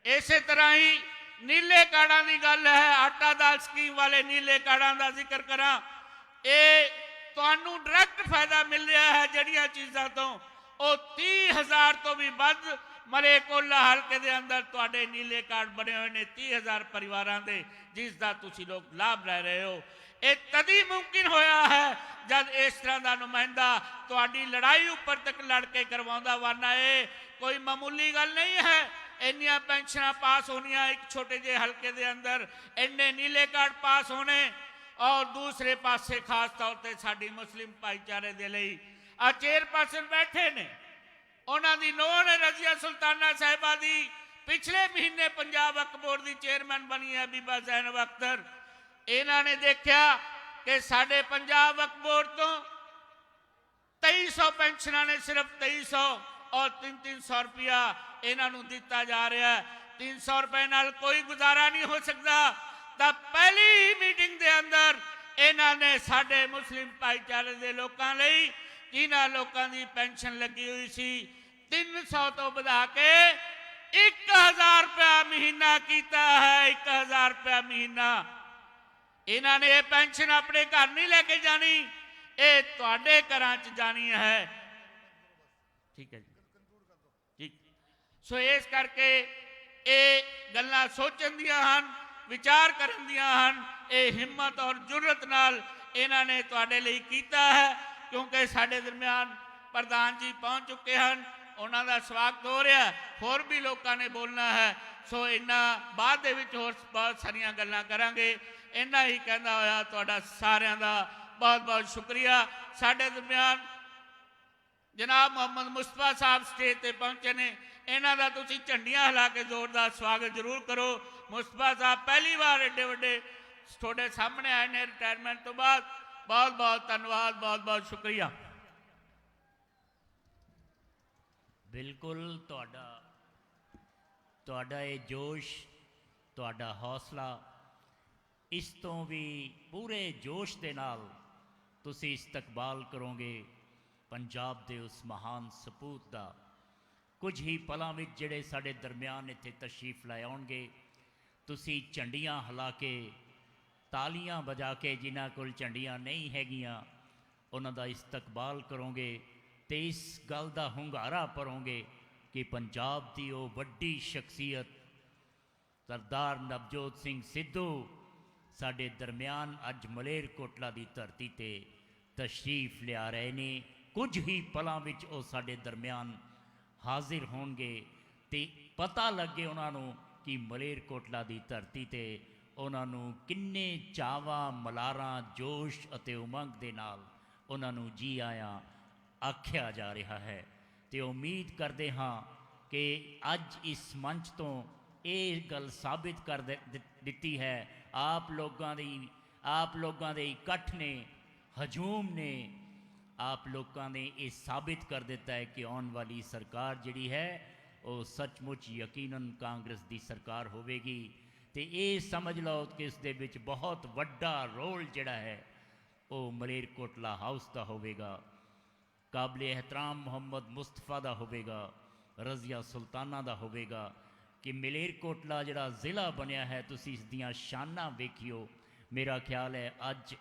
इस तरह ही नीले कार्डां की गल है, आटा दाल स्कीम वाले नीले कार्डां का जिक्र करा, ये तुहानू डायरैक्ट फायदा मिल रहा है जड़ियां चीज़ों तो, वो 30,000 तो भी वध मलेरकोटला हल्के के अंदर तुहाडे नीले कार्ड बने हुए ने 30,000 परिवारों के, जिसका तुसी लोग लाभ ले रहे हो। ये तभी मुमकिन होया है जब इस तरह का नुमाइंदा तुहाडी लड़ाई उपर तक लड़ के करवाउंदा, वरना ये कोई मामूली गल नहीं है। इन्नियां पेंशन पास होनियां एक छोटे जे हल्के के अंदर, इन्ने नीले कार्ड पास होने, और दूसरे पासे खास तौर पर साडी मुस्लिम भाईचारे के लिए आ चेयरपर्सन बैठे ने, उन्होंने नोह ने रजिया सुल्ताना साहिबा की पिछले महीने पंजाब वक्फ बोर्ड की चेयरमैन बनी है बीबा जैनब अख्तर। इन्होंने देखा कि साढ़े पंजाब वक्फ बोर्ड तो 2300 पेंशन ने सिर्फ 2300 और 300 रुपया इन्हों दिता जा रहा है। 300 रुपए नाल कोई गुजारा नहीं हो सकता। तब पहली ही मीटिंग के अंदर इन्होंने साढ़े मुस्लिम भाईचारे के लोगों लई, जिन्होंने लोगों की पेंशन लगी हुई सी 300 तो बढ़ा के 1000 रुपया महीना किया है। 1000 रुपया महीना। इन्होंने ये पेंशन अपने घर नहीं लेके जानी, ये तुहाडे घरां च जानी है। ठीक है जी, ठीक। सो इस करके ये गल्लां सोचण दियां हन, विचार करन दियां हन। ये हिम्मत और जुर्रत नाल इन्होंने तुहाडे लई कीता है, क्योंकि साडे दरम्यान प्रधान जी पहुंच चुके हैं, उन्हों का स्वागत हो रहा है। होर भी लोगों ने बोलना है, सो इन्ना बाद दे विच होर बहुत सारिया गल्लां करांगे। इन्ना ही कहना होया तुहाडा सारियां दा बहुत बहुत शुक्रिया। साडे दरम्यान जनाब मोहम्मद मुस्तफा साहब स्टेज पर पहुंचे ने, इन्हों का तुसीं झंडियां हिला के जोरदार स्वागत जरूर करो। मुस्तफा साहब पहली बार एडे वड्डे थोड़े सामने आए ने रिटायरमेंट तो बाद। बहुत बहुत धन्यवाद, बहुत बहुत शुक्रिया। बिल्कुल तुहाडा ये जोश, तुहाडा हौसला, इस तो भी पूरे जोश के नाल तुसी इस्तकबाल करोगे पंजाब के उस महान सपूत का। कुछ ही पलों में जिहड़े साडे दरम्यान इत्थे तशरीफ ला आउणगे, तुसी झंडियां हिला के, तालियां बजा के, जिन्हां कोल झंडियां नहीं हैगियां उन्हां दा इस्तकबाल करोगे, तो इस गल का हुंगारा भरोगे कि पंजाब की वो वड्डी शख्सियत सरदार नवजोत सिंह सिद्धू साडे दरम्यान अज मलेरकोटला की धरती ते तशरीफ लिया रहे ने। कुछ ही पलों विच वो साडे दरम्यान हाजिर होणगे ते पता लगे उन्होंने कि मलेरकोटला की धरती ते उन्होंने किन्ने चावां मलारां जोश अते उमंग दे नाल उन्होंने जी आया आख्या जा रहा है। तो उम्मीद करते हाँ कि अज इस मंच तो ये गल साबित कर दी है, आप लोगों के इकट्ठ ने, हजूम ने, आप लोगों ने ये साबित कर दिता है कि आने वाली सरकार जिहड़ी है वो सचमुच यकीनन कांग्रेस की सरकार होवेगी। तो ये समझ लो कि उसदे विच बहुत वड्डा रोल जिहड़ा है वो मलेरकोटला हाउस का होवेगा, काबिल एहतराम मोहम्मद मुस्तफा का होवेगा, रजिया सुल्ताना का होवेगा। कि मलेरकोटला जिहड़ा ज़िला बनया है, तुसीं इसदियां शानां वेखियो। मेरा ख्याल है अज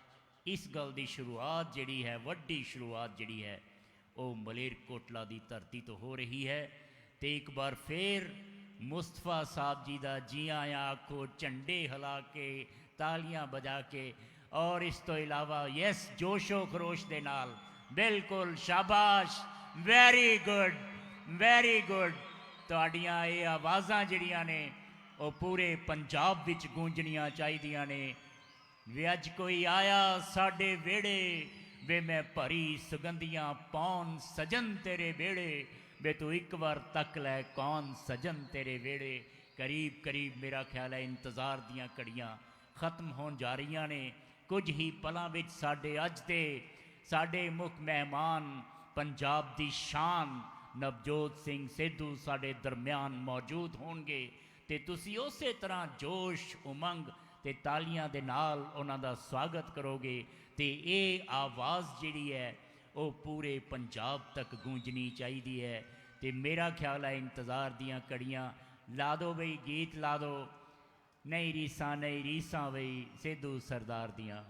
इस गल की शुरुआत जिहड़ी है, वड्डी शुरुआत जिहड़ी है वो मलेरकोटला की धरती तो हो रही है। तो एक बार फिर मुस्तफा साहब जी का जी आया आखो, झंडे हिला के, तालियां बजा के, और इस तो इलावा यस जोशो खरोश दे नाल। बिल्कुल शाबाश, वेरी गुड, वेरी गुड। तुहाडियां ये आवाज़ां जिहड़ियां ने वो पूरे पंजाब विच गूंजनियां चाहिदियां ने। वे अज कोई आया साडे वेड़े, वे मैं भरी सुगंधियां पौन सजन तेरे वेड़े, वे तू एक बार तक लै कौन सजन तेरे वेड़े। करीब करीब मेरा ख्याल है इंतज़ार दियां घड़ियां खत्म होण जा रही ने। कुछ ही पलों विच साडे अज दे साडे मुख मेहमान पंजाब की शान नवजोत सिंह सिद्धू साडे दरम्यान मौजूद होणगे। ते तुसी उस तरह जोश उमंग ते तालियां दे नाल उन्हां दा स्वागत करोगे। तो ये आवाज़ जिहड़ी है वो पूरे पंजाब तक गूंजनी चाहिए है। तो मेरा ख्याल है इंतज़ार दियां घड़ियां ਲਾ ਦੋ ਬਈ ਗੀਤ ਲਾ ਦੋ, ਨਹੀਂ ਰੀਸਾਂ ਬਈ ਸਿੱਧੂ ਸਰਦਾਰ ਦੀਆਂ।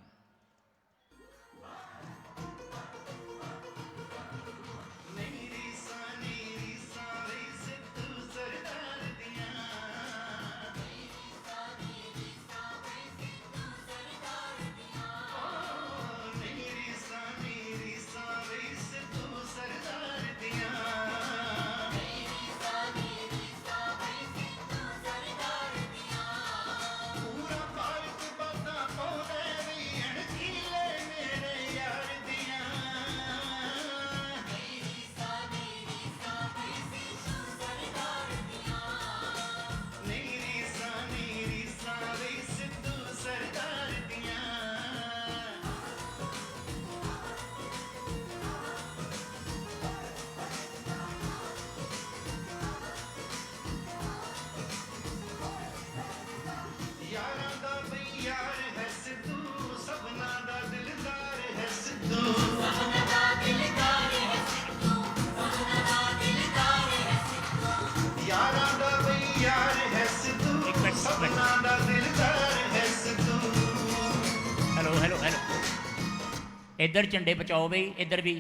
इधर झंडे पहुँचाओ बई, इधर भी,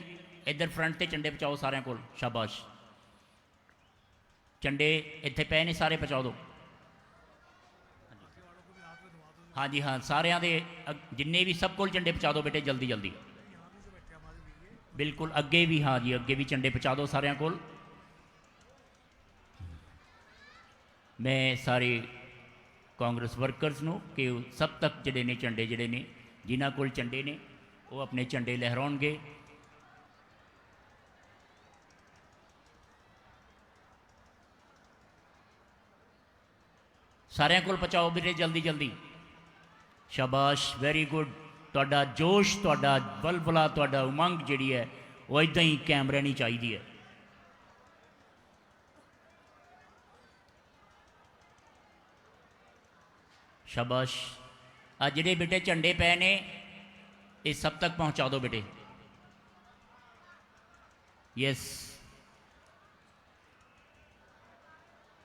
इधर फ्रंट ते झंडे पहुँचाओ सारे को, शाबाश। झंडे इत्थे पे ने सारे पहुँचा दो। हाँ जी हाँ, सारे दे जिन्ने भी सब को झंडे पहुँचा दो बेटे, जल्दी जल्दी। बिल्कुल अगे भी, हाँ जी अगे भी झंडे पहुँचा दो सारे को। मैं सारे कांग्रेस वर्कर्स नूं कि सब तक जड़े ने झंडे जड़े ने, जिन्हां कोल झंडे ने वो अपने झंडे लहराउणगे। सारिਆਂ कोल पहुँचाओ बेटे जल्दी जल्दी, शाबाश, वेरी गुड। तुहाडा जोश, तुहाडा बलबला, तुहाडा उमंग जिहड़ी है वो इदां ही कायम रहनी चाहिए है। शाबाश। आ जिहड़े बेटे झंडे पे ने ये सब तक पहुंचा दो बेटे। यस,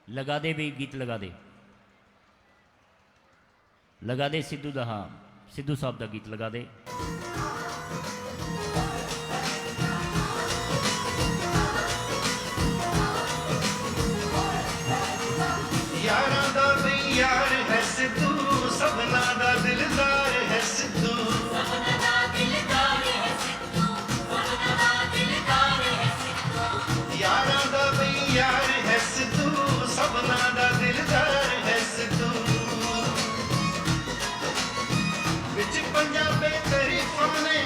लगा दे भी, गीत लगा दे, लगा दे सिद्धू दा, हाँ सिद्धू साहब का गीत लगा दे। यारा दा बई यार है सिद्धू, सबना दा दिलदार है सिद्धू। यारा दा बई यार है सिद्धू, सबना दा दिलदार है सिद्धू। विच पंजाबे तरीफां ने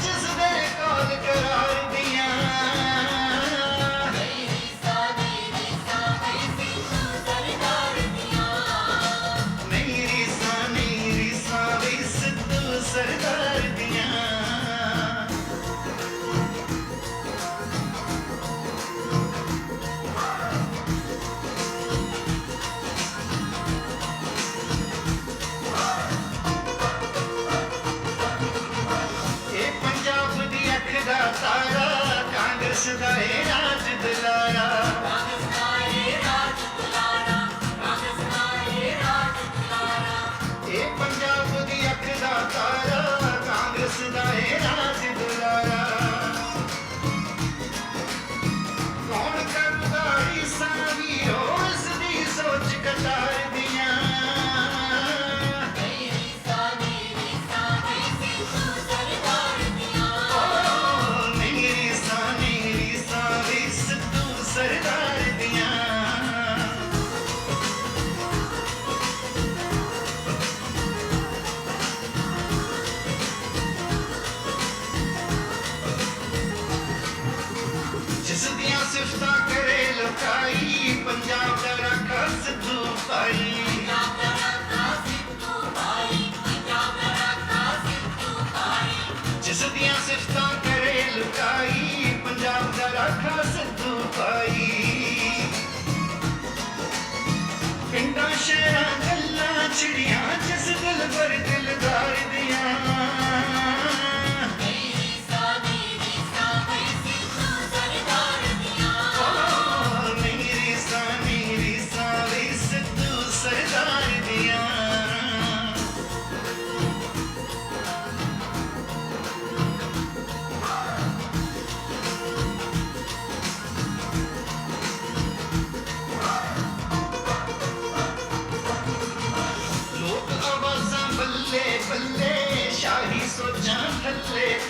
जिसदे कॉल करार दियां। सरदार दियां। ये पंजाब दी अख दा तारा, कांग्रेस दा ए राज दुलारा। ये पंजाब दी अख दा तारा, कांग्रेस दा ए राज दुलारा। कौन करदा ईसानी हो इसदी सोच कटार दियां। नहीं रीसा वी सिद्धू सरदार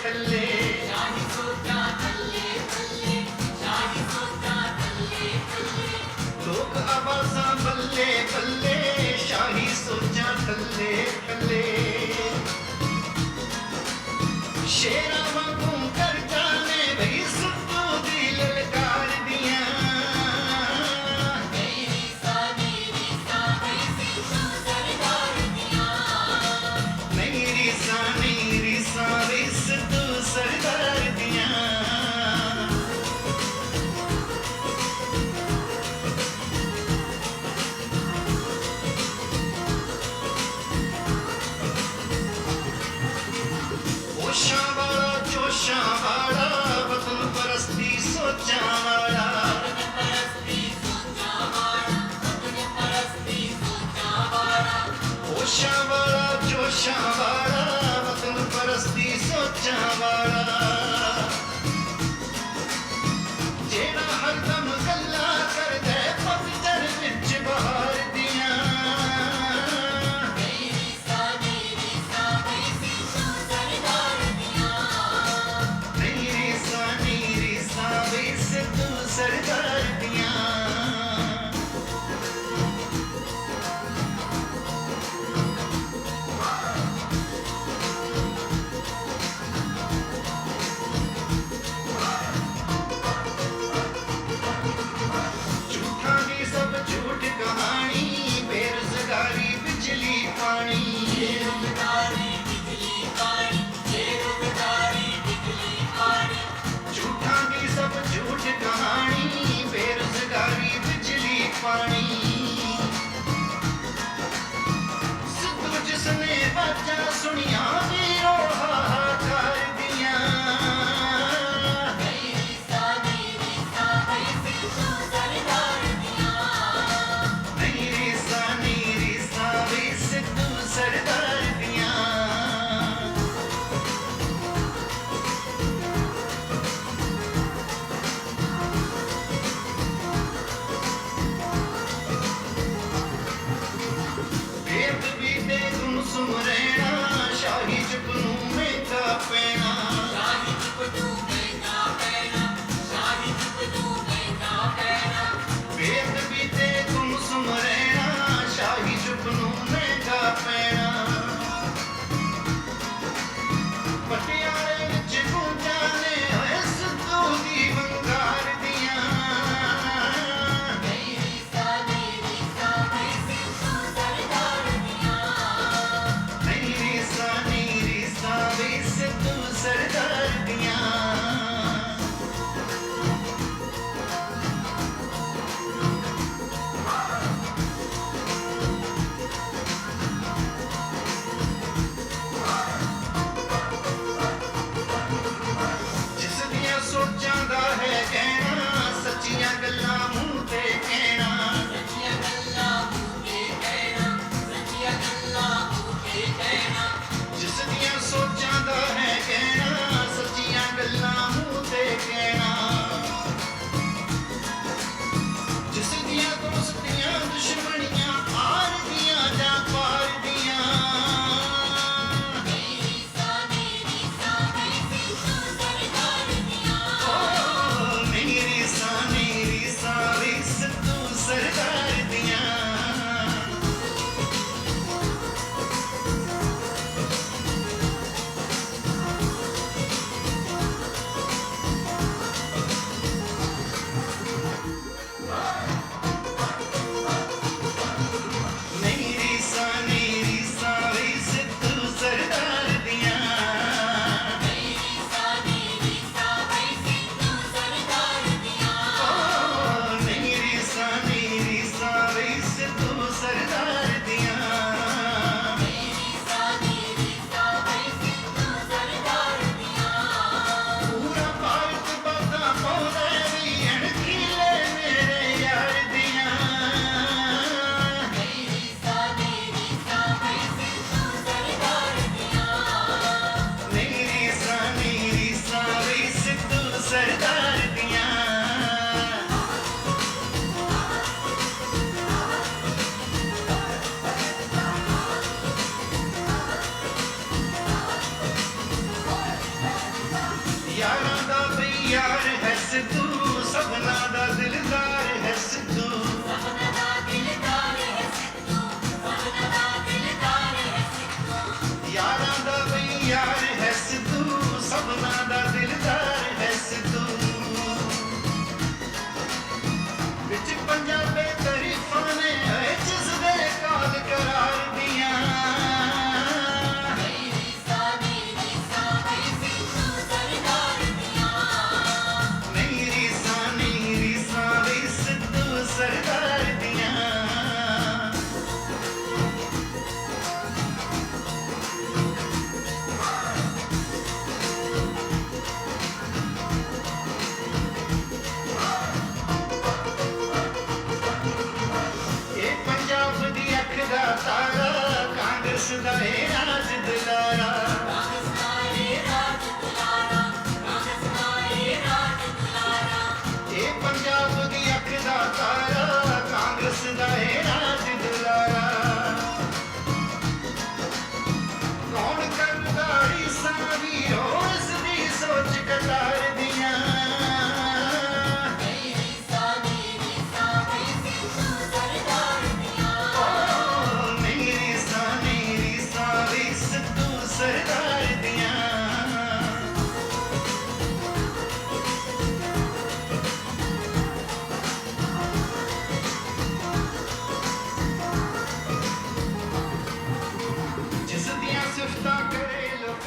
थल्ले लोक आवाज़ां बल्ले बल्ले शाही सोचां थल्ले थल्ले शेरां वांगू कर जाने बई सुत्तू दी ललकार दियां नहीं रीसा रिस तू सरदार दियां होशां वाला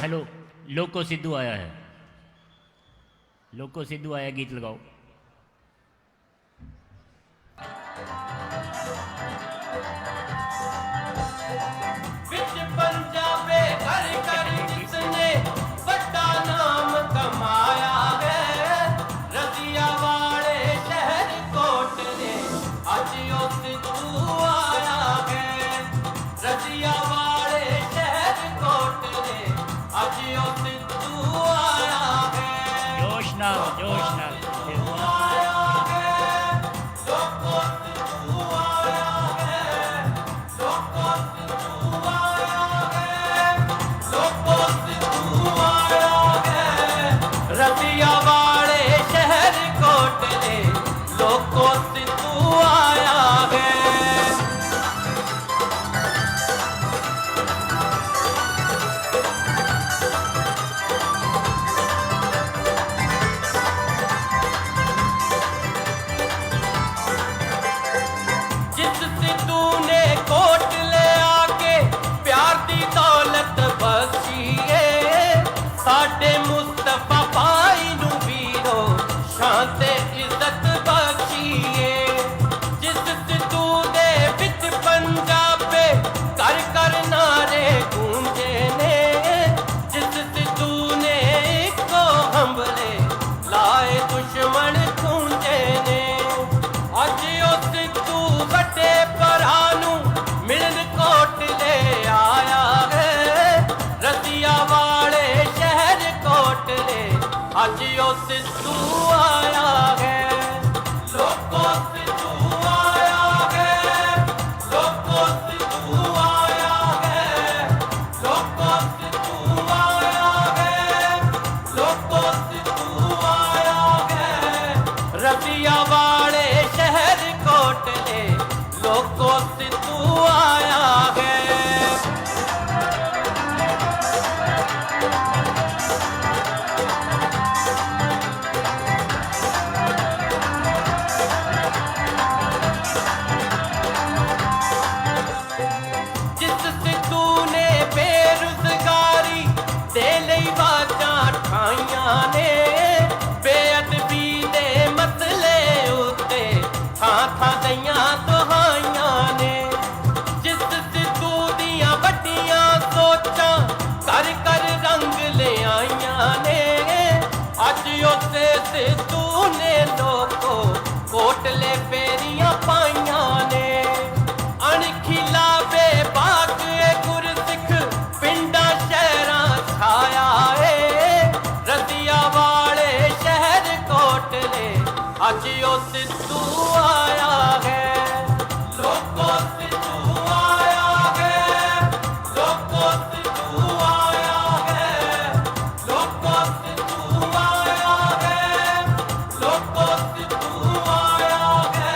हेलो, लोको सिद्धू आया है, लोको सिद्धू आया, गीत लगाओ। विच पंजाबे कर कर जिसने बड़ा नाम कमाया है, रजिया वाले शहर कोटले अज ओ सिद्धू आया है, रजिया वाले शहर कोटले अज ओ सिद्धू आया है। जोश नाल, जोश नाल। आया है, लोको सिद्धू आया है, लोको सिद्धू आया है, लोको सिद्धू आया है, रतिया वाले शहर कोटले लोको सिद्धू आया है। जिस सिद्धू ने कोट ले आके प्यार दी दौलत बख्शीए, साडे मुस्तफा भाई नू वीरो शान ते इज्जत बख्शीए। जिस सिद्धू दे विच पंजाबे कर कर नारे गूंजे ने, जिस सिद्धू ने इको हंबले लाए दुश्मन गूंजे ने। अज ओ सिद्धू वड्डे भरा नू मिलन कोटले आया है, रतिया वाले शहर कोटले अज ओ सिद्धू आया है। लोको सिद्धू आया है, लोको सिद्धू आया है, लोको सिद्धू आया है, लोको सिद्धू आया है, रतिया वाले शहर कोटले लोको सिद्धू आया है। जिस सिद्धू ने बेरुजगारी दे लई वाजां ठाइयां ने, बेअदबी दे मसले उत्ते थां थां दईयां दुहाइयां ने। जिस सिद्धू दियां वड्डियां सोचां कर कर रंग ले आइयां ने, अज उसे सिद्धू ने लोको कोटले फेरियां पाइयां ने। अणखिला बेबाक गुरसिख पिंडा शहरां छाया है, रतिया वाले शहर कोटले अज ओ सिद्धू आया है। लोको सिद्धू आया है, लोको सिद्धू आया है, लोको सिद्धू आया है, लोको सिद्धू आया है,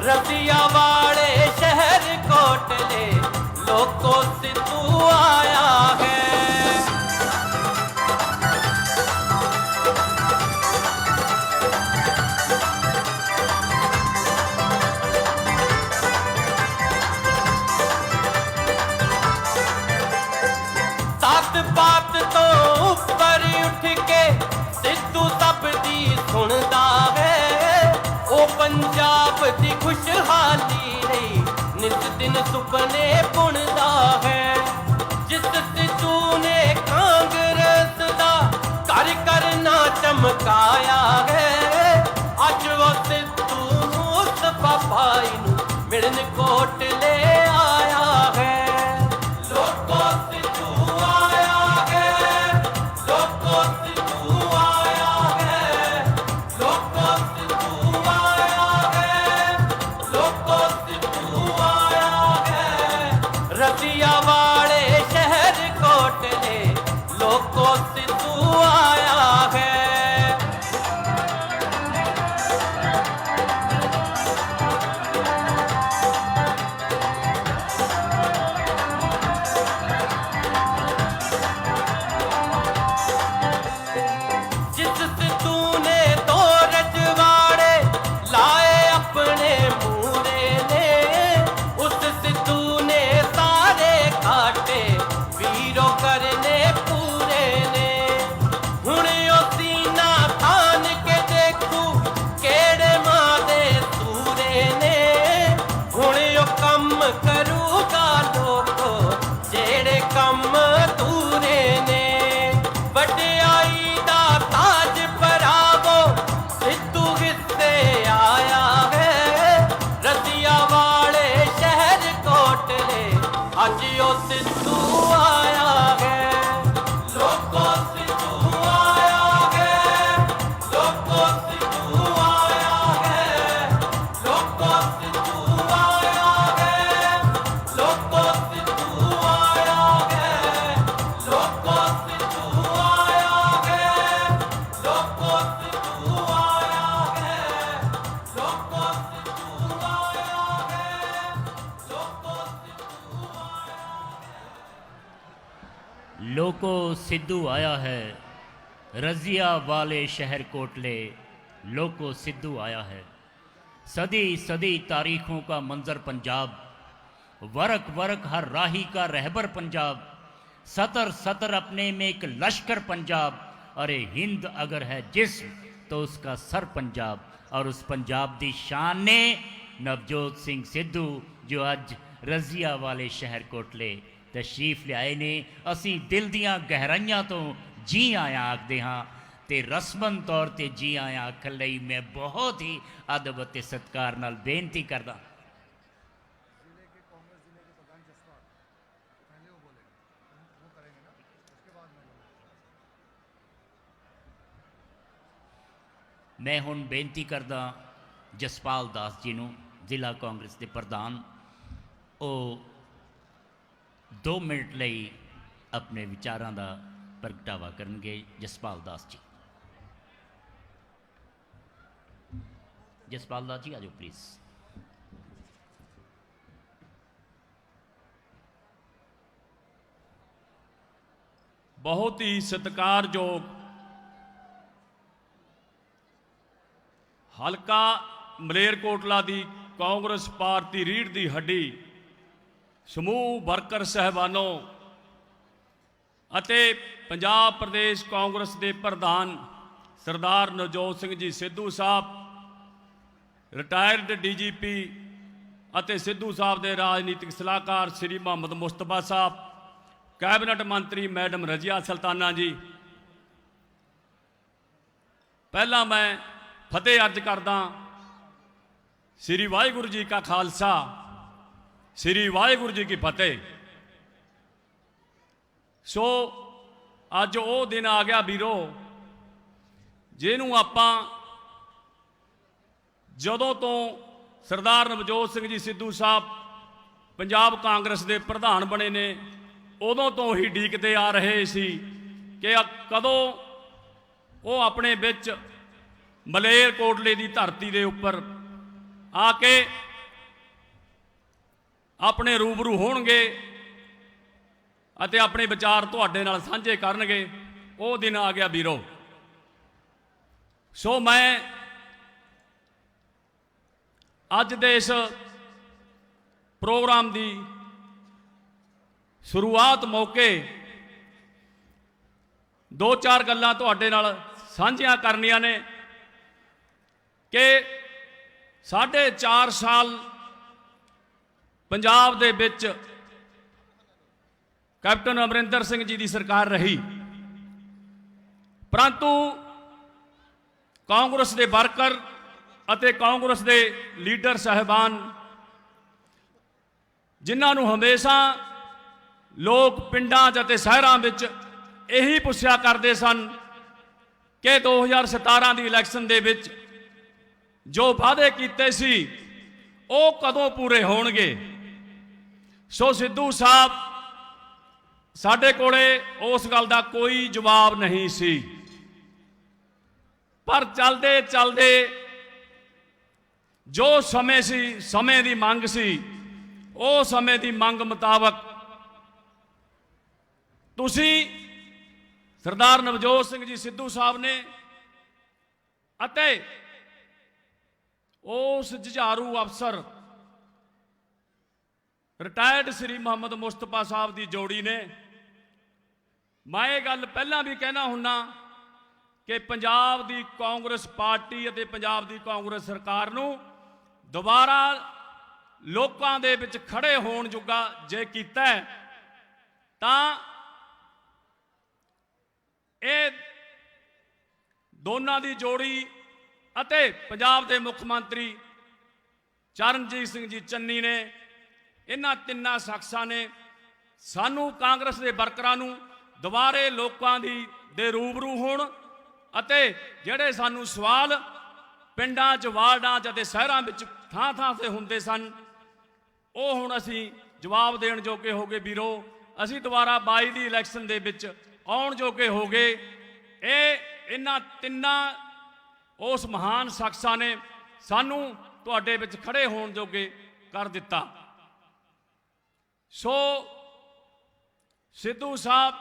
रतिया वाले शहर कोटले लोको सिद्धू आया है। सात बात तो ऊपर उठ के सिद्धू सब दी सुनदा है, ओ पंजाब दी खुशहाली रही नित दिन सुपने बुनदा है। जिस सिद्धू ने कांग्रेस दा कर कर ना चमकाया है, अज वो सिद्धू मुस्तफा भाई नू मिलन कोटले आया है। लोको सिद्धू आया है, लोको सिद्धू आया है, लोको सिद्धू आया है, लोको सिद्धू आया है, रतिया वाले शहर कोटले लोको सिद्धू आया है। लोको सिद्धू आया है, रजिया वाले शहर कोटले लोको सिद्धू आया है। सदी सदी तारीखों का मंजर पंजाब, वरक वरक हर राही का रहबर पंजाब, सतर सतर अपने में एक लश्कर पंजाब। अरे हिंद अगर है जिस्म तो उसका सर पंजाब। और उस पंजाब दी शान ने नवजोत सिंह सिद्धू जो अज रजिया वाले शहर कोटले तशरीफ लियाए ने, असी दिल दियां गहराइयां तो जी आया आखदे हाँ, ते रस्मन तौर ते जी आया आखण लई मैं बहुत ही अदब ते सत्कार नाल बेनती करदा। मैं हुण बेनती करदा जसपाल दास जी नूं, जिला कांग्रेस के प्रधान, वो 2 मिनट लई अपने विचारां दा प्रगटावा करनगे। जसपाल दास जी, जसपाल दास जी आ जाओ प्लीज़। बहुत ही सत्कारयोग हलका मलेरकोटला दी कांग्रेस पार्टी रीढ़ दी हड्डी समूह वर्कर साहबानों अते पंजाब प्रदेश कांग्रेस के प्रधान सरदार नवजोत सिंह जी सिद्धू साहब, रिटायर्ड DGP अते सिद्धू साहब के राजनीतिक सलाहकार श्री मोहम्मद मुस्तफा साहब, कैबिनेट मंत्री मैडम रजिया सुल्ताना जी, पहला मैं फतेह अर्ज करदा। श्री वाहिगुरू जी का खालसा, श्री वाहिगुरू जी की फतेह। सो अज वो दिन आ गया वीरो जिन्हों आपां जदों तो सरदार नवजोत सिंह जी सिद्धू साहब पंजाब कांग्रेस के प्रधान बने ने, उदों तो ही ਡੀਕਦੇ आ रहे सी कि कदों वो अपने विच मलेरकोटले की धरती के उपर आके अपने रूबरू होणगे अते अपने विचार तुहाडे नाल सांझे करनगे। वो दिन आ गया वीरो। सो मैं अज दे इस प्रोग्राम की शुरुआत मौके 2-4 गल्लां तुहाडे नाल सांझियां करनियां ने कि 4.5 साल पंजाब दे विच कैप्टन अमरिंदर सिंह जी की सरकार रही, परंतु कांग्रेस के वर्कर अते कांग्रेस के लीडर साहिबान जिन्होंने हमेशा लोग पिंडां अते शहरां विच यही पुछया करते सन कि 2017 की इलैक्शन दे विच जो वादे कीते सी वो कदों पूरे होणगे। सो सिद्धू साहब साडे कोले उस गल दा कोई जवाब नहीं सी, पर चलदे चलदे जो समय सी, समय की मंग सी, वो समय की मंग मुताबक तुसी सरदार नवजोत सिंह जी सिद्धू साहब ने अते उस जुझारू अफसर रिटायर्ड श्री मोहम्मद मुस्तफा साहब की जोड़ी ने, मैं ये गल पहला भी कहना हुन्ना कि पंजाब की कांग्रेस पार्टी अते पंजाब की कांग्रेस सरकार नूं दोबारा लोकां दे विच खड़े होण जोगा जे कीता है तां ये दोनों की जोड़ी अते पंजाब के मुख मंत्री चरणजीत सिंह जी चन्नी ने, इन्हां तिन्नां शख्सां ने सानू कांग्रेस के वर्करां नूं दोबारे लोकां दी दे रूबरू होण अते जिहड़े सानू सवाल पिंडां च वार्डां च अते शहरां विच थां थां ते हुंदे सन, ਉਹ ਹੁਣ ਅਸੀਂ जवाब देण जोगे हो गए वीरो। ਅਸੀਂ दोबारा 22 ਦੀ इलैक्शन ਦੇ ਵਿੱਚ ਆਉਣ जोगे हो गए। ਇਹ ਇਹਨਾਂ ਤਿੰਨਾਂ उस महान शख्सां ने सानू तुहाडे विच खड़े होण जोगे कर दिता। सो सिद्धू साहब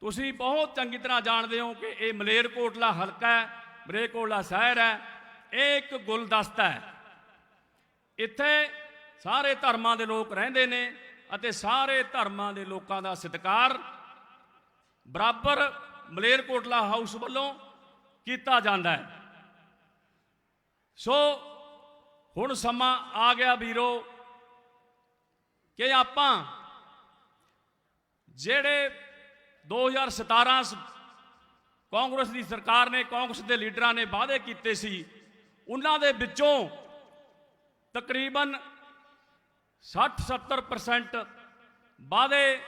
ਤੁਸੀਂ ਬਹੁਤ ਚੰਗੀ ਤਰ੍ਹਾਂ ਜਾਣਦੇ ਹੋ ਕਿ ਇਹ ਮਲੇਰਕੋਟਲਾ ਹਲਕਾ ਹੈ, ਮਲੇਰਕੋਟਲਾ ਸ਼ਹਿਰ ਹੈ, ਇਹ ਇੱਕ ਗੁਲਦਸਤਾ ਹੈ। ਇੱਥੇ ਸਾਰੇ ਧਰਮਾਂ ਦੇ ਲੋਕ ਰਹਿੰਦੇ ਨੇ ਅਤੇ ਸਾਰੇ ਧਰਮਾਂ ਦੇ ਲੋਕਾਂ ਦਾ ਸਤਿਕਾਰ ਬਰਾਬਰ ਮਲੇਰਕੋਟਲਾ ਹਾਊਸ ਵੱਲੋਂ ਕੀਤਾ ਜਾਂਦਾ ਹੈ। ਸੋ ਹੁਣ ਸਮਾਂ ਆ ਗਿਆ ਵੀਰੋ ਕਿ ਆਪਾਂ ਜਿਹੜੇ 2017 ਕਾਂਗਰਸ ਦੀ ਸਰਕਾਰ ਨੇ, ਕਾਂਗਰਸ ਦੇ ਲੀਡਰਾਂ ਨੇ ਵਾਅਦੇ ਕੀਤੇ ਸੀ, ਉਹਨਾਂ ਦੇ ਵਿੱਚੋਂ ਤਕਰੀਬਨ 60-70% ਵਾਅਦੇ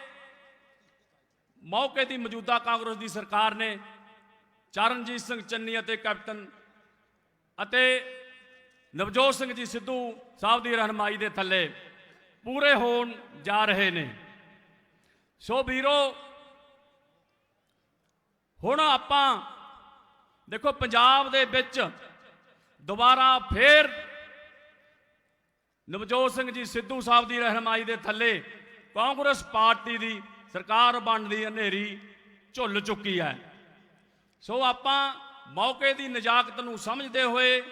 ਮੌਕੇ ਦੀ ਮੌਜੂਦਾ ਕਾਂਗਰਸ ਦੀ ਸਰਕਾਰ ਨੇ ਚਰਨਜੀਤ ਸਿੰਘ ਚੰਨੀ ਅਤੇ ਕੈਪਟਨ ਅਤੇ ਨਵਜੋਤ ਸਿੰਘ ਜੀ ਸਿੱਧੂ ਸਾਹਿਬ ਦੀ ਰਹਿਨੁਮਾਈ ਦੇ ਥੱਲੇ ਪੂਰੇ ਹੋਣ ਜਾ ਰਹੇ ਨੇ। ਸੋ ਵੀਰੋ ਹੁਣ ਆਪਾਂ ਦੇਖੋ ਪੰਜਾਬ ਦੇ ਵਿੱਚ ਦੁਬਾਰਾ ਫੇਰ ਨਵਜੋਤ ਸਿੰਘ ਜੀ ਸਿੱਧੂ ਸਾਹਿਬ ਦੀ ਰਹਿਨੁਮਾਈ ਦੇ ਥੱਲੇ ਕਾਂਗਰਸ ਪਾਰਟੀ ਦੀ ਸਰਕਾਰ ਬਣਨ ਦੀ ਹਨੇਰੀ ਝੁੱਲ ਚੁੱਕੀ ਹੈ। ਸੋ ਆਪਾਂ ਮੌਕੇ ਦੀ ਨਜ਼ਾਕਤ ਨੂੰ ਸਮਝਦੇ ਹੋਏ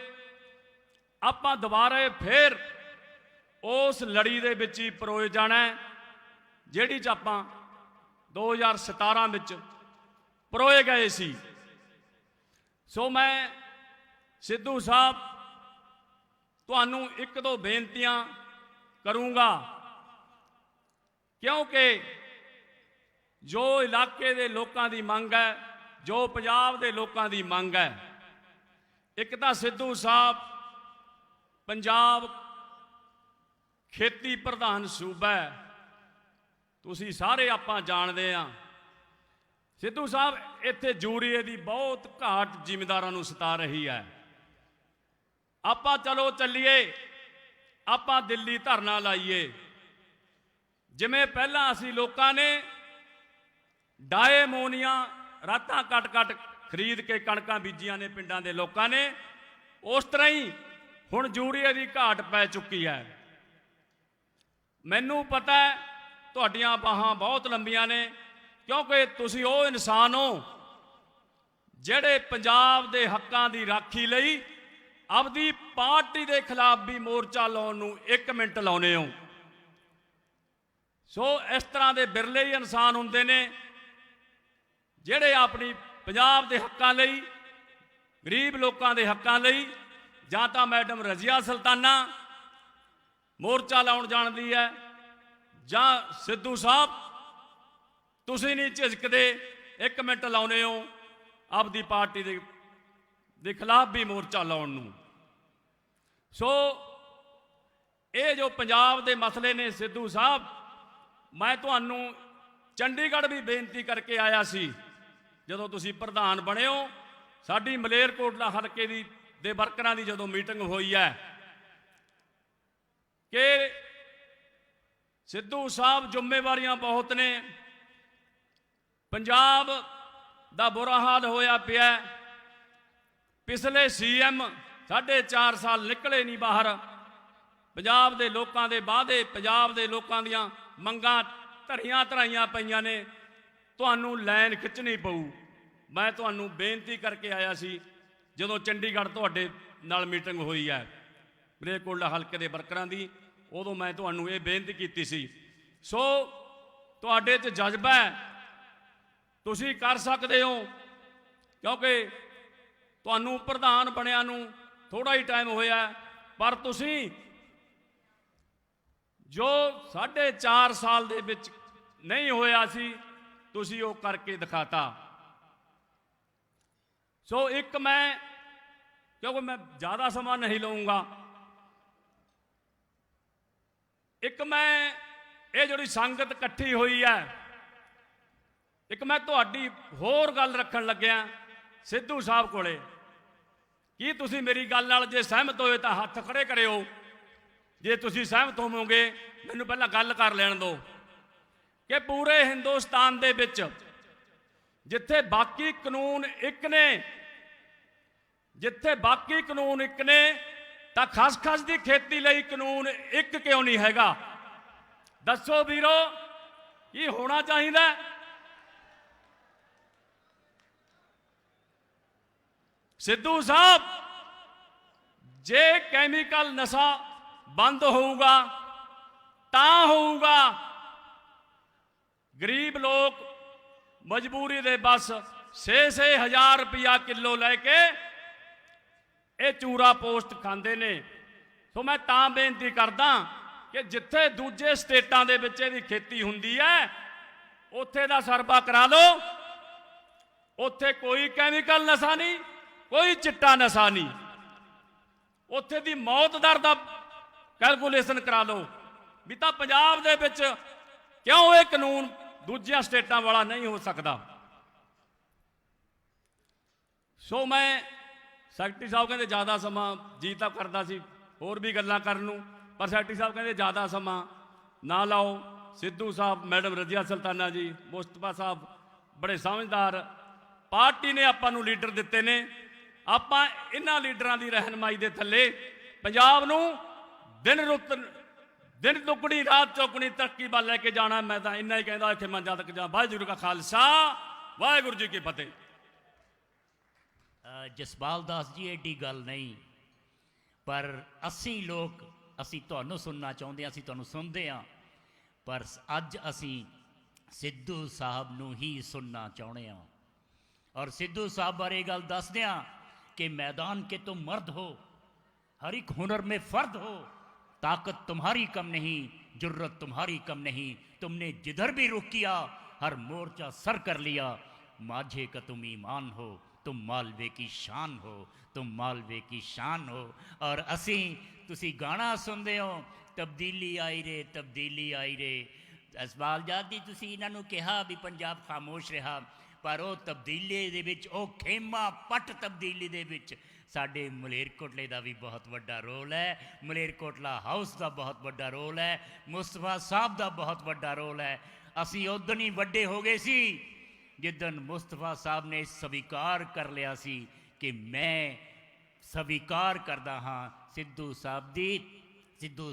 ਆਪਾਂ ਦੁਬਾਰਾ ਫੇਰ ਉਸ ਲੜੀ ਦੇ ਵਿੱਚ ਹੀ ਪਰੋਏ ਜਾਣਾ ਹੈ ਜਿਹੜੀ 'ਚ ਆਪਾਂ 2017 ਵਿੱਚ ਪਰੋਏ ਗਏ ਸੀ। ਸੋ ਮੈਂ ਸਿੱਧੂ ਸਾਹਿਬ ਤੁਹਾਨੂੰ ਇੱਕ ਦੋ ਬੇਨਤੀਆਂ ਕਰੂੰਗਾ, ਕਿਉਂਕਿ ਜੋ ਇਲਾਕੇ ਦੇ ਲੋਕਾਂ ਦੀ ਮੰਗ ਹੈ, ਜੋ ਪੰਜਾਬ ਦੇ ਲੋਕਾਂ ਦੀ ਮੰਗ ਹੈ, ਇੱਕ ਤਾਂ ਸਿੱਧੂ ਸਾਹਿਬ ਪੰਜਾਬ ਖੇਤੀ ਪ੍ਰਧਾਨ ਸੂਬਾ ਹੈ, ਤੁਸੀਂ ਸਾਰੇ ਆਪਾਂ ਜਾਣਦੇ ਹਾਂ। ਸਿੱਧੂ ਸਾਹਿਬ ਇੱਥੇ ਯੂਰੀਏ ਦੀ ਬਹੁਤ ਘਾਟ ਜ਼ਿਮੀਂਦਾਰਾਂ ਨੂੰ ਸਤਾ ਰਹੀ ਹੈ। ਆਪਾਂ ਚਲੋ ਚੱਲੀਏ, ਆਪਾਂ ਦਿੱਲੀ ਧਰਨਾ ਲਾਈਏ। ਜਿਵੇਂ ਪਹਿਲਾਂ ਅਸੀਂ ਲੋਕਾਂ ਨੇ ਡਾਏ ਅਮੋਨੀਆ ਰਾਤਾਂ ਕੱਟ ਖਰੀਦ ਕੇ ਕਣਕਾਂ ਬੀਜੀਆਂ ਨੇ ਪਿੰਡਾਂ ਦੇ ਲੋਕਾਂ ਨੇ, ਉਸ ਤਰ੍ਹਾਂ ਹੀ ਹੁਣ ਯੂਰੀਏ ਦੀ ਘਾਟ ਪੈ ਚੁੱਕੀ ਹੈ। ਮੈਨੂੰ ਪਤਾ ਹੈ ਤੁਹਾਡੀਆਂ ਬਾਹਾਂ ਬਹੁਤ ਲੰਬੀਆਂ ਨੇ, ਕਿਉਂਕਿ ਤੁਸੀਂ ਉਹ ਇਨਸਾਨ ਹੋ ਜਿਹੜੇ ਪੰਜਾਬ ਦੇ ਹੱਕਾਂ ਦੀ ਰਾਖੀ ਲਈ ਆਪਦੀ ਪਾਰਟੀ ਦੇ ਖਿਲਾਫ ਵੀ ਮੋਰਚਾ ਲਾਉਣ ਨੂੰ 1 ਮਿੰਟ ਲਾਉਨੇ ਹੋ। ਸੋ ਇਸ ਤਰ੍ਹਾਂ ਦੇ ਬਿਰਲੇ ਹੀ ਇਨਸਾਨ ਹੁੰਦੇ ਨੇ ਜਿਹੜੇ ਆਪਣੀ ਪੰਜਾਬ ਦੇ ਹੱਕਾਂ ਲਈ, ਗਰੀਬ ਲੋਕਾਂ ਦੇ ਹੱਕਾਂ ਲਈ, ਜਾਂ ਤਾਂ ਮੈਡਮ ਰਜ਼ੀਆ ਸੁਲਤਾਨਾ ਮੋਰਚਾ ਲਾਉਣ ਜਾਣਦੀ ਹੈ, ਜਾਂ ਸਿੱਧੂ ਸਾਹਿਬ ਤੁਸੀਂ ਨਹੀਂ ਝਿਜਕਦੇ 1 ਮਿੰਟ ਲਾਉਨੇ ਹੋ ਆਪਦੀ ਪਾਰਟੀ ਦੇ ਖਿਲਾਫ ਵੀ ਮੋਰਚਾ ਲਾਉਣ ਨੂੰ। ਸੋ ਇਹ ਜੋ ਪੰਜਾਬ ਦੇ ਮਸਲੇ ਨੇ ਸਿੱਧੂ ਸਾਹਿਬ, ਮੈਂ ਤੁਹਾਨੂੰ ਚੰਡੀਗੜ੍ਹ ਵੀ ਬੇਨਤੀ ਕਰਕੇ ਆਇਆ ਸੀ ਜਦੋਂ ਤੁਸੀਂ ਪ੍ਰਧਾਨ ਬਣੇ ਹੋ। ਸਾਡੀ ਮਲੇਰਕੋਟਲਾ ਹਲਕੇ ਦੇ ਵਰਕਰਾਂ ਦੀ ਜਦੋਂ ਮੀਟਿੰਗ ਹੋਈ ਹੈ ਕਿ ਸਿੱਧੂ ਸਾਹਿਬ ਜ਼ਿੰਮੇਵਾਰੀਆਂ ਬਹੁਤ ਨੇ, ਪੰਜਾਬ ਦਾ ਬੁਰਾ ਹਾਲ ਹੋਇਆ ਪਿਆ। ਪਿਛਲੇ ਸੀਐਮ 4.5 ਸਾਲ ਨਿਕਲੇ ਨਹੀਂ ਬਾਹਰ। ਪੰਜਾਬ ਦੇ ਲੋਕਾਂ ਦੇ ਵਾਅਦੇ, ਪੰਜਾਬ ਦੇ ਲੋਕਾਂ ਦੀਆਂ ਮੰਗਾਂ ਧਰੀਆਂ ਧਰਾਈਆਂ ਪਈਆਂ ਨੇ, ਤੁਹਾਨੂੰ ਲਾਈਨ ਖਿੱਚਣੀ ਪਊ। ਮੈਂ ਤੁਹਾਨੂੰ ਬੇਨਤੀ ਕਰਕੇ ਆਇਆ ਸੀ ਜਦੋਂ ਚੰਡੀਗੜ੍ਹ ਤੁਹਾਡੇ ਨਾਲ ਮੀਟਿੰਗ ਹੋਈ ਹੈ ਮਲੇਰਕੋਟਲਾ ਹਲਕੇ ਦੇ ਵਰਕਰਾਂ ਦੀ, ਉਦੋਂ ਮੈਂ ਤੁਹਾਨੂੰ ਇਹ ਬੇਨਤੀ ਕੀਤੀ ਸੀ। ਸੋ ਤੁਹਾਡੇ 'ਚ ਜਜ਼ਬਾ ਹੈ, ਤੁਸੀਂ ਕਰ ਸਕਦੇ ਹੋ, ਕਿਉਂਕਿ ਤੁਹਾਨੂੰ ਪ੍ਰਧਾਨ ਬਣਿਆ ਨੂੰ ਥੋੜਾ ਹੀ ਟਾਈਮ ਹੋਇਆ, ਪਰ ਤੁਸੀਂ ਜੋ 4.5 ਸਾਲ ਦੇ ਵਿੱਚ ਨਹੀਂ ਹੋਇਆ ਸੀ ਤੁਸੀਂ ਉਹ ਕਰਕੇ ਦਿਖਾਤਾ। ਸੋ ਇੱਕ ਮੈਂ, ਕਿਉਂਕਿ ਮੈਂ ਜ਼ਿਆਦਾ ਸਮਾਂ ਨਹੀਂ ਲਵਾਂਗਾ, ਇੱਕ ਮੈਂ ਇਹ ਜਿਹੜੀ ਸੰਗਤ ਇਕੱਠੀ ਹੋਈ ਹੈ, ਇੱਕ ਮੈਂ ਤੁਹਾਡੀ ਹੋਰ ਗੱਲ ਰੱਖਣ ਲੱਗਿਆ ਸਿੱਧੂ ਸਾਹਿਬ ਕੋਲੇ। ਕੀ ਤੁਸੀਂ ਮੇਰੀ ਗੱਲ ਨਾਲ ਜੇ ਸਹਿਮਤ ਹੋਏ ਤਾਂ ਹੱਥ ਖੜੇ ਕਰਿਓ, ਜੇ ਤੁਸੀਂ ਸਹਿਮਤ ਹੋਵੋਗੇ ਮੈਨੂੰ ਪਹਿਲਾਂ ਗੱਲ ਕਰ ਲੈਣ ਦਿਓ ਕਿ ਪੂਰੇ ਹਿੰਦੁਸਤਾਨ ਦੇ ਵਿੱਚ ਜਿੱਥੇ ਬਾਕੀ ਕਾਨੂੰਨ ਇੱਕ ਨੇ, ਜਿੱਥੇ ਬਾਕੀ ਕਾਨੂੰਨ ਇੱਕ ਨੇ, ਤਾਂ ਖਸਖਸ ਦੀ ਖੇਤੀ ਲਈ ਕਾਨੂੰਨ ਇੱਕ ਕਿਉਂ ਨਹੀਂ ਹੈਗਾ? ਦੱਸੋ ਵੀਰੋ, ਕੀ ਹੋਣਾ ਚਾਹੀਦਾ? सिद्धू साहब, जे कैमिकल नशा बंद होऊगा ਤਾਂ ਹੋਊਗਾ। गरीब लोग मजबूरी दे बस 6-6 हज़ार रुपया किलो लैके ये चूरा पोस्ट खांदे ने। सो मैं तां बेनती करदा कि जिथे दूजे स्टेटां दे विच इहदी खेती हुंदी है उत्थे दा सरबा करा लो। उत्थे कोई कैमिकल नशा नहीं, कोई चिट्टा नशा नहीं। उत्थे दी मौत दर दा कैलकुलेशन करा लो भी तां पंजाब दे विच क्यों ये कानून दूजिया स्टेटां वाला नहीं हो सकता। सो मैं सैकटरी साहब कहते ज़्यादा समा जी तो करता सी होर भी गल्लां करन नूं, पर सैकटरी साहब कहते ज़्यादा समा ना लाओ। सिद्धू साहब, मैडम रजिया सुल्ताना जी, मुस्तफा साहब बड़े समझदार पार्टी ने आपां नूं लीडर दिते ने। आपां इन्हां लीडरां दी रहनमाई दे थल्ले पंजाब नूं दिन दुगनी रात चौगनी तरक्की वाल लैके जाना। मैं तो इन्ना ही कहता इतने मंजा तक जा। वाहिगुरू का खालसा, वाहिगुरू जी की फतेह। जसपाल दास जी एडी गल नहीं, पर असी लोग असी तुहानू सुनना चाहते हैं, असी तुहानू सुनते हैं, पर अज असी सिद्धू साहब नू ही सुनना चाहते हैं। और सिद्धू साहब बारे गल दस दें कि मैदान के तुम मर्द हो, हर एक हुनर में फर्द हो, ताकत तुम्हारी कम नहीं, जुर्रत तुम्हारी कम नहीं, तुमने जिधर भी रुख किया हर मोर्चा सर कर लिया। माझे का तुम ईमान हो, तुम मालवे की शान हो, तुम मालवे की शान हो। और असी तुसी गाना सुनते हो तब्दीली आई रे, तब्दीली आई रे। जसपाल जादी तुसी इन्हां नूं कहा भी पंजाब खामोश रहा, पर वो तब्दीली दे विच, ओ खेमा पट तब्दीली दे विच साडे मलेरकोटले का भी बहुत बड़ा रोल है, मलेरकोटला हाउस का बहुत बड़ा रोल है, मुस्तफा साहब का बहुत बड़ा रोल है। असी उदन ही वड्डे हो गए सी जिदन मुस्तफा साहब ने स्वीकार कर लिया सी कि मैं स्वीकार करदा हाँ सिद्धू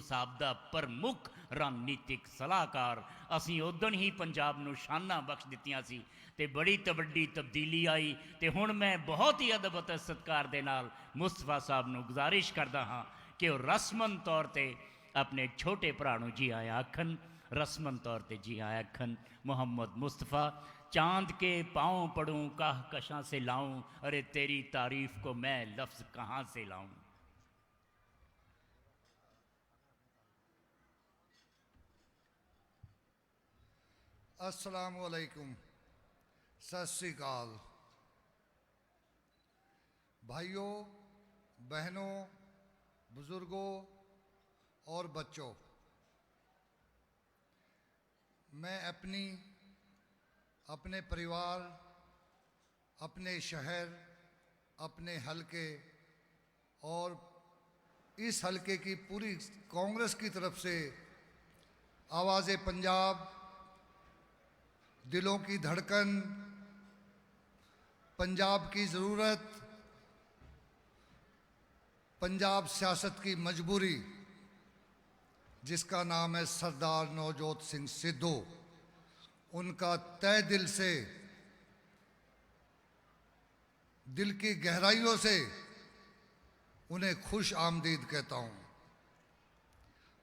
साहब का प्रमुख रणनीतिक सलाहकार। असी उदन ही पंजाब नूं शाना बख्श दित्तियां सी ते बड़ी वड्डी तब्दीली आई। तो हुण मैं बहुत ही अदब ते सत्कार दे नाल मुस्तफा साहब नूं गुजारिश करदा हाँ कि वह रस्मन तौर पर अपने छोटे भरा नूं जी आया आखन, रस्मन तौर पर जी आया आखन। मोहम्मद मुस्तफ़ा, चांद के पाँव पढ़ूं काह कशां से लाऊं, अरे तेरी तारीफ को मैं लफ्ज़ कहाँ से लाऊं। अस्सलामु अलैकुम, सत श्री अकाल। भाइयों, बहनों, बुज़ुर्गों और बच्चों, मैं अपने परिवार, अपने शहर, अपने हलके और इस हलके की पूरी कांग्रेस की तरफ से आवाज़ पंजाब, दिलों की धड़कन, पंजाब की ज़रूरत, पंजाब सियासत की मजबूरी, जिसका नाम है सरदार नवजोत सिंह सिद्धू, उनका तय दिल से, दिल की गहराइयों से उन्हें खुश आमदीद कहता हूँ।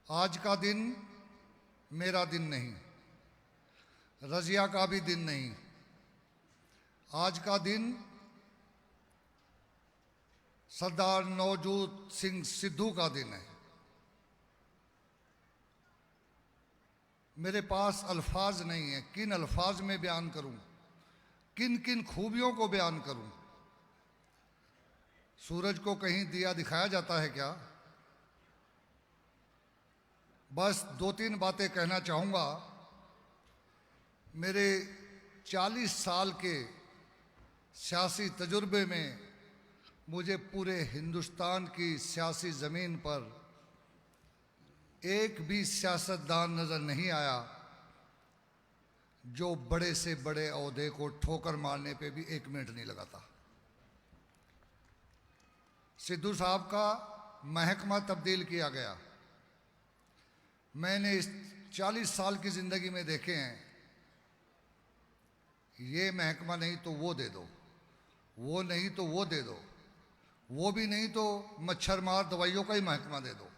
आज का दिन मेरा दिन नहीं, रज़िया का भी दिन नहीं, आज का दिन सरदार नवजोत सिंह सिद्धू का दिन है। मेरे पास अल्फाज नहीं है, किन अल्फाज में बयान करूं, किन किन खूबियों को बयान करूं। सूरज को कहीं दिया दिखाया जाता है क्या? बस दो तीन बातें कहना चाहूँगा। मेरे 40 साल के सियासी तजुर्बे में मुझे पूरे हिंदुस्तान की सियासी ज़मीन पर एक भी सियासतदान नज़र नहीं आया जो बड़े से बड़े ओहदे को ठोकर मारने पे भी 1 मिनट नहीं लगाता। सिद्धू साहब का महकमा तब्दील किया गया। मैंने इस 40 साल की ज़िंदगी में देखे हैं, ये महकमा नहीं तो वो दे दो, वो नहीं तो वो दे दो, वो भी नहीं तो मच्छर मार दवाइयों का ही महकमा दे दो,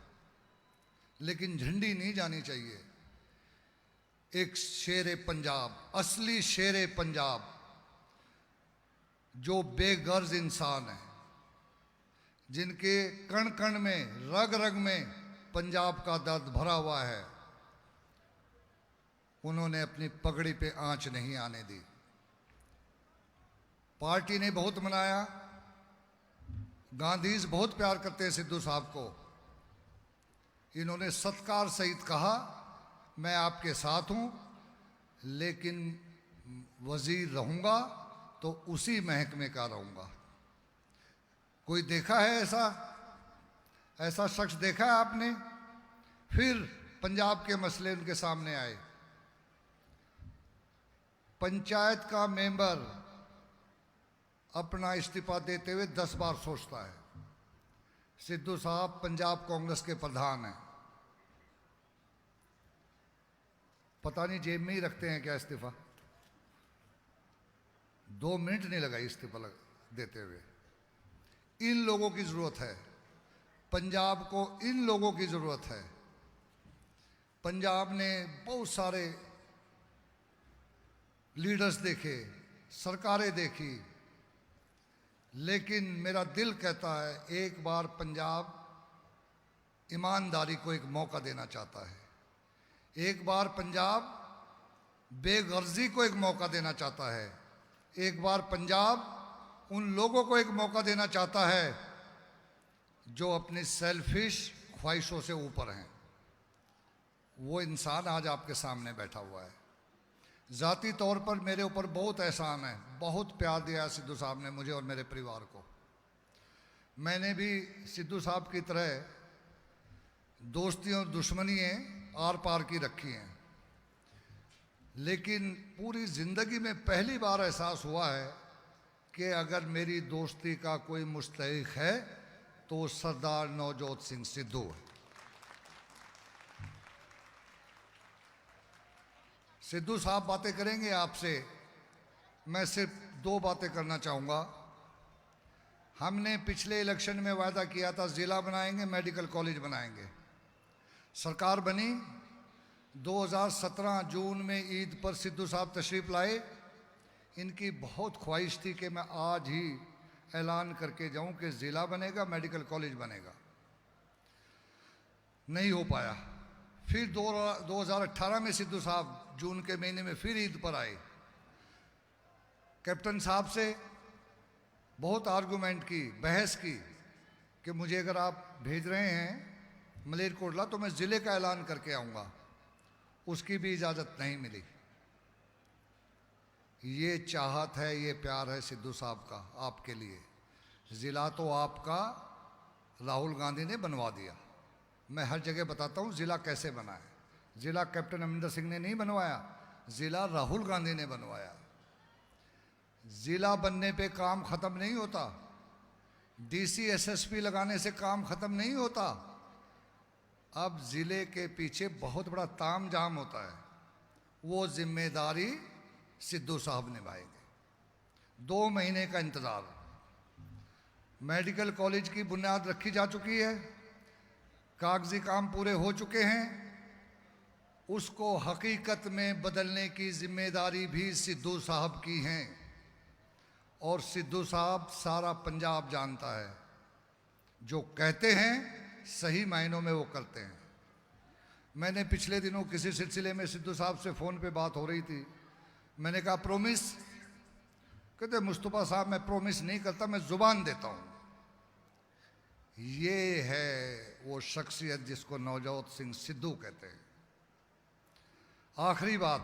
लेकिन झंडी नहीं जानी चाहिए। एक शेर पंजाब, असली शेर पंजाब, जो बेगर्ज इंसान है, जिनके कण कण में, रग रग में पंजाब का दर्द भरा हुआ है, उन्होंने अपनी पगड़ी पे आंच नहीं आने दी। पार्टी ने बहुत मनाया, गांधीज बहुत प्यार करते हैं सिद्धू साहब को। इन्होंने सत्कार सहित कहा, मैं आपके साथ हूं, लेकिन वजीर रहूंगा तो उसी महकमे का रहूंगा। कोई देखा है ऐसा शख्स देखा है आपने? फिर पंजाब के मसले उनके सामने आए। पंचायत का मेंबर अपना इस्तीफा देते हुए 10 बार सोचता है। सिद्धू साहब पंजाब कांग्रेस के प्रधान हैं, पता नहीं जेब में ही रखते हैं क्या इस्तीफा। 2 मिनट नहीं लगा इस्तीफा देते हुए। इन लोगों की जरूरत है, पंजाब को इन लोगों की जरूरत है। पंजाब ने बहुत सारे लीडर्स देखे, सरकारें देखी, लेकिन मेरा दिल कहता है एक बार पंजाब ईमानदारी को एक मौका देना चाहता है। एक बार पंजाब बेगर्जी को एक मौका देना चाहता है। एक बार पंजाब उन लोगों को एक मौका देना चाहता है जो अपनी सेल्फिश ख्वाहिशों से ऊपर हैं। वो इंसान आज आपके सामने बैठा हुआ है। ज़ाती तौर पर मेरे ऊपर बहुत एहसान है, बहुत प्यार दिया है सिद्धू साहब ने मुझे और मेरे परिवार को। मैंने भी सिद्धू साहब की तरह दोस्ती और दुश्मनियाँ आर पार की रखी हैं, लेकिन पूरी ज़िंदगी में पहली बार एहसास हुआ है कि अगर मेरी दोस्ती का कोई मुस्तहिक है तो सरदार नवजोत सिंह सिद्धू है। सिद्धू साहब बातें करेंगे आपसे, मैं सिर्फ 2 बातें करना चाहूँगा। हमने पिछले इलेक्शन में वायदा किया था ज़िला बनाएंगे, मेडिकल कॉलेज बनाएंगे। सरकार बनी, 2017 जून में ईद पर सिद्धू साहब तशरीफ़ लाए। इनकी बहुत ख्वाहिश थी कि मैं आज ही ऐलान करके जाऊं कि ज़िला बनेगा, मेडिकल कॉलेज बनेगा। नहीं हो पाया। फिर 2018 में सिद्धू साहब जून के महीने में फिर ईद पर आए। कैप्टन साहब से बहुत आर्गूमेंट की, बहस की कि मुझे अगर आप भेज रहे हैं मलेरकोटला तो मैं ज़िले का ऐलान करके आऊँगा। उसकी भी इजाज़त नहीं मिली। ये चाहत है, ये प्यार है सिद्धू साहब का आपके लिए। ज़िला तो आपका राहुल गांधी ने बनवा दिया। मैं हर जगह बताता हूँ ज़िला कैसे बना है। ज़िला कैप्टन अमरिंदर सिंह ने नहीं बनवाया, ज़िला राहुल गांधी ने बनवाया। ज़िला बनने पे काम ख़त्म नहीं होता, डीसी एसएसपी लगाने से काम ख़त्म नहीं होता। अब ज़िले के पीछे बहुत बड़ा तामझाम होता है, वो जिम्मेदारी सिद्धू साहब निभाएंगे। 2 महीने का इंतज़ार। मेडिकल कॉलेज की बुनियाद रखी जा चुकी है, कागजी काम पूरे हो चुके हैं। उसको हकीकत में बदलने की जिम्मेदारी भी सिद्धू साहब की है, और सिद्धू साहब सारा पंजाब जानता है। जो कहते हैं सही मायनों में वो करते हैं। मैंने पिछले दिनों किसी सिलसिले में सिद्धू साहब से फ़ोन पे बात हो रही थी। मैंने कहा प्रोमिस? कहते मुस्तफ़ा साहब मैं प्रोमिस नहीं करता, मैं ज़ुबान देता हूँ। ये है वो शख्सियत जिसको नवजोत सिंह सिद्धू कहते हैं। आखिरी बात,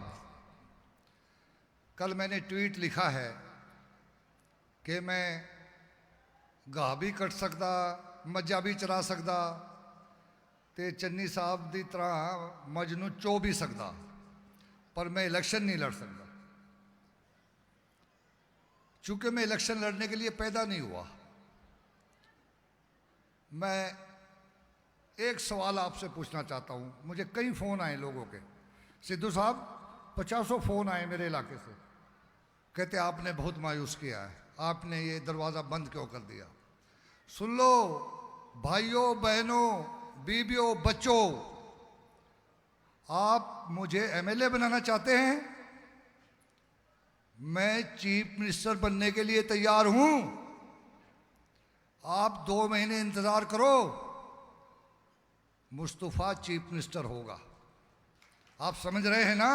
कल मैंने ट्वीट लिखा है कि मैं गाह भी कट सकता, मज्जा भी चरा सकता, ते चन्नी साहब की तरह मजनू चो भी सकता, पर मैं इलेक्शन नहीं लड़ सकता। चूंकि मैं इलेक्शन लड़ने के लिए पैदा नहीं हुआ। मैं एक सवाल आपसे पूछना चाहता हूं। मुझे कई फ़ोन आए लोगों के, सिद्धू साहब 50 फ़ोन आए मेरे इलाके से, कहते आपने बहुत मायूस किया है, आपने ये दरवाज़ा बंद क्यों कर दिया। सुन लो भाइयों बहनों बीबियों बच्चों, आप मुझे एमएलए बनाना चाहते हैं, मैं चीफ मिनिस्टर बनने के लिए तैयार हूं। आप 2 महीने इंतजार करो, मुस्तफा चीफ मिनिस्टर होगा। आप समझ रहे हैं ना?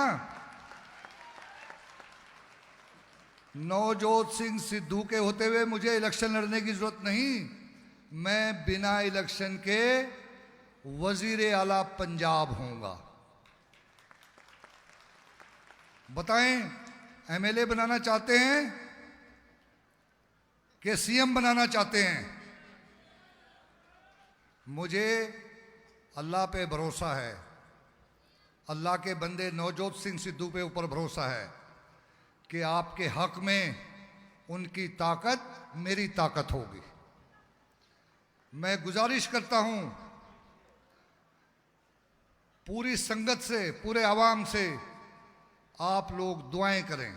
नवजोत सिंह सिद्धू के होते हुए मुझे इलेक्शन लड़ने की जरूरत नहीं, मैं बिना इलेक्शन के वजीर आला पंजाब होऊंगा। बताएं, एमएलए बनाना चाहते हैं कि सीएम बनाना चाहते हैं? मुझे अल्लाह पे भरोसा है, अल्लाह के बंदे नवजोत सिंह सिद्धू पे ऊपर भरोसा है कि आपके हक में उनकी ताकत मेरी ताकत होगी। मैं गुजारिश करता हूं पूरी संगत से, पूरे आवाम से, आप लोग दुआएं करें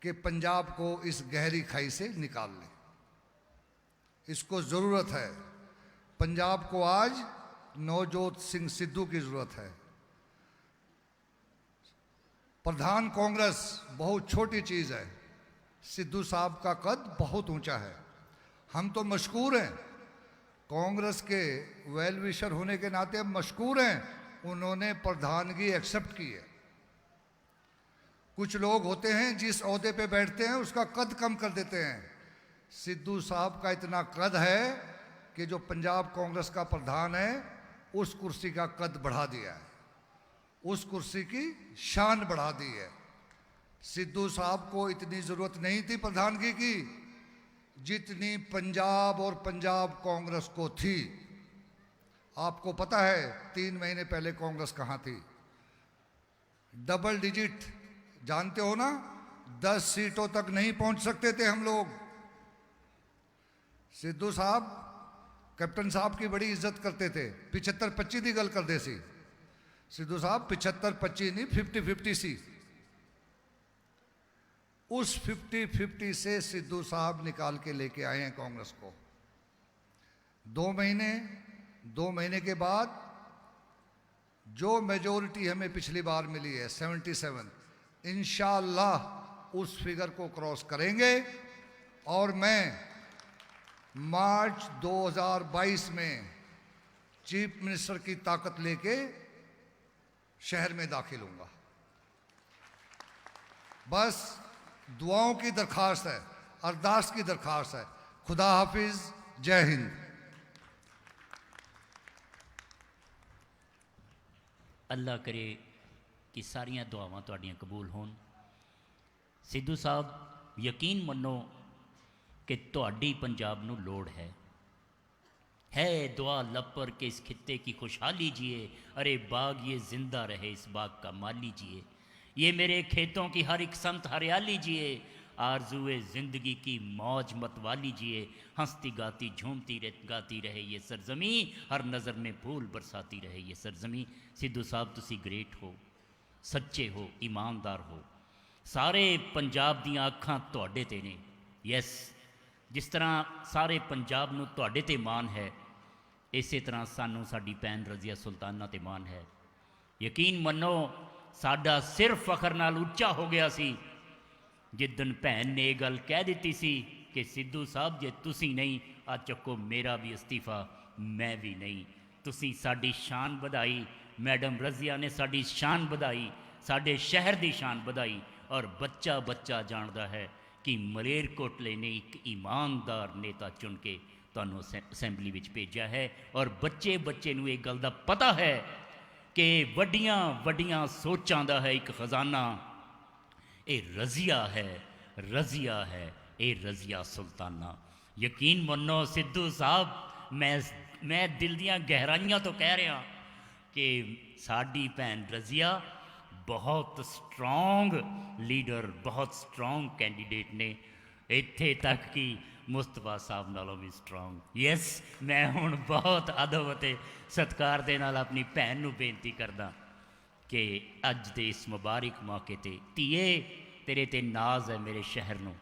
कि पंजाब को इस गहरी खाई से निकाल लें। इसको ज़रूरत है। पंजाब को आज नवजोत सिंह सिद्धू की ज़रूरत है। प्रधान कांग्रेस बहुत छोटी चीज़ है, सिद्धू साहब का कद बहुत ऊंचा है। हम तो मशकूर हैं, कांग्रेस के वेल विशर होने के नाते हम मशकूर हैं, उन्होंने प्रधानगी एक्सेप्ट की है। कुछ लोग होते हैं जिस ओहदे पे बैठते हैं उसका कद कम कर देते हैं। सिद्धू साहब का इतना कद है कि जो पंजाब कांग्रेस का प्रधान है उस कुर्सी का कद बढ़ा दिया है, उस कुर्सी की शान बढ़ा दी है। सिद्धू साहब को इतनी ज़रूरत नहीं थी प्रधानगी की जितनी पंजाब और पंजाब कांग्रेस को थी। आपको पता है 3 महीने पहले कांग्रेस कहाँ थी? डबल डिजिट, जानते हो ना, 10 सीटों तक नहीं पहुंच सकते थे हम लोग। सिद्धू साहब कैप्टन साहब की बड़ी इज्जत करते थे, 75-25 की गल करते सी। सिद्धू साहब 75-25 नहीं, 50-50 सी। उस 50-50 से सिद्धू साहब निकाल के लेके आए हैं कांग्रेस को। 2 महीने के बाद जो मेजोरिटी हमें पिछली बार मिली है 77, इंशाअल्लाह उस फिगर को क्रॉस करेंगे और मैं मार्च 2022 में चीफ मिनिस्टर की ताकत लेके शहर में दाखिल होऊंगा। बस दुआओं की दरखास्त है, अरदास की दरखास्त है। खुदा हाफिज, जय हिंद। अल्लाह करे कि सारियां दुआवां तुहाडियां कबूल होन। सिद्धू साहब यकीन मनो कि तुहाडी पंजाब नूं लोड़ है दुआ लपर के इस खित्ते की खुशहाली जिए, अरे बाग ये जिंदा रहे इस बाग का माली जिए, ये मेरे खेतों की हर एक संत हरियाली जिए, आरजुए ज़िंदगी की मौज मतवाली जिए, हंसती गाती झूमती गाती रहे ये सरजमी, हर नज़र में फूल बरसाती रहे ये सरजमी। सिद्धू साहब तुसी ग्रेट हो, सच्चे हो, ईमानदार हो, सारे पंजाब दियां अखां तुहाडे ते ने। यस, जिस तरह सारे पंजाब नूं तुहाडे ते मान है, इसे तरह सानू साडी भैन रज़िया सुल्ताना ते मान है। यकीन मनो साडा सिर फखर नाल उच्चा हो गया सी जिदन भैन ने यह गल कह दी सी कि सिद्धू साहब जे तुसी नहीं आ चक्को मेरा भी इस्तीफा, मैं भी नहीं। तुसी साडी शान वधाई, मैडम रज़िया ने साडी शान वधाई, साडे शहर दी शान वधाई, और बच्चा बच्चा जानता है कि मलेरकोटले ने एक ईमानदार नेता चुन के तुहानू असैंबली विच भेजा है, और बच्चे बच्चे नू एक गल दा पता है कि वड्डियां वड्डियां सोचां दा है एक खजाना, ये रज़िया है, रज़िया है, ये रज़िया सुल्ताना। यकीन मनो सिद्धू साहब, मैं दिल दियां गहराइयां तो कह रहा कि साडी भैन रज़िया बहुत स्ट्रोंग लीडर, बहुत स्ट्रोंग कैंडीडेट ने, इत्थे तक कि मुस्तफा साहब नालों भी स्ट्रोंग। यस, मैं हुण बहुत अदब ते सत्कार दे नाल अपनी भैन नू बेनती करदा कि अज दे इस मुबारक मौके ते धीए तेरे ते नाज है मेरे शहर नू,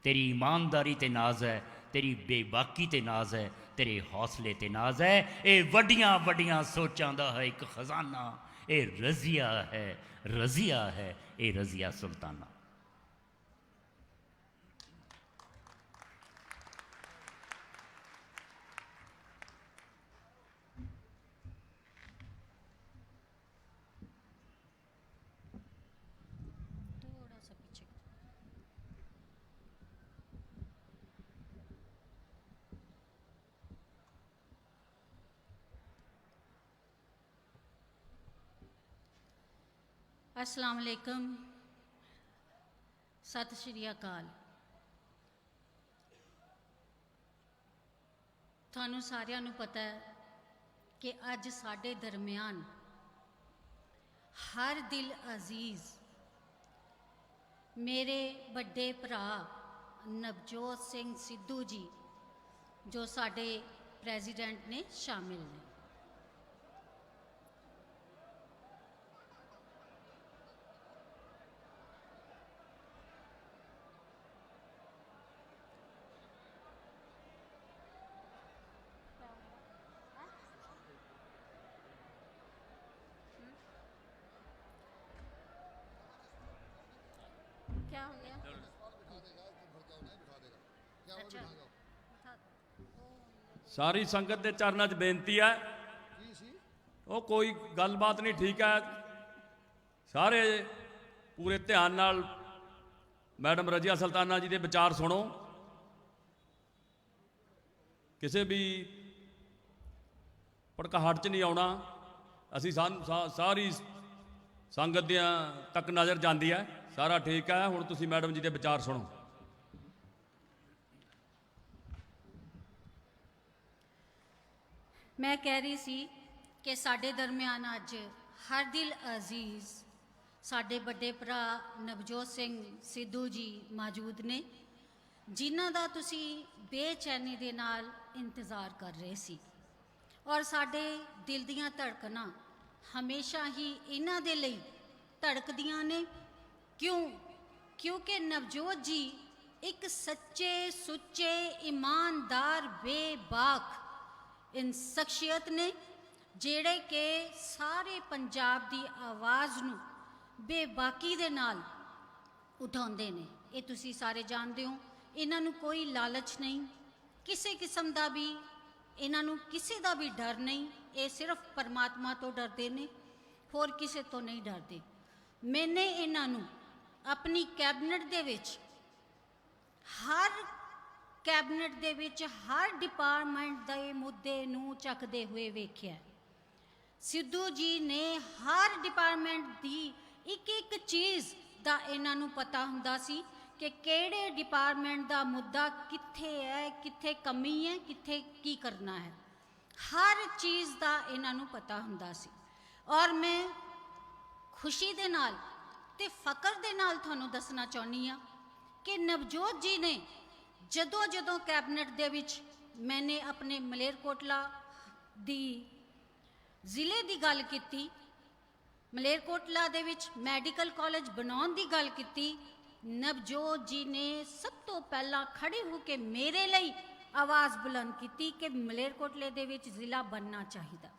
तेरी ईमानदारी ते नाज है, तेरी बेबाकी ते नाज है, तेरे हौसले ते नाज है। ये वड्डियां वड्डियां सोचां दा है एक खजाना, ये रजिया है, रजिया है, ये रजिया सुल्ताना। थोड़ा सा पीछे। अस्सलाम वालेकुम, सत श्री अकाल। थानू सारिਆਂ ਨੂੰ पता है कि अज साडे दरम्यान हर दिल अजीज मेरे बड़े भरा नवजोत सिंह सिद्धू जी जो साडे प्रेजिडेंट ने शामिल ने। क्या हो गया? अच्छा, ਸਾਰੀ ਸੰਗਤ ਦੇ ਚਰਨਾਂ 'ਚ ਬੇਨਤੀ ਹੈ, ਉਹ ਕੋਈ ਗੱਲਬਾਤ ਨਹੀਂ, ਠੀਕ ਹੈ। ਸਾਰੇ ਪੂਰੇ ਧਿਆਨ ਨਾਲ ਮੈਡਮ ਰਜ਼ੀਆ ਸੁਲਤਾਨਾ ਜੀ ਦੇ ਵਿਚਾਰ ਸੁਣੋ। ਕਿਸੇ ਵੀ ਭੜਕਾਹਟ 'ਚ ਨਹੀਂ ਆਉਣਾ। ਅਸੀਂ ਸਾਰੀ ਸੰਗਤ ਦੀਆਂ ਤੱਕ ਨਜ਼ਰ ਜਾਂਦੀ ਹੈ, ਸਾਰਾ ਠੀਕ ਹੈ। ਹੁਣ ਤੁਸੀਂ ਮੈਡਮ ਜੀ ਦੇ ਵਿਚਾਰ ਸੁਣੋ। मैं कह रही सी कि साडे दरम्यान अज हर दिल अजीज साडे बड़े भरा नवजोत सिंह सिद्धू जी मौजूद ने, जिन्हां दा तुसी बेचैनी दे नाल इंतज़ार कर रहे सी। और साडे दिल दियां धड़कनां हमेशा ही इन्हां दे लई धड़कदियां ने। क्यों? क्योंकि नवजोत जी एक सच्चे सुच्चे ईमानदार बेबाक इन शख्सियत ने जेड़े के सारे पंजाब दी आवाज़ नू बेबाकी दे नाल उठाउंदे ने। ये तुसी सारे जानदे हो। इन्हां नू कोई लालच नहीं, किसी किस्म दा भी इन्हां नू किसी दा भी डर नहीं। ये सिर्फ परमात्मा तो डरदे ने, होर किसी तो नहीं डरदे। मैंने इन्हां नू अपनी कैबिनेट दे विच हर कैबिनेट दे विच हर डिपार्टमेंट दे मुद्दे नू चकदे हुए वेख्या। सिद्धू जी ने हर डिपार्टमेंट दी एक एक चीज़ दा इन्हां नू पता हुंदा सी कि केड़े डिपार्टमेंट दा मुद्दा कित्थे है, कित्थे कमी है, कित्थे की करना है। हर चीज़ दा इन्हां नू पता हुंदा सी। और मैं खुशी दे नाल ते फकर दे नाल तुहानू दसना चाहुंदी हां कि नवजोत जी ने जदों जदों कैबिनेट दे विच मैंने अपने मलेरकोटला दी जिले दी गल कीती, मलेरकोटला दे विच मैडिकल कॉलेज बनाउण दी गल कीती, नवजोत जी ने सब तो पहला खड़े होके मेरे लिए आवाज़ बुलंद की कि मलेरकोटले दे विच जिला बनना चाहिए।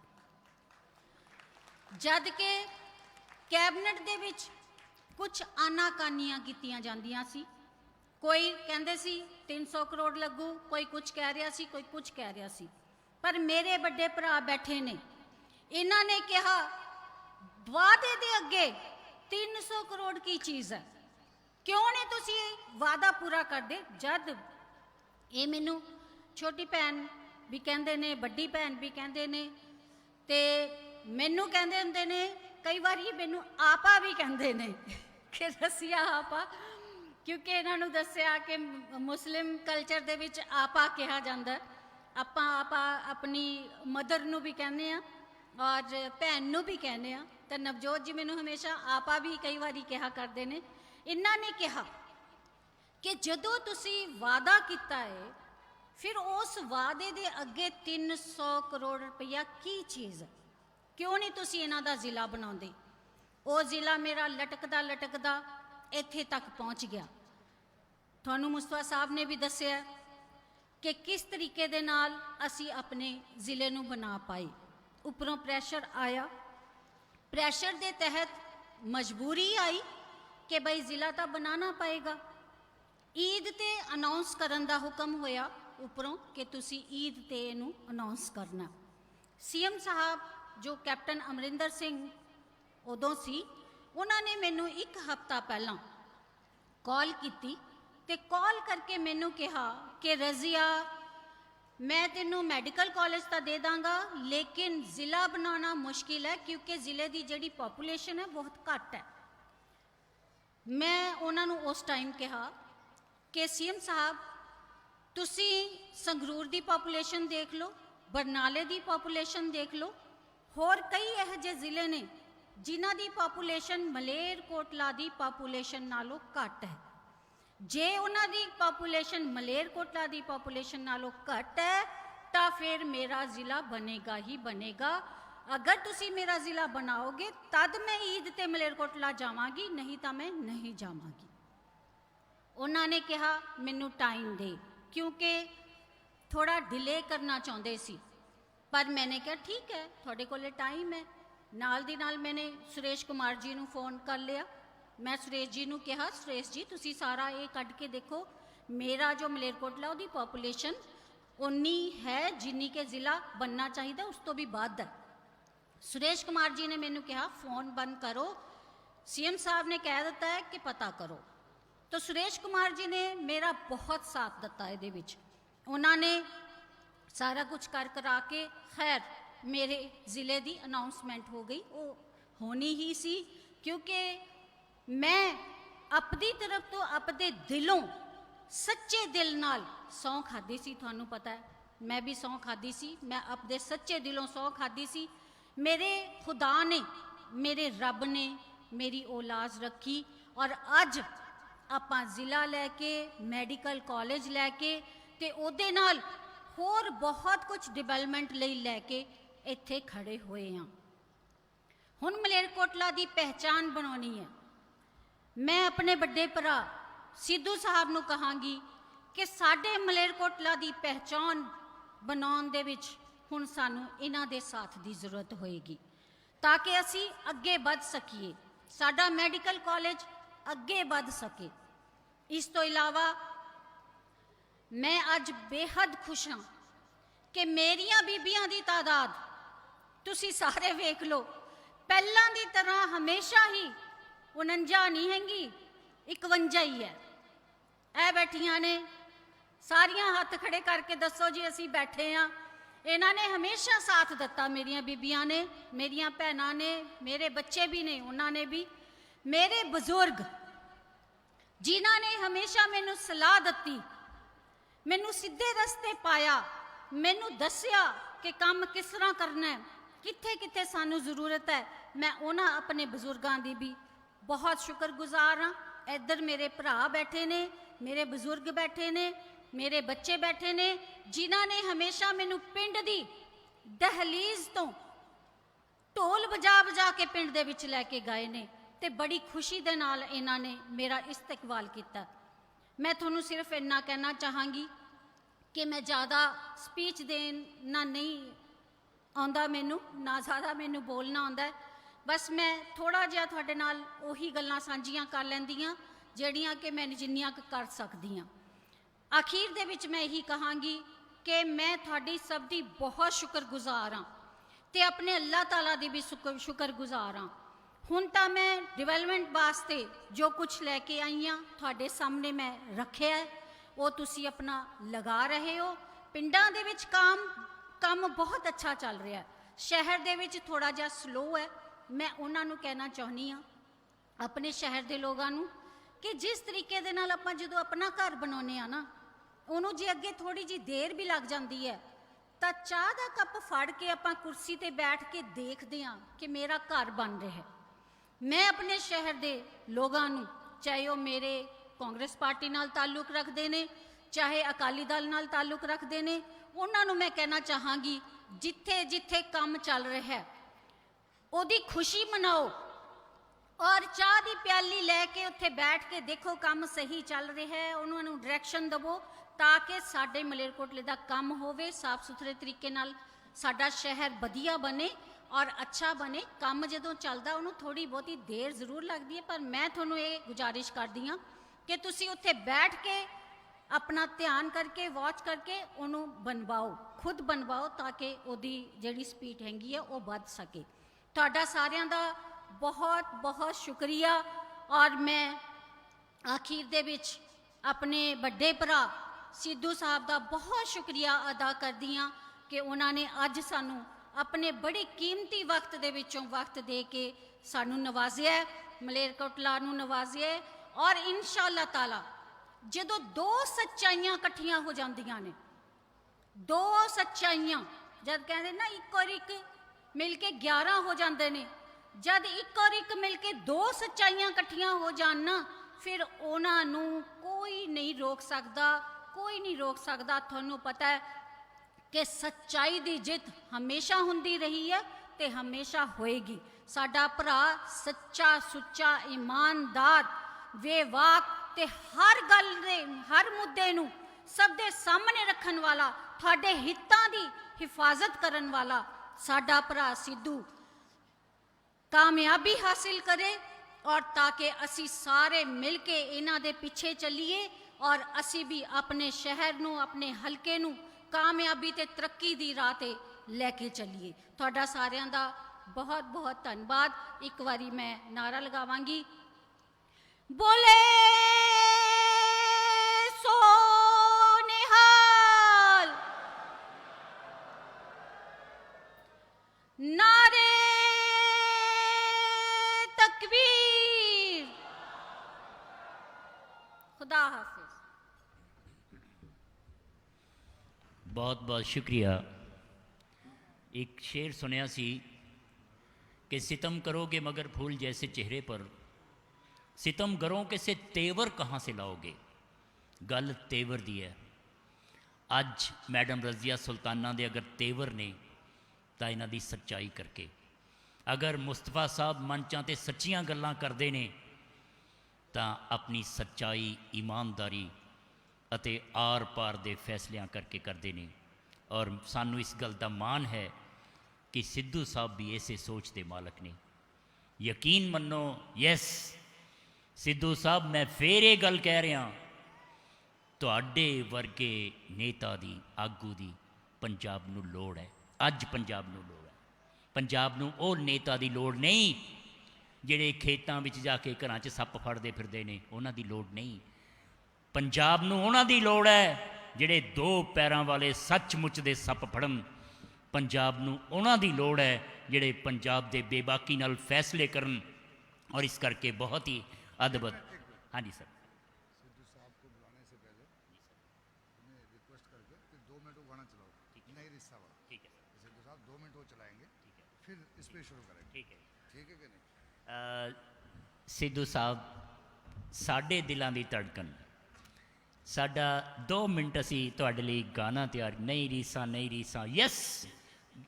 जद के कैबिनेट दे विच कुछ आनाकानियां कीतियां जांदियां सी। कोई कहंदे सी 300 करोड़ लगू, कोई कुछ कह रहा सी, कोई कुछ कह रहा सी। पर मेरे बड़े भरा बैठे ने, इन्हां ने कहा वादे दे अगे 300 करोड़ की चीज़ है, क्यों नहीं तुसी वादा पूरा कर दे। जद ये मैनू छोटी भैन भी कहंदे ने, बड़ी भैन भी कहंदे ने, ते मैनू कहंदे हुंदे ने, कई बार मैनू आपा भी कहंदे ने कि रसिया आपा, क्योंकि इन्होंने दसिया कि मुस्लिम कल्चर दे विच आपा कहा जाता है। आपा अपनी मदर नू भी कहने और भैन नू भी कहने। तो नवजोत जी मैनू हमेशा आपा भी कई बारी कहा करते हैं। इन्हों ने कहा कि जदों तुसी वादा किया है, फिर उस वादे दे अगे 300 करोड़ रुपया की चीज़ है, क्यों नहीं तुसी इन्हां दा जिला बनाउंदे। वो जिला मेरा लटकदा लटकदा इत्थे तक पहुँच गया। ਤੁਹਾਨੂੰ ਮੁਸਤਫਾ ਸਾਹਿਬ ਨੇ ਵੀ ਦੱਸਿਆ ਕਿ ਕਿਸ ਤਰੀਕੇ ਦੇ ਨਾਲ ਅਸੀਂ ਆਪਣੇ ਜ਼ਿਲ੍ਹੇ ਨੂੰ ਬਣਾ ਪਾਏ। ਉੱਪਰੋਂ ਪ੍ਰੈਸ਼ਰ ਆਇਆ, ਪ੍ਰੈਸ਼ਰ ਦੇ ਤਹਿਤ ਮਜਬੂਰੀ ਆਈ ਕਿ ਬਈ ਜ਼ਿਲ੍ਹਾ ਤਾਂ ਬਣਾਉਣਾ ਪਏਗਾ। ਈਦ ਤੇ ਅਨਾਉਂਸ ਕਰਨ ਦਾ ਹੁਕਮ ਹੋਇਆ ਉੱਪਰੋਂ ਕਿ ਤੁਸੀਂ ਈਦ ਤੇ ਇਹਨੂੰ ਅਨਾਉਂਸ ਕਰਨਾ। ਸੀਐਮ ਸਾਹਿਬ ਜੋ ਕੈਪਟਨ ਅਮਰਿੰਦਰ ਸਿੰਘ ਉਦੋਂ ਸੀ, ਉਹਨਾਂ ਨੇ ਮੈਨੂੰ ਇੱਕ ਹਫ਼ਤਾ ਪਹਿਲਾਂ ਕਾਲ ਕੀਤੀ ਤੇ ਕਾਲ ਕਰਕੇ ਮੈਨੂੰ ਕਿਹਾ ਕਿ ਰਜ਼ੀਆ, ਮੈਂ ਤੈਨੂੰ ਮੈਡੀਕਲ ਕਾਲਜ ਤਾਂ ਦੇ ਦਾਂਗਾ, ਲੇਕਿਨ ਜ਼ਿਲ੍ਹਾ ਬਣਾਉਣਾ ਮੁਸ਼ਕਿਲ ਹੈ ਕਿਉਂਕਿ ਜ਼ਿਲ੍ਹੇ ਦੀ ਜਿਹੜੀ ਪੋਪੂਲੇਸ਼ਨ ਹੈ ਬਹੁਤ ਘੱਟ ਹੈ। ਮੈਂ ਉਹਨਾਂ ਨੂੰ ਉਸ ਟਾਈਮ ਕਿਹਾ ਕਿ ਸੀਐਮ ਸਾਹਿਬ, ਤੁਸੀਂ ਸੰਗਰੂਰ ਦੀ ਪੋਪੂਲੇਸ਼ਨ ਦੇਖ ਲਓ, ਬਰਨਾਲੇ ਦੀ ਪੋਪੂਲੇਸ਼ਨ ਦੇਖ ਲਓ, ਹੋਰ ਕਈ ਇਹੋ ਜਿਹੇ ਜ਼ਿਲ੍ਹੇ ਨੇ ਜਿਨ੍ਹਾਂ ਦੀ ਪੋਪੂਲੇਸ਼ਨ ਮਲੇਰਕੋਟਲਾ ਦੀ ਪੋਪੂਲੇਸ਼ਨ ਨਾਲੋਂ ਘੱਟ ਹੈ। ਜੇ ਉਹਨਾਂ ਦੀ ਪੋਪੂਲੇਸ਼ਨ ਮਲੇਰਕੋਟਲਾ ਦੀ ਪੋਪੂਲੇਸ਼ਨ ਨਾਲੋਂ ਘੱਟ ਹੈ ਤਾਂ ਫਿਰ ਮੇਰਾ ਜ਼ਿਲ੍ਹਾ ਬਣੇਗਾ ਹੀ ਬਣੇਗਾ। ਅਗਰ ਤੁਸੀਂ ਮੇਰਾ ਜ਼ਿਲ੍ਹਾ ਬਣਾਓਗੇ ਤਦ ਮੈਂ ਈਦ ਤੇ ਮਲੇਰਕੋਟਲਾ ਜਾਵਾਂਗੀ, ਨਹੀਂ ਤਾਂ ਮੈਂ ਨਹੀਂ ਜਾਵਾਂਗੀ। ਉਹਨਾਂ ਨੇ ਕਿਹਾ ਮੈਨੂੰ ਟਾਈਮ ਦੇ, ਕਿਉਂਕਿ ਥੋੜਾ ਡਿਲੇ ਕਰਨਾ ਚਾਹੁੰਦੇ ਸੀ। ਪਰ ਮੈंने ਕਿਹਾ ਠੀਕ ਹੈ, ਤੁਹਾਡੇ ਕੋਲੇ ਟਾਈਮ ਹੈ। ਨਾਲ ਦੀ ਨਾਲ ਮੈंने ਸੁਰੇਸ਼ ਕੁਮਾਰ ਜੀ ਨੂੰ ਫੋਨ ਕਰ ਲਿਆ। ਮੈਂ ਸੁਰੇਸ਼ ਜੀ ਨੂੰ ਕਿਹਾ, ਸੁਰੇਸ਼ ਜੀ ਤੁਸੀਂ ਸਾਰਾ ਇਹ ਕੱਢ ਕੇ ਦੇਖੋ, ਮੇਰਾ ਜੋ ਮਲੇਰਕੋਟਲਾ ਉਹਦੀ ਪੋਪੂਲੇਸ਼ਨ ਉਨੀ ਹੈ ਜਿੰਨੀ ਕਿ ਜ਼ਿਲ੍ਹਾ ਬਣਨਾ ਚਾਹੀਦਾ, ਉਸ ਤੋਂ ਵੀ ਵੱਧ ਹੈ। ਸੁਰੇਸ਼ ਕੁਮਾਰ ਜੀ ਨੇ ਮੈਨੂੰ ਕਿਹਾ ਫੋਨ ਬੰਦ ਕਰੋ, ਸੀਐਮ ਸਾਹਿਬ ਨੇ ਕਹਿ ਦਿੱਤਾ ਹੈ ਕਿ ਪਤਾ ਕਰੋ। तो सुरेश कुमार जी ने मेरा बहुत साथ दिता ਇਹਦੇ ਵਿੱਚ। ਉਹਨਾਂ ਨੇ ਸਾਰਾ ਕੁਝ ਕਰ ਕਰਾ ਕੇ खैर मेरे ज़िले की अनाउंसमेंट हो गई। वो होनी ही सी क्योंकि मैं अपनी तरफ तो अपने दिलों सच्चे दिल नाल सौं खाधी सी। तुहानू पता है मैं भी सौं खाधी सी, मैं अपने सच्चे दिलों सौं खाधी सी। मेरे खुदा ने, मेरे रब ने मेरी औलाद रखी और अज ਆਪਾਂ ਜ਼ਿਲ੍ਹਾ ਲੈ ਕੇ, ਮੈਡੀਕਲ ਕਾਲਜ ਲੈ ਕੇ ਤੇ ਉਹਦੇ ਨਾਲ ਹੋਰ ਬਹੁਤ ਕੁਝ ਡਿਵੈਲਪਮੈਂਟ ਲਈ ਲੈ ਕੇ ਇੱਥੇ ਖੜੇ ਹੋਏ ਹਾਂ। ਹੁਣ ਮਲੇਰਕੋਟਲਾ ਦੀ ਪਹਿਚਾਨ ਬਣਾਉਣੀ ਹੈ। ਮੈਂ ਆਪਣੇ ਵੱਡੇ ਭਰਾ ਸਿੱਧੂ ਸਾਹਿਬ ਨੂੰ ਕਹਾਂਗੀ ਕਿ ਸਾਡੇ ਮਲੇਰਕੋਟਲਾ ਦੀ ਪਹਿਚਾਨ ਬਣਾਉਣ ਦੇ ਵਿੱਚ ਹੁਣ ਸਾਨੂੰ ਇਹਨਾਂ ਦੇ ਸਾਥ ਦੀ ਜ਼ਰੂਰਤ ਹੋਏਗੀ ਤਾਂ ਕਿ ਅਸੀਂ ਅੱਗੇ ਵੱਧ ਸਕੀਏ, ਸਾਡਾ ਮੈਡੀਕਲ ਕਾਲਜ ਅੱਗੇ ਵੱਧ ਸਕੇ। ਇਸ ਤੋਂ ਇਲਾਵਾ ਮੈਂ ਅੱਜ ਬੇਹੱਦ ਖੁਸ਼ ਹਾਂ ਕਿ ਮੇਰੀਆਂ ਬੀਬੀਆਂ ਦੀ ਤਾਦਾਦ ਤੁਸੀਂ ਸਾਰੇ ਵੇਖ ਲਓ, ਪਹਿਲਾਂ ਦੀ ਤਰ੍ਹਾਂ ਹਮੇਸ਼ਾ ਹੀ 49 ਨਹੀਂ ਹੈਗੀ, 51 ਹੀ ਹੈ। ਇਹ ਬੈਠੀਆਂ ਨੇ ਸਾਰੀਆਂ, ਹੱਥ ਖੜੇ ਕਰਕੇ ਦੱਸੋ ਜੀ ਅਸੀਂ ਬੈਠੇ ਹਾਂ। ਇਹਨਾਂ ਨੇ ਹਮੇਸ਼ਾ ਸਾਥ ਦਿੱਤਾ, ਮੇਰੀਆਂ ਬੀਬੀਆਂ ਨੇ, ਮੇਰੀਆਂ ਭੈਣਾਂ ਨੇ, ਮੇਰੇ ਬੱਚੇ ਵੀ ਨੇ, ਉਹਨਾਂ ਨੇ ਵੀ, मेरे बुजुर्ग जिन्हों ने हमेशा मैनू सलाह दी, मैनू सीधे रस्ते पाया, मैनू दसिया कि काम किस तरह करना है, कित्थे कित्थे सानू जरूरत है। मैं उन्हां अपने बुजुर्गों की भी बहुत शुक्रगुजार हाँ। इधर मेरे भरा बैठे ने, मेरे बुजुर्ग बैठे ने, मेरे बच्चे बैठे ने, जिन्हों ने हमेशा मैनू पिंड दी दहलीज तो ढोल बजा बजा के पिंड दे विच लैके गए ने ते बड़ी खुशी दे नाल इन्हां ने मेरा इस्तकबाल किया। मैं तुहानू सिर्फ इन्ना कहना चाहांगी कि मैं ज़्यादा स्पीच देना नहीं आउंदा, मैनू ना ज़्यादा मैनू बोलना आउंदा है। बस मैं थोड़ा जिहा तुहाडे नाल उही गल्लां सांझियां कर लैंदी हां जिहड़ियां कि मैं जिन्नियां कर सकदी हां। आखिर दे विच मैं यही कहांगी कि मैं तुहाडी सब दी बहुत शुक्रगुजार हाँ ते अपने अल्लाह ताला दी भी शुक्रगुजार हाँ। हुण तां मैं डिवेलपमेंट वास्ते जो कुछ लैके आई हाँ तुहाडे सामने मैं रखिया है, वो तुसी अपना लगा रहे हो। पिंडां दे विच काम बहुत अच्छा चल रहा है, शहर दे विच थोड़ा जिहा स्लो है। मैं उन्हां नूं कहना चाहुंदी हाँ अपने शहर दे लोगां नूं कि जिस तरीके दे नाल आपां जदों अपना घर बनाउने आ ना, उहनूं जे अगे थोड़ी जी देर भी लग जाती है तां चाह दा कप फड़ के आपां कुर्सी ते बैठ के देखदे हां कि मेरा घर बन रहा है। मैं अपने शहर दे लोगां नूं, चाहे वो मेरे कांग्रेस पार्टी नाल ताल्लुक रखते हैं, चाहे अकाली दल नाल ताल्लुक रखते हैं, उन्हां नूं मैं कहना चाहांगी जिथे जिथे काम चल रहा है उहदी खुशी मनाओ, ਔਰ ਚਾਹ ਦੀ ਪਿਆਲੀ ਲੈ ਕੇ ਉੱਥੇ ਬੈਠ ਕੇ ਦੇਖੋ ਕੰਮ ਸਹੀ ਚੱਲ ਰਿਹਾ ਹੈ, ਉਹਨਾਂ ਨੂੰ ਡਾਇਰੈਕਸ਼ਨ ਦਿਵੋ ਤਾਂ ਕਿ ਸਾਡੇ ਮਲੇਰਕੋਟਲੇ ਦਾ ਕੰਮ ਹੋਵੇ, ਸਾਫ਼ ਸੁਥਰੇ ਤਰੀਕੇ ਨਾਲ ਸਾਡਾ ਸ਼ਹਿਰ ਵਧੀਆ ਬਣੇ ਔਰ ਅੱਛਾ ਬਣੇ। ਕੰਮ ਜਦੋਂ ਚੱਲਦਾ ਉਹਨੂੰ ਥੋੜੀ ਬਹੁਤੀ ਦੇਰ ਜ਼ਰੂਰ ਲੱਗਦੀ ਹੈ, ਪਰ ਮੈਂ ਤੁਹਾਨੂੰ ਇਹ ਗੁਜ਼ਾਰਿਸ਼ ਕਰਦੀ ਹਾਂ ਕਿ ਤੁਸੀਂ ਉੱਥੇ ਬੈਠ ਕੇ ਆਪਣਾ ਧਿਆਨ ਕਰਕੇ ਵਾਚ ਕਰਕੇ ਉਹਨੂੰ ਬਣਵਾਓ, ਖੁਦ ਬਣਵਾਓ ਤਾਂ ਕਿ ਉਹਦੀ ਜਿਹੜੀ ਸਪੀਡ ਹੈਗੀ ਹੈ ਉਹ ਵੱਧ ਸਕੇ। ਤੁਹਾਡਾ ਸਾਰਿਆਂ ਦਾ ਬਹੁਤ ਬਹੁਤ ਸ਼ੁਕਰੀਆ। ਔਰ ਮੈਂ ਆਖਿਰ ਦੇ ਵਿੱਚ ਆਪਣੇ ਵੱਡੇ ਭਰਾ ਸਿੱਧੂ ਸਾਹਿਬ ਦਾ ਬਹੁਤ ਸ਼ੁਕਰੀਆ ਅਦਾ ਕਰਦੀ ਹਾਂ ਕਿ ਉਹਨਾਂ ਨੇ ਅੱਜ ਸਾਨੂੰ ਆਪਣੇ ਬੜੇ ਕੀਮਤੀ ਵਕਤ ਦੇ ਵਿੱਚੋਂ ਵਕਤ ਦੇ ਕੇ ਸਾਨੂੰ ਨਵਾਜ਼ਿਆ, ਮਲੇਰਕੋਟਲਾ ਨੂੰ ਨਵਾਜ਼ਿਆ। ਔਰ ਇਨਸ਼ਾਅੱਲਾ ਤਾਲਾ ਜਦੋਂ ਦੋ ਸੱਚਾਈਆਂ ਇਕੱਠੀਆਂ ਹੋ ਜਾਂਦੀਆਂ ਨੇ, ਦੋ ਸੱਚਾਈਆਂ ਜਦ ਕਹਿੰਦੇ ਨਾ ਇੱਕ ਔਰ ਇੱਕ ਮਿਲ ਕੇ 11 ਹੋ ਜਾਂਦੇ ਨੇ, ਜਦ ਇੱਕ ਔਰ ਇੱਕ ਮਿਲ ਕੇ ਦੋ ਸੱਚਾਈਆਂ ਇਕੱਠੀਆਂ ਹੋ ਜਾਣ ਨਾ, ਫਿਰ ਉਹਨਾਂ ਨੂੰ ਕੋਈ ਨਹੀਂ ਰੋਕ ਸਕਦਾ, ਕੋਈ ਨਹੀਂ ਰੋਕ ਸਕਦਾ। ਤੁਹਾਨੂੰ ਪਤਾ ਹੈ ਕਿ ਸੱਚਾਈ ਦੀ ਜਿੱਤ ਹਮੇਸ਼ਾ ਹੁੰਦੀ ਰਹੀ ਹੈ ਤੇ ਹਮੇਸ਼ਾ ਹੋਏਗੀ। ਸਾਡਾ ਭਰਾ ਸੱਚਾ ਸੁੱਚਾ ਇਮਾਨਦਾਰ ਬੇਵਾਕ ਤੇ ਹਰ ਗੱਲ ਦੇ ਹਰ ਮੁੱਦੇ ਨੂੰ ਸਭ ਦੇ ਸਾਹਮਣੇ ਰੱਖਣ ਵਾਲਾ, ਤੁਹਾਡੇ ਹਿੱਤਾਂ ਦੀ ਹਿਫਾਜ਼ਤ ਕਰਨ ਵਾਲਾ ਸਾਡਾ ਭਰਾ ਸਿੱਧੂ ਕਾਮਯਾਬੀ ਹਾਸਿਲ ਕਰੇ ਔਰ ਤਾਂ ਕਿ ਅਸੀਂ ਸਾਰੇ ਮਿਲ ਕੇ ਇਹਨਾਂ ਦੇ ਪਿੱਛੇ ਚੱਲੀਏ ਔਰ ਅਸੀਂ ਵੀ ਆਪਣੇ ਸ਼ਹਿਰ ਨੂੰ, ਆਪਣੇ ਹਲਕੇ ਨੂੰ ਕਾਮਯਾਬੀ ਤੇ ਤਰੱਕੀ ਦੀ ਰਾਹ ਤੇ ਲੈ ਕੇ ਚੱਲੀਏ। ਤੁਹਾਡਾ ਸਾਰਿਆਂ ਦਾ ਬਹੁਤ ਬਹੁਤ ਧੰਨਵਾਦ। ਇੱਕ ਵਾਰੀ ਮੈਂ ਨਾਰਾ ਲਗਾਵਾਂਗੀ, ਬੋਲੇ ਸੋ ਨਿਹਾਲ, ਨਾਰੇ ਤਕਬੀਰ, खुदा हाफिज। बहुत बहुत शुक्रिया। एक शेर सुनया सी कि सितम करोगे मगर फूल जैसे चेहरे पर, सितम करोगे से तेवर कहाँ से लाओगे। गल तेवर दी है। अज मैडम रज़िया सुल्ताना दे अगर तेवर ने तो इन्हां दी सच्चाई करके, अगर मुस्तफा साहब मंचां ते सच्चियां गल्लां करदे ने तो अपनी सच्चाई ईमानदारी ਅਤੇ ਆਰ ਪਾਰ ਦੇ ਫੈਸਲਿਆਂ ਕਰਕੇ ਕਰਦੇ ਨੇ। ਔਰ ਸਾਨੂੰ ਇਸ ਗੱਲ ਦਾ ਮਾਣ ਹੈ ਕਿ ਸਿੱਧੂ ਸਾਹਿਬ ਵੀ ਇਸੇ ਸੋਚ ਦੇ ਮਾਲਕ ਨੇ। ਯਕੀਨ ਮੰਨੋ, ਯੈਸ ਸਿੱਧੂ ਸਾਹਿਬ, ਮੈਂ ਫੇਰ ਇਹ ਗੱਲ ਕਹਿ ਰਿਹਾ, ਤੁਹਾਡੇ ਵਰਗੇ ਨੇਤਾ ਦੀ, ਆਗੂ ਦੀ ਪੰਜਾਬ ਨੂੰ ਲੋੜ ਹੈ। ਅੱਜ ਪੰਜਾਬ ਨੂੰ ਲੋੜ ਹੈ। ਪੰਜਾਬ ਨੂੰ ਉਹ ਨੇਤਾ ਦੀ ਲੋੜ ਨਹੀਂ ਜਿਹੜੇ ਖੇਤਾਂ ਵਿੱਚ ਜਾ ਕੇ ਘਰਾਂ 'ਚ ਸੱਪ ਫੜਦੇ ਫਿਰਦੇ ਨੇ, ਉਹਨਾਂ ਦੀ ਲੋੜ ਨਹੀਂ। ਪੰਜਾਬ ਨੂੰ ਉਹਨਾਂ ਦੀ ਲੋੜ ਹੈ ਜਿਹੜੇ ਦੋ ਪੈਰਾਂ ਵਾਲੇ ਸੱਚਮੁੱਚ ਦੇ ਸੱਪ ਫੜਨ। ਪੰਜਾਬ ਨੂੰ ਉਹਨਾਂ ਦੀ ਲੋੜ ਹੈ ਜਿਹੜੇ ਪੰਜਾਬ ਦੇ ਬੇਬਾਕੀ ਨਾਲ ਫੈਸਲੇ ਕਰਨ। ਔਰ ਇਸ ਕਰਕੇ ਬਹੁਤ ਹੀ ਅਦਭੁਤ। ਹਾਂਜੀ ਸਰ। सिद्धू साहब को बुलाने से पहले मैं रिक्वेस्ट करके फिर 2 मिनट वो गाना चलाओ, नई रिश्ता वाला। ठीक है सिद्धू साहब 2 मिनट वो चलाएंगे, ठीक है, फिर इस पे शुरू करेंगे। ठीक है। ठीक है कि नहीं? ਸਿੱਧੂ ਸਾਹਿਬ, ਸਾਡੇ ਦਿਲਾਂ ਦੀ ਧੜਕਣ, ਸਾਡਾ 2 ਮਿੰਟ ਅਸੀਂ ਤੁਹਾਡੇ ਲਈ ਗਾਣਾ ਤਿਆਰ। ਨਹੀਂ ਰੀਸਾਂ ਨਹੀਂ ਰੀਸਾਂ, ਯੈਸ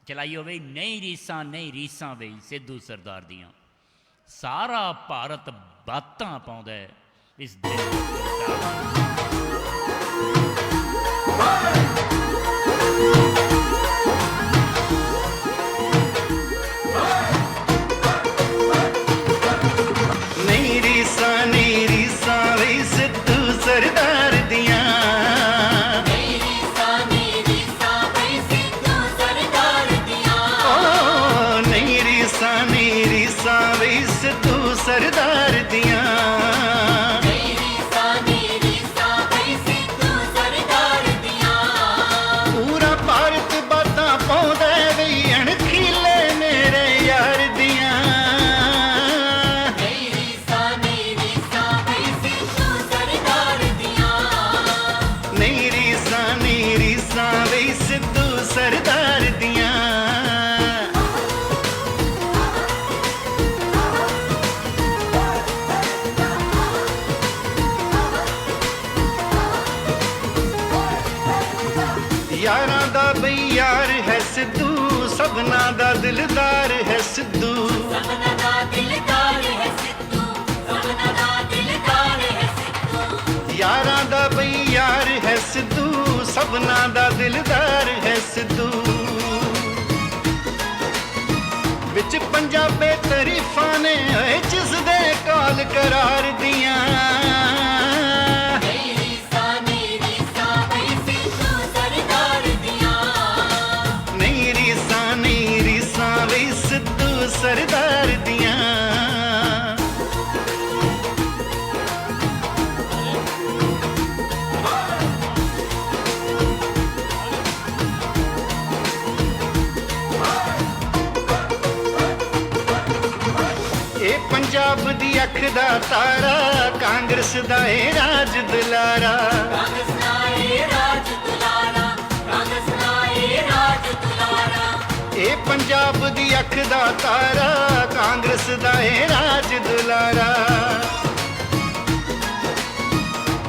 ਚਲਾਈਓ ਬਈ। ਨਹੀਂ ਰੀਸਾਂ ਨਹੀਂ ਰੀਸਾਂ ਬਈ ਸਿੱਧੂ ਸਰਦਾਰ ਦੀਆਂ। ਸਾਰਾ ਭਾਰਤ ਬਾਤਾਂ ਪਾਉਂਦਾ ਹੈ ਇਸ ਦਿਨ। ਨਹੀਂ ਰੀਸਾਂ ਵੇ ਸਿੱਧੂ ਸਰਦਾਰ ਦੀਆਂ। ਸਿੱਧੂ ਸਰਦਾਰ ਦੀਆਂ। ਪੂਰਾ ਭਾਰਤ ਬਾਤਾਂ ਪਾਉਂਦਾ ਵੀ ਅਣਖੀਲੇ ਮੇਰੇ ਯਾਰ ਦੀਆਂ। ਨਹੀਂ ਰੀਸਾਂ ਵੀ ਸਿੱਧੂ ਸਰਦਾਰ ਦੀਆਂ। यारां दा बई यार है सिद्धू, सबना दा दिलदार है सिद्धू। ਭਾਵਨਾ ਦਾ ਦਿਲਦਾਰ ਹੈ ਸਿੱਧੂ ਵਿੱਚ ਪੰਜਾਬੇ ਤਾਰੀਫਾਂ ਨੇ ਓਏ ਜਿਸ ਦੇ ਕਾਲ ਕਰਾਰ ਦੀਆਂ ਨਹੀਂ ਰੀਸਾਂ ਵੀ ਸਿੱਧੂ ਸਰਦਾਰ ਦੀਆਂ ਇਹ ਪੰਜਾਬ ਦੀ ਅੱਖ ਦਾ ਤਾਰਾ ਕਾਂਗਰਸ ਦਾ ਏ ਰਾਜ ਦੁਲਾਰਾ ਇਹ ਪੰਜਾਬ ਦੀ ਅੱਖ ਦਾ ਤਾਰਾ ਕਾਂਗਰਸ ਦਾ ਏ ਰਾਜ ਦੁਲਾਰਾ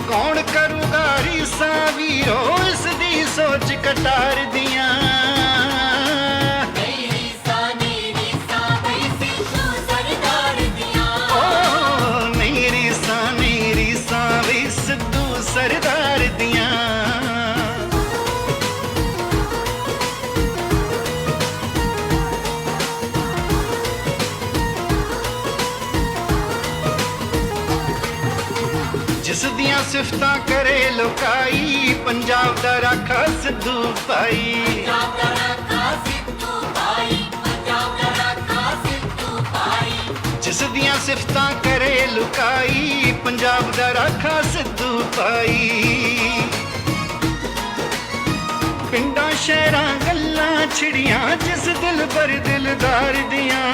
ਕੌਣ ਕਰੂਗਾ ਰੀਸਾਂ ਵੀਰੋ ਇਸ ਦੀ ਸੋਚ ਕਟਾਰ ਦੀਆਂ ਸਰਦਾਰ ਦੀਆਂ ਜਿਸ ਦੀਆਂ ਸਿਫਤਾਂ ਕਰੇ ਲੋਕਾਈ ਪੰਜਾਬ ਦਾ ਰਾਖਾ ਸਿੱਧੂ ਭਾਈ ਜਿਸ ਦੀਆਂ ਸਿਫਤਾਂ ਕਰੇ ਲੁਕਾਈ ਪੰਜਾਬ ਦਾ ਰਾਖਾ ਸਿੱਧੂ ਭਾਈ ਪਿੰਡਾਂ ਸ਼ਹਿਰਾਂ ਗੱਲਾਂ ਛਿੜੀਆਂ ਜਿਸ ਦਿਲ ਪਰ ਦਿਲਦਾਰ ਦੀਆਂ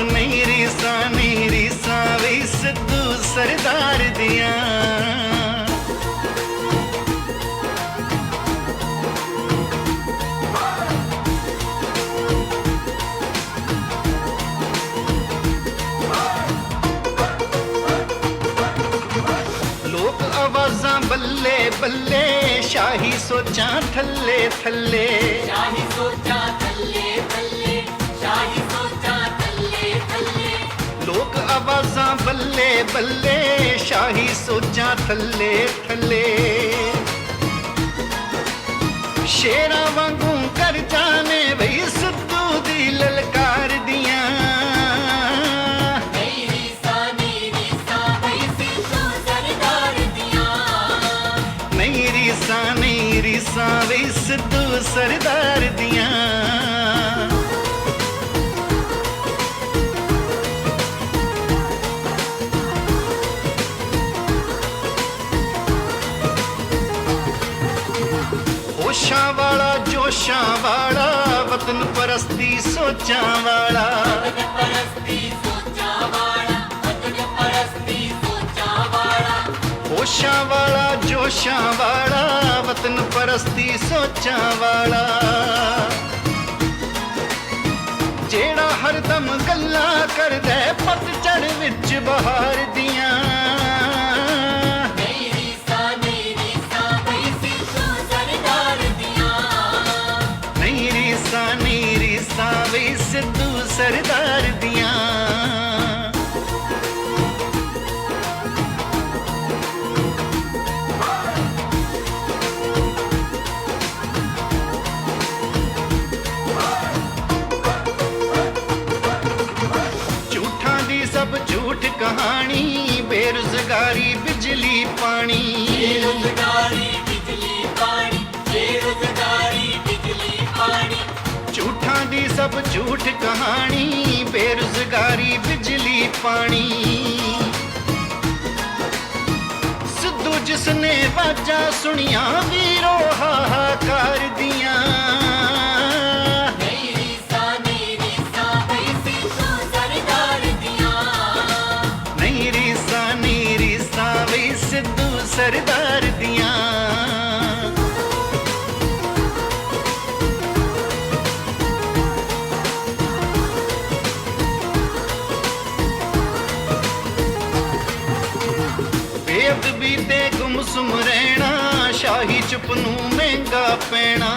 ਨਹੀਂ ਰੀਸਾਂ ਵੀ ਸਿੱਧੂ ਸਰਦਾਰ ਦੀਆਂ ਆਵਾਜ਼ਾਂ ਬੱਲੇ ਬੱਲੇ ਸ਼ਾਹੀ ਸੋਚਾਂ ਥੱਲੇ ਥੱਲੇ ਲੋਕ ਆਵਾਜ਼ਾਂ ਬੱਲੇ ਬੱਲੇ ਸ਼ਾਹੀ ਸੋਚਾਂ ਥੱਲੇ ਥੱਲੇ ਸ਼ੇਰਾਂ ਵਾਂਗੂ ਕਰ ਜਾਣੇ ਬਈ ਸਿੱਧੂ ਦੀ ਲਲਕਾਰ ਦੀਆਂ ਨਹੀਂ ਰੀਸਾਂ ਵੀ ਸਿੱਧੂ ਸਰਦਾਰ ਦੀਆਂ ਹੋਸ਼ਾਂ ਵਾਲਾ ਜੋਸ਼ਾਂ ਵਾਲਾ ਵਤਨ ਪਰਸਤੀ ਸੋਚਾਂ ਵਾਲਾ ਹੋਸ਼ਾਂ ਵਾਲਾ ਜੋਸ਼ਾਂ ਵਾਲਾ ਵਤਨ ਪਰਸਤੀ ਸੋਚਾਂ ਵਾਲਾ ਜਿਹੜਾ ਹਰਦਮ ਗੱਲਾਂ ਕਰਦਾ ਪਤਝੜ ਵਿੱਚ ਬਹਾਰ ਦੀਆਂ ਨਹੀਂ ਰੀਸਾਂ ਵੀ ਸਿੱਧੂ ਸਰਦਾਰ ਦੀਆਂ ਸਭ ਝੂਠ ਕਹਾਣੀ ਬੇਰੁਜ਼ਗਾਰੀ ਬਿਜਲੀ ਪਾਣੀ ਝੂਠਾਂ ਦੀ ਸਭ ਝੂਠ ਕਹਾਣੀ ਬੇਰੁਜ਼ਗਾਰੀ ਬਿਜਲੀ ਪਾਣੀ ਸਿੱਧੂ ਜਿਸਨੇ ਵਾਜਾਂ ਸੁਣੀਆਂ ਵੀਰੋ ਹਾਹਾਕਾਰ ਦੀਆਂ ਸਿੱਧੂ ਸਰਦਾਰ ਦੀਆਂ ਬੇਅਦਬੀ ਤੇ ਗੁੰਮਸੁਮ ਰਹਿਣਾ ਸ਼ਾਹੀ ਚੁੱਪ ਨੂੰ ਮਹਿੰਗਾ ਪੈਣਾ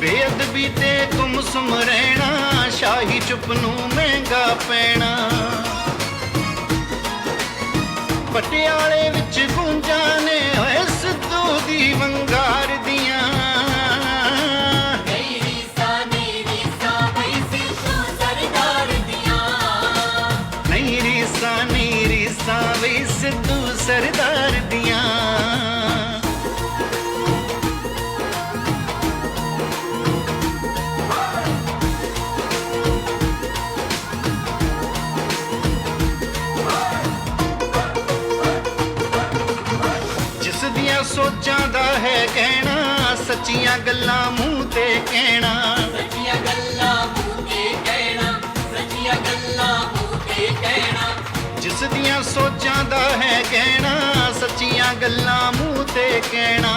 ਬੇਅਦਬੀ ਤੇ ਗੁੰਮਸੁਮ ਮੌਸਮ ਰਹਿਣਾ, ਸ਼ਾਹੀ ਚੁੱਪ ਨੂੰ ਮਹਿੰਗਾ ਪੈਣਾ। ਪਟਿਆਲੇ ਵਿੱਚ ਗੂੰਜਾਂ ਨੇ ਹੋਏ ਸਿੱਧੂ ਦੀ ਵੰਗਾਰ ਦੀਆਂ। ਨਹੀਂ ਰੀਸਾਂ ਵੇ ਸਿੱਧੂ ਸਰਦਾਰ ਦੀਆਂ। ਜਿਸ ਦੀਆਂ ਸੋਚਾਂ ਦਾ ਹੈ ਕਹਿਣਾ, ਸੱਚੀਆਂ ਗੱਲਾਂ ਮੂੰਹ ਤੇ ਕਹਿਣਾ। ਸੱਚੀਆਂ ਗੱਲਾਂ ਮੂੰਹ ਤੇ ਕਹਿਣਾ, ਸੱਚੀਆਂ ਗੱਲਾਂ ਮੂੰਹ ਤੇ ਕਹਿਣਾ। ਜਿਸ ਦੀਆਂ ਸੋਚਾਂ ਦਾ ਹੈ ਕਹਿਣਾ, ਸੱਚੀਆਂ ਗੱਲਾਂ ਮੂੰਹ ਤੇ ਕਹਿਣਾ।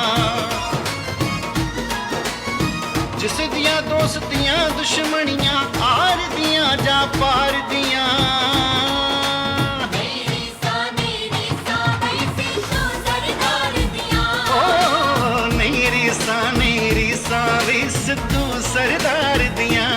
ਜਿਸ ਦੀਆਂ ਦੋਸਤੀਆਂ ਦੁਸ਼ਮਣੀਆਂ, ਆਰ ਦੀਆਂ ਜਾਂ ਪਾਰ ਦੀਆਂ। ਵੀ ਸਿੱਧੂ ਸਰਦਾਰ ਦੀਆਂ।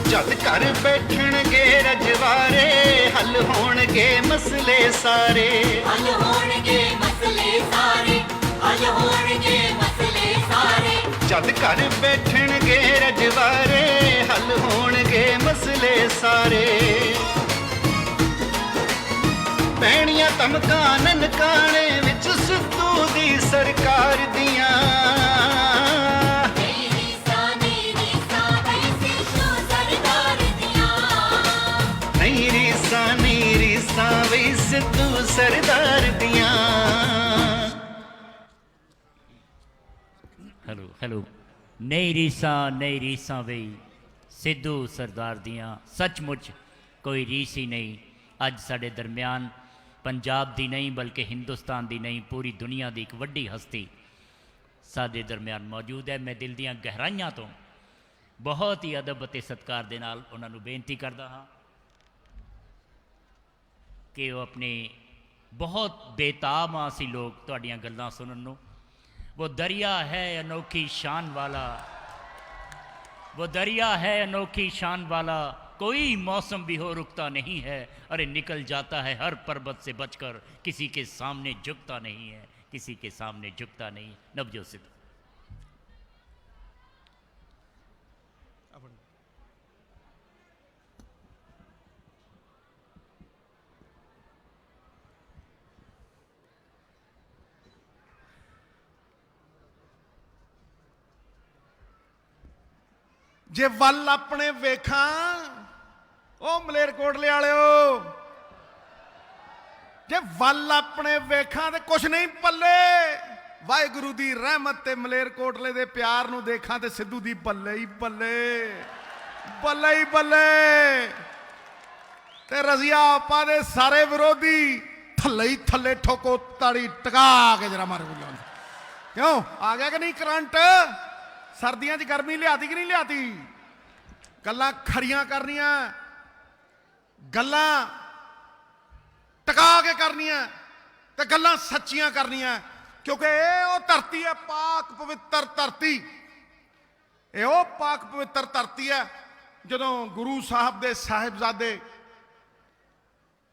ਜਦ ਘਰ ਬੈਠਣਗੇ ਰਜਵਾਰੇ, ਹੱਲ ਹੋਣਗੇ ਮਸਲੇ ਸਾਰੇ। ਹੱਲ ਹੋਣਗੇ ਮਸਲੇ ਸਾਰੇ, ਹੱਲ ਹੋਣਗੇ ਮਸਲੇ ਸਾਰੇ। ਜਦ ਘਰ ਬੈਠਣਗੇ ਰਜਵਾਰੇ, ਹੱਲ ਹੋਣਗੇ ਮਸਲੇ ਸਾਰੇ। ਪੈਣੀਆਂ ਧਮਕਾਂ ਨਨਕਾਣੇ ਵਿੱਚ ਸਿੱਧੂ ਦੀ ਸਰਕਾਰ ਦੀਆਂ। ਨਹੀਂ ਰੀਸਾਂ ਵੀ ਸਿੱਧੂ ਸਰਦਾਰ ਦੀਆਂ। ਹੈਲੋ ਨਹੀਂ ਰੀਸਾਂ ਵੇ ਸਿੱਧੂ ਸਰਦਾਰ ਦੀਆਂ। ਸੱਚਮੁੱਚ ਕੋਈ ਰੀਸ ਹੀ ਨਹੀਂ। ਅੱਜ ਸਾਡੇ ਦਰਮਿਆਨ ਪੰਜਾਬ ਦੀ ਨਹੀਂ ਬਲਕਿ ਹਿੰਦੁਸਤਾਨ ਦੀ ਨਹੀਂ ਪੂਰੀ ਦੁਨੀਆ ਦੀ ਇੱਕ ਵੱਡੀ ਹਸਤੀ ਸਾਡੇ ਦਰਮਿਆਨ ਮੌਜੂਦ ਹੈ। ਮੈਂ ਦਿਲ ਦੀਆਂ ਗਹਿਰਾਈਆਂ ਤੋਂ ਬਹੁਤ ਹੀ ਅਦਬ ਅਤੇ ਸਤਿਕਾਰ ਦੇ ਨਾਲ ਉਹਨਾਂ ਨੂੰ ਬੇਨਤੀ ਕਰਦਾ ਹਾਂ ਕਿ ਉਹ ਆਪਣੇ ਬਹੁਤ ਬੇਤਾਬ ਹਾਂ ਅਸੀਂ ਲੋਕ ਤੁਹਾਡੀਆਂ ਗੱਲਾਂ ਸੁਣਨ ਨੂੰ। वो दरिया है अनोखी शान वाला, वो दरिया है अनोखी शान वाला, कोई मौसम भी हो रुकता नहीं है। अरे निकल जाता है हर पर्वत से बचकर, किसी के सामने झुकता नहीं है, किसी के सामने झुकता नहीं। नवजोत सिद्धू। ਜੇ ਵੱਲ ਆਪਣੇ ਵੇਖਾਂ ਉਹ ਮਲੇਰਕੋਟਲੇ ਵਾਲਿਓ, ਜੇ ਵੱਲ ਆਪਣੇ ਵੇਖਾਂ ਤੇ ਕੁਛ ਨਹੀਂ ਪੱਲੇ। ਵਾਹਿਗੁਰੂ ਦੀ ਰਹਿਮਤ ਤੇ ਮਲੇਰਕੋਟਲੇ ਦੇ ਪਿਆਰ ਨੂੰ ਦੇਖਾਂ ਤੇ ਸਿੱਧੂ ਦੀ ਬੱਲੇ ਹੀ ਬੱਲੇ, ਬੱਲੇ ਹੀ ਬੱਲੇ। ਤੇ ਰਜ਼ੀਆ ਆਪਾ ਦੇ ਸਾਰੇ ਵਿਰੋਧੀ ਥੱਲੇ ਹੀ ਥੱਲੇ ਠੋਕੋ ਤਾੜੀ ਟਕਾ ਕੇ ਜਰਾ ਮਾਰੇ ਬੁੱਲਾਂ। ਕਿਉਂ ਆ ਗਿਆ ਕਿ ਨਹੀਂ ਕਰੰਟ? ਸਰਦੀਆਂ 'ਚ ਗਰਮੀ ਲਿਆਤੀ ਕਿ ਨਹੀਂ ਲਿਆਤੀ? ਗੱਲਾਂ ਖਰੀਆਂ ਕਰਨੀਆਂ, ਗੱਲਾਂ ਟਕਾ ਕੇ ਕਰਨੀਆਂ ਤੇ ਗੱਲਾਂ ਸੱਚੀਆਂ ਕਰਨੀਆਂ, ਕਿਉਂਕਿ ਇਹ ਉਹ ਧਰਤੀ ਹੈ, ਪਾਕ ਪਵਿੱਤਰ ਧਰਤੀ। ਇਹ ਉਹ ਪਾਕ ਪਵਿੱਤਰ ਧਰਤੀ ਹੈ ਜਦੋਂ ਗੁਰੂ ਸਾਹਿਬ ਦੇ ਸਾਹਿਬਜ਼ਾਦੇ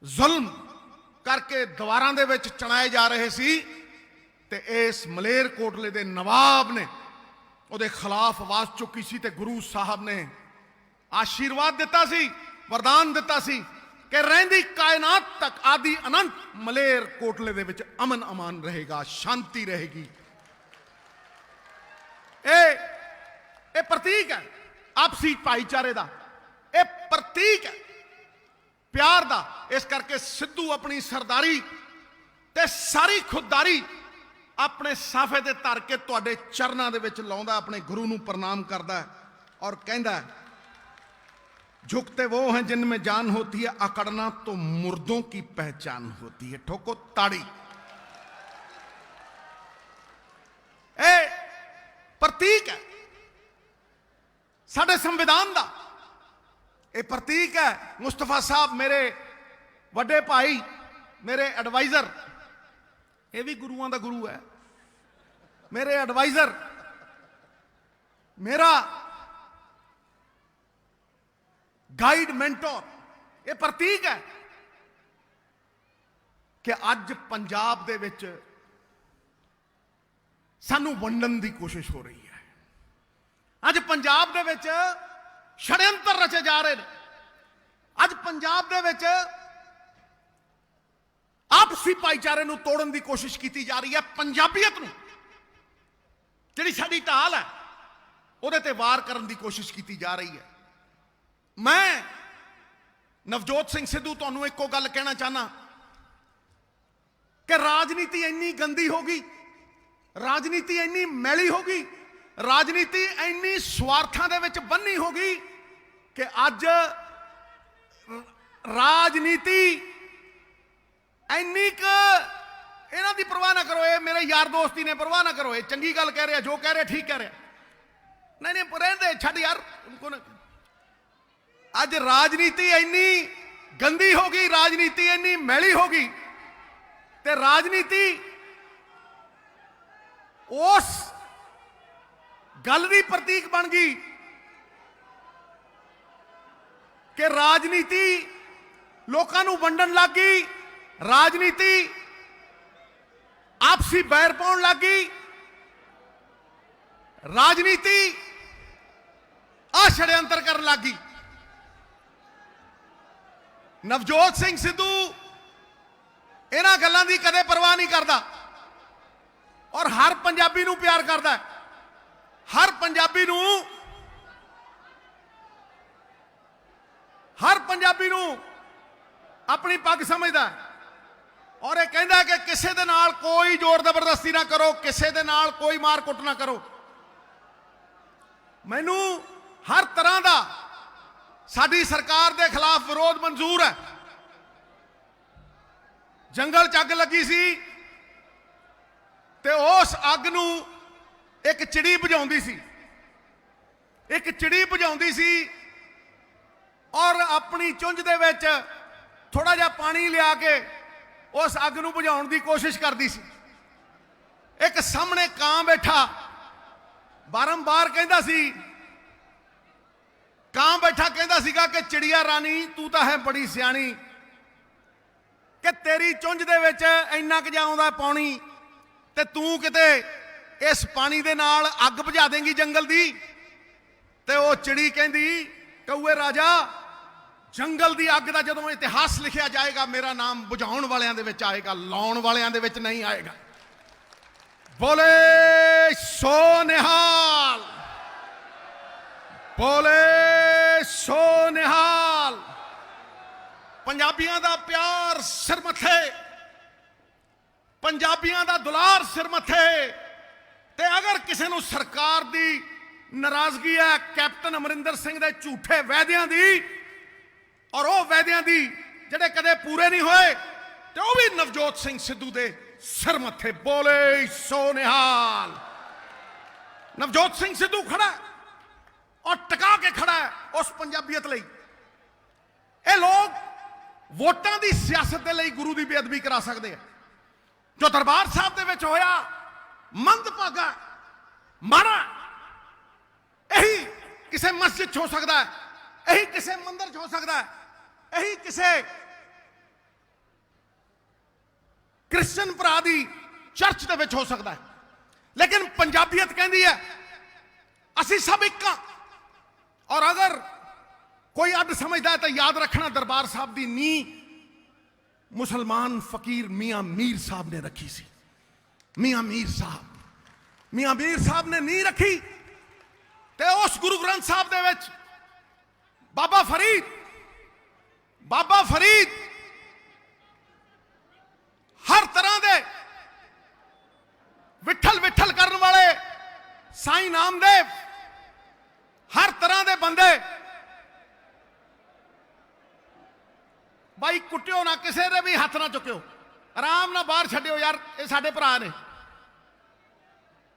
ਜ਼ੁਲਮ ਕਰਕੇ ਦੀਵਾਰਾਂ ਦੇ ਵਿੱਚ ਚਣਾਏ ਜਾ ਰਹੇ ਸੀ ਤੇ ਇਸ ਮਲੇਰਕੋਟਲੇ ਦੇ ਨਵਾਬ ਨੇ ਉਹਦੇ ਖਿਲਾਫ ਆਵਾਜ਼ ਚੁੱਕੀ ਸੀ ਤੇ ਗੁਰੂ ਸਾਹਿਬ ਨੇ ਆਸ਼ੀਰਵਾਦ ਦਿੱਤਾ ਸੀ, ਵਰਦਾਨ ਦਿੱਤਾ ਸੀ ਕਿ ਰਹਿੰਦੀ ਕਾਇਨਾਤ ਤੱਕ ਆਦਿ ਅਨੰਤ ਮਲੇਰਕੋਟਲੇ ਦੇ ਵਿੱਚ ਅਮਨ ਅਮਾਨ ਰਹੇਗਾ, ਸ਼ਾਂਤੀ ਰਹੇਗੀ। ਇਹ ਪ੍ਰਤੀਕ ਹੈ ਆਪਸੀ ਭਾਈਚਾਰੇ ਦਾ, ਇਹ ਪ੍ਰਤੀਕ ਹੈ ਪਿਆਰ ਦਾ। ਇਸ ਕਰਕੇ ਸਿੱਧੂ ਆਪਣੀ ਸਰਦਾਰੀ ਤੇ ਸਾਰੀ ਖੁਦਦਾਰੀ ਆਪਣੇ ਸਾਫੇ ਤੇ ਧਰ ਕੇ ਤੁਹਾਡੇ ਚਰਨਾਂ ਦੇ ਵਿੱਚ ਲਾਉਂਦਾ, ਆਪਣੇ ਗੁਰੂ ਨੂੰ ਪ੍ਰਣਾਮ ਕਰਦਾ ਔਰ ਕਹਿੰਦਾ झुकते वो हैं जिनमें जान होती है, अकड़ना तो मुर्दों की पहचान होती है। ठोको ताड़ी। ए प्रतीक है साडे संविधान दा, ए ਇਹ ਪ੍ਰਤੀਕ ਹੈ। ਮੁਸਤਫਾ ਸਾਹਿਬ ਮੇਰੇ ਵੱਡੇ ਭਾਈ, ਮੇਰੇ ਐਡਵਾਈਜ਼ਰ, ਇਹ ਵੀ ਗੁਰੂਆਂ ਦਾ ਗੁਰੂ ਹੈ, ਮੇਰੇ ਐਡਵਾਈਜ਼ਰ, ਮੇਰਾ ਗਾਈਡ ਮੈਂਟਰ, ਇਹ ਪ੍ਰਤੀਕ ਹੈ ਕਿ ਅੱਜ ਪੰਜਾਬ ਦੇ ਵਿੱਚ ਸਾਨੂੰ ਵੰਡਣ ਦੀ ਕੋਸ਼ਿਸ਼ ਹੋ ਰਹੀ ਹੈ। ਅੱਜ ਪੰਜਾਬ ਦੇ ਵਿੱਚ ਛੜਯੰਤਰ ਰਚੇ ਜਾ ਰਹੇ ਨੇ। ਅੱਜ ਪੰਜਾਬ ਦੇ ਵਿੱਚ ਆਪਸੀ ਭਾਈਚਾਰੇ ਨੂੰ ਤੋੜਨ ਦੀ ਕੋਸ਼ਿਸ਼ ਕੀਤੀ ਜਾ ਰਹੀ ਹੈ। ਪੰਜਾਬੀਅਤ ਨੂੰ, ਜਿਹੜੀ ਸਾਡੀ ਢਾਲ ਹੈ, ਉਹਦੇ ਤੇ ਵਾਰ ਕਰਨ ਦੀ ਕੋਸ਼ਿਸ਼ ਕੀਤੀ ਜਾ ਰਹੀ ਹੈ। ਮੈਂ ਨਵਜੋਤ ਸਿੰਘ ਸਿੱਧੂ ਤੁਹਾਨੂੰ ਇੱਕੋ ਗੱਲ ਕਹਿਣਾ ਚਾਹਨਾ ਕਿ ਰਾਜਨੀਤੀ ਇੰਨੀ ਗੰਦੀ ਹੋ ਗਈ, ਰਾਜਨੀਤੀ ਇੰਨੀ ਮੈਲੀ ਹੋ ਗਈ, ਰਾਜਨੀਤੀ ਇੰਨੀ ਸਵਾਰਥਾਂ ਦੇ ਵਿੱਚ ਬੰਨੀ ਹੋ ਗਈ ਕਿ ਅੱਜ ਰਾਜਨੀਤੀ ਇੰਨੀ ਕੁ, ਇਹਨਾਂ ਦੀ ਪਰਵਾਹ ਨਾ ਕਰੋ, ਇਹ ਮੇਰੇ ਯਾਰ ਦੋਸਤੀ ਨੇ, ਪਰਵਾਹ ਨਾ ਕਰੋ, ਇਹ ਚੰਗੀ ਗੱਲ ਕਹਿ ਰਿਹਾ, ਜੋ ਕਹਿ ਰਿਹਾ ਠੀਕ ਕਹਿ ਰਿਹਾ, ਨਹੀਂ ਨਹੀਂ ਰਹਿੰਦੇ, ਛੱਡ ਯਾਰ। ਅੱਜ ਰਾਜਨੀਤੀ ਇੰਨੀ ਗੰਦੀ ਹੋ ਗਈ, ਰਾਜਨੀਤੀ ਇੰਨੀ ਮੈਲੀ ਹੋ ਗਈ, ਤੇ ਰਾਜਨੀਤੀ ਉਸ ਗੱਲ ਦੀ ਪ੍ਰਤੀਕ ਬਣ ਗਈ ਕਿ ਰਾਜਨੀਤੀ ਲੋਕਾਂ ਨੂੰ ਵੰਡਣ ਲੱਗ ਗਈ, ਰਾਜਨੀਤੀ ਆਪਸੀ ਬੈਰ ਪਾਉਣ ਲੱਗ ਗਈ, ਰਾਜਨੀਤੀ ਆ ਛੜਯੰਤਰ ਕਰਨ ਲੱਗ ਗਈ। ਨਵਜੋਤ ਸਿੰਘ ਸਿੱਧੂ ਇਹਨਾਂ ਗੱਲਾਂ ਦੀ ਕਦੇ ਪਰਵਾਹ ਨਹੀਂ ਕਰਦਾ ਔਰ ਹਰ ਪੰਜਾਬੀ ਨੂੰ ਪਿਆਰ ਕਰਦਾ, ਹਰ ਪੰਜਾਬੀ ਨੂੰ, ਹਰ ਪੰਜਾਬੀ ਨੂੰ ਆਪਣੀ ਪੱਗ ਸਮਝਦਾ ਔਰ ਇਹ ਕਹਿੰਦਾ ਕਿ ਕਿਸੇ ਦੇ ਨਾਲ ਕੋਈ ਜ਼ੋਰ ਜ਼ਬਰਦਸਤੀ ਨਾ ਕਰੋ, ਕਿਸੇ ਦੇ ਨਾਲ ਕੋਈ ਮਾਰ ਕੁੱਟ ਨਾ ਕਰੋ। ਮੈਨੂੰ ਹਰ ਤਰ੍ਹਾਂ ਦਾ ਸਾਡੀ ਸਰਕਾਰ ਦੇ ਖਿਲਾਫ ਵਿਰੋਧ ਮਨਜ਼ੂਰ ਹੈ। ਜੰਗਲ 'ਚ ਅੱਗ ਲੱਗੀ ਸੀ ਤੇ ਉਸ ਅੱਗ ਨੂੰ ਇੱਕ ਚਿੜੀ ਬੁਝਾਉਂਦੀ ਸੀ, ਇੱਕ ਚਿੜੀ ਬੁਝਾਉਂਦੀ ਸੀ ਔਰ ਆਪਣੀ ਚੁੰਝ ਦੇ ਵਿੱਚ ਥੋੜਾ ਜਿਹਾ ਪਾਣੀ ਲਿਆ ਕੇ ਉਸ ਅੱਗ ਨੂੰ ਬੁਝਾਉਣ ਦੀ ਕੋਸ਼ਿਸ਼ ਕਰਦੀ ਸੀ। ਇੱਕ ਸਾਹਮਣੇ ਕਾਂ ਬੈਠਾ ਬਾਰੰਬਾਰ ਕਹਿੰਦਾ ਸੀ, ਕਾਂ ਬੈਠਾ ਕਹਿੰਦਾ ਸੀਗਾ ਕਿ ਚਿੜੀਆ ਰਾਣੀ ਤੂੰ ਤਾਂ ਹੈ ਬੜੀ ਸਿਆਣੀ, ਕਿ ਤੇਰੀ ਚੁੰਝ ਦੇ ਵਿੱਚ ਇੰਨਾ ਕੁ ਜਿਹਾ ਆਉਂਦਾ ਪਾਣੀ ਤੇ ਤੂੰ ਕਿਤੇ ਇਸ ਪਾਣੀ ਦੇ ਨਾਲ ਅੱਗ ਬੁਝਾ ਦੇਂਗੀ ਜੰਗਲ ਦੀ। ਤੇ ਉਹ ਚਿੜੀ ਕਹਿੰਦੀ, ਕਊਏ ਰਾਜਾ, ਜੰਗਲ ਦੀ ਅੱਗ ਦਾ ਜਦੋਂ ਇਤਿਹਾਸ ਲਿਖਿਆ ਜਾਏਗਾ ਮੇਰਾ ਨਾਮ ਬੁਝਾਉਣ ਵਾਲਿਆਂ ਦੇ ਵਿੱਚ ਆਏਗਾ, ਲਾਉਣ ਵਾਲਿਆਂ ਦੇ ਵਿੱਚ ਨਹੀਂ ਆਏਗਾ। ਬੋਲੇ ਸੋ ਨਿਹਾਲ, ਬੋਲੇ ਸੋ ਨਿਹਾਲ। ਪੰਜਾਬੀਆਂ ਦਾ ਪਿਆਰ ਸਿਰ ਮੱਥੇ, ਪੰਜਾਬੀਆਂ ਦਾ ਦੁਲਾਰ ਸਿਰ ਮੱਥੇ। ਤੇ ਅਗਰ ਕਿਸੇ ਨੂੰ ਸਰਕਾਰ ਦੀ ਨਾਰਾਜ਼ਗੀ ਹੈ ਕੈਪਟਨ ਅਮਰਿੰਦਰ ਸਿੰਘ ਦੇ ਝੂਠੇ ਵਾਅਦਿਆਂ ਦੀ ਔਰ ਉਹ ਵਾਅਦਿਆਂ ਦੀ ਜਿਹੜੇ ਕਦੇ ਪੂਰੇ ਨਹੀਂ ਹੋਏ, ਤੇ ਉਹ ਵੀ ਨਵਜੋਤ ਸਿੰਘ ਸਿੱਧੂ ਦੇ ਸਿਰ ਮੱਥੇ। ਬੋਲੇ ਸੋ ਨਿਹਾਲ। ਨਵਜੋਤ ਸਿੰਘ ਸਿੱਧੂ ਖੜਾ ਔਰ ਟਿਕਾ ਕੇ ਖੜਾ ਹੈ ਉਸ ਪੰਜਾਬੀਅਤ ਲਈ। ਇਹ ਲੋਕ ਵੋਟਾਂ ਦੀ ਸਿਆਸਤ ਦੇ ਲਈ ਗੁਰੂ ਦੀ ਬੇਅਦਬੀ ਕਰਾ ਸਕਦੇ ਆ। ਜੋ ਦਰਬਾਰ ਸਾਹਿਬ ਦੇ ਵਿੱਚ ਹੋਇਆ ਮੰਦਭਾਗਾ, ਮਾੜਾ, ਇਹੀ ਕਿਸੇ ਮਸਜਿਦ 'ਚ ਹੋ ਸਕਦਾ ਹੈ, ਇਹੀ ਕਿਸੇ ਮੰਦਿਰ 'ਚ ਹੋ ਸਕਦਾ ਹੈ, ਇਹੀ ਕਿਸੇ ਕ੍ਰਿਸਚਨ ਭਰਾ ਦੀ ਚਰਚ ਦੇ ਵਿੱਚ ਹੋ ਸਕਦਾ ਹੈ। ਲੇਕਿਨ ਪੰਜਾਬੀਅਤ ਕਹਿੰਦੀ ਹੈ ਅਸੀਂ ਸਭ ਇੱਕ ਹਾਂ। ਔਰ ਅਗਰ ਕੋਈ ਅੱਡ ਸਮਝਦਾ ਹੈ ਤਾਂ ਯਾਦ ਰੱਖਣਾ, ਦਰਬਾਰ ਸਾਹਿਬ ਦੀ ਨੀਂਹ ਮੁਸਲਮਾਨ ਫਕੀਰ ਮੀਆਂ ਮੀਰ ਸਾਹਿਬ ਨੇ ਰੱਖੀ ਸੀ। ਮੀਆਂ ਮੀਰ ਸਾਹਿਬ ਨੇ ਨੀਂਹ ਰੱਖੀ ਤੇ ਉਸ ਗੁਰੂ ਗ੍ਰੰਥ ਸਾਹਿਬ ਦੇ ਵਿੱਚ ਬਾਬਾ ਫਰੀਦ ਹਰ ਤਰ੍ਹਾਂ ਦੇ ਵਿਠਲ ਕਰਨ ਵਾਲੇ, ਸਾਈਂ ਨਾਮਦੇਵ, ਹਰ ਤਰ੍ਹਾਂ ਦੇ ਬੰਦੇ, ਬਾਈ ਕੁੱਟਿਓ ਨਾ, ਕਿਸੇ ਦੇ ਵੀ ਹੱਥ ਨਾ ਚੁੱਕਿਓ, ਆਰਾਮ ਨਾਲ ਬਾਹਰ ਛੱਡਿਓ ਯਾਰ, ਇਹ ਸਾਡੇ ਭਰਾ ਨੇ,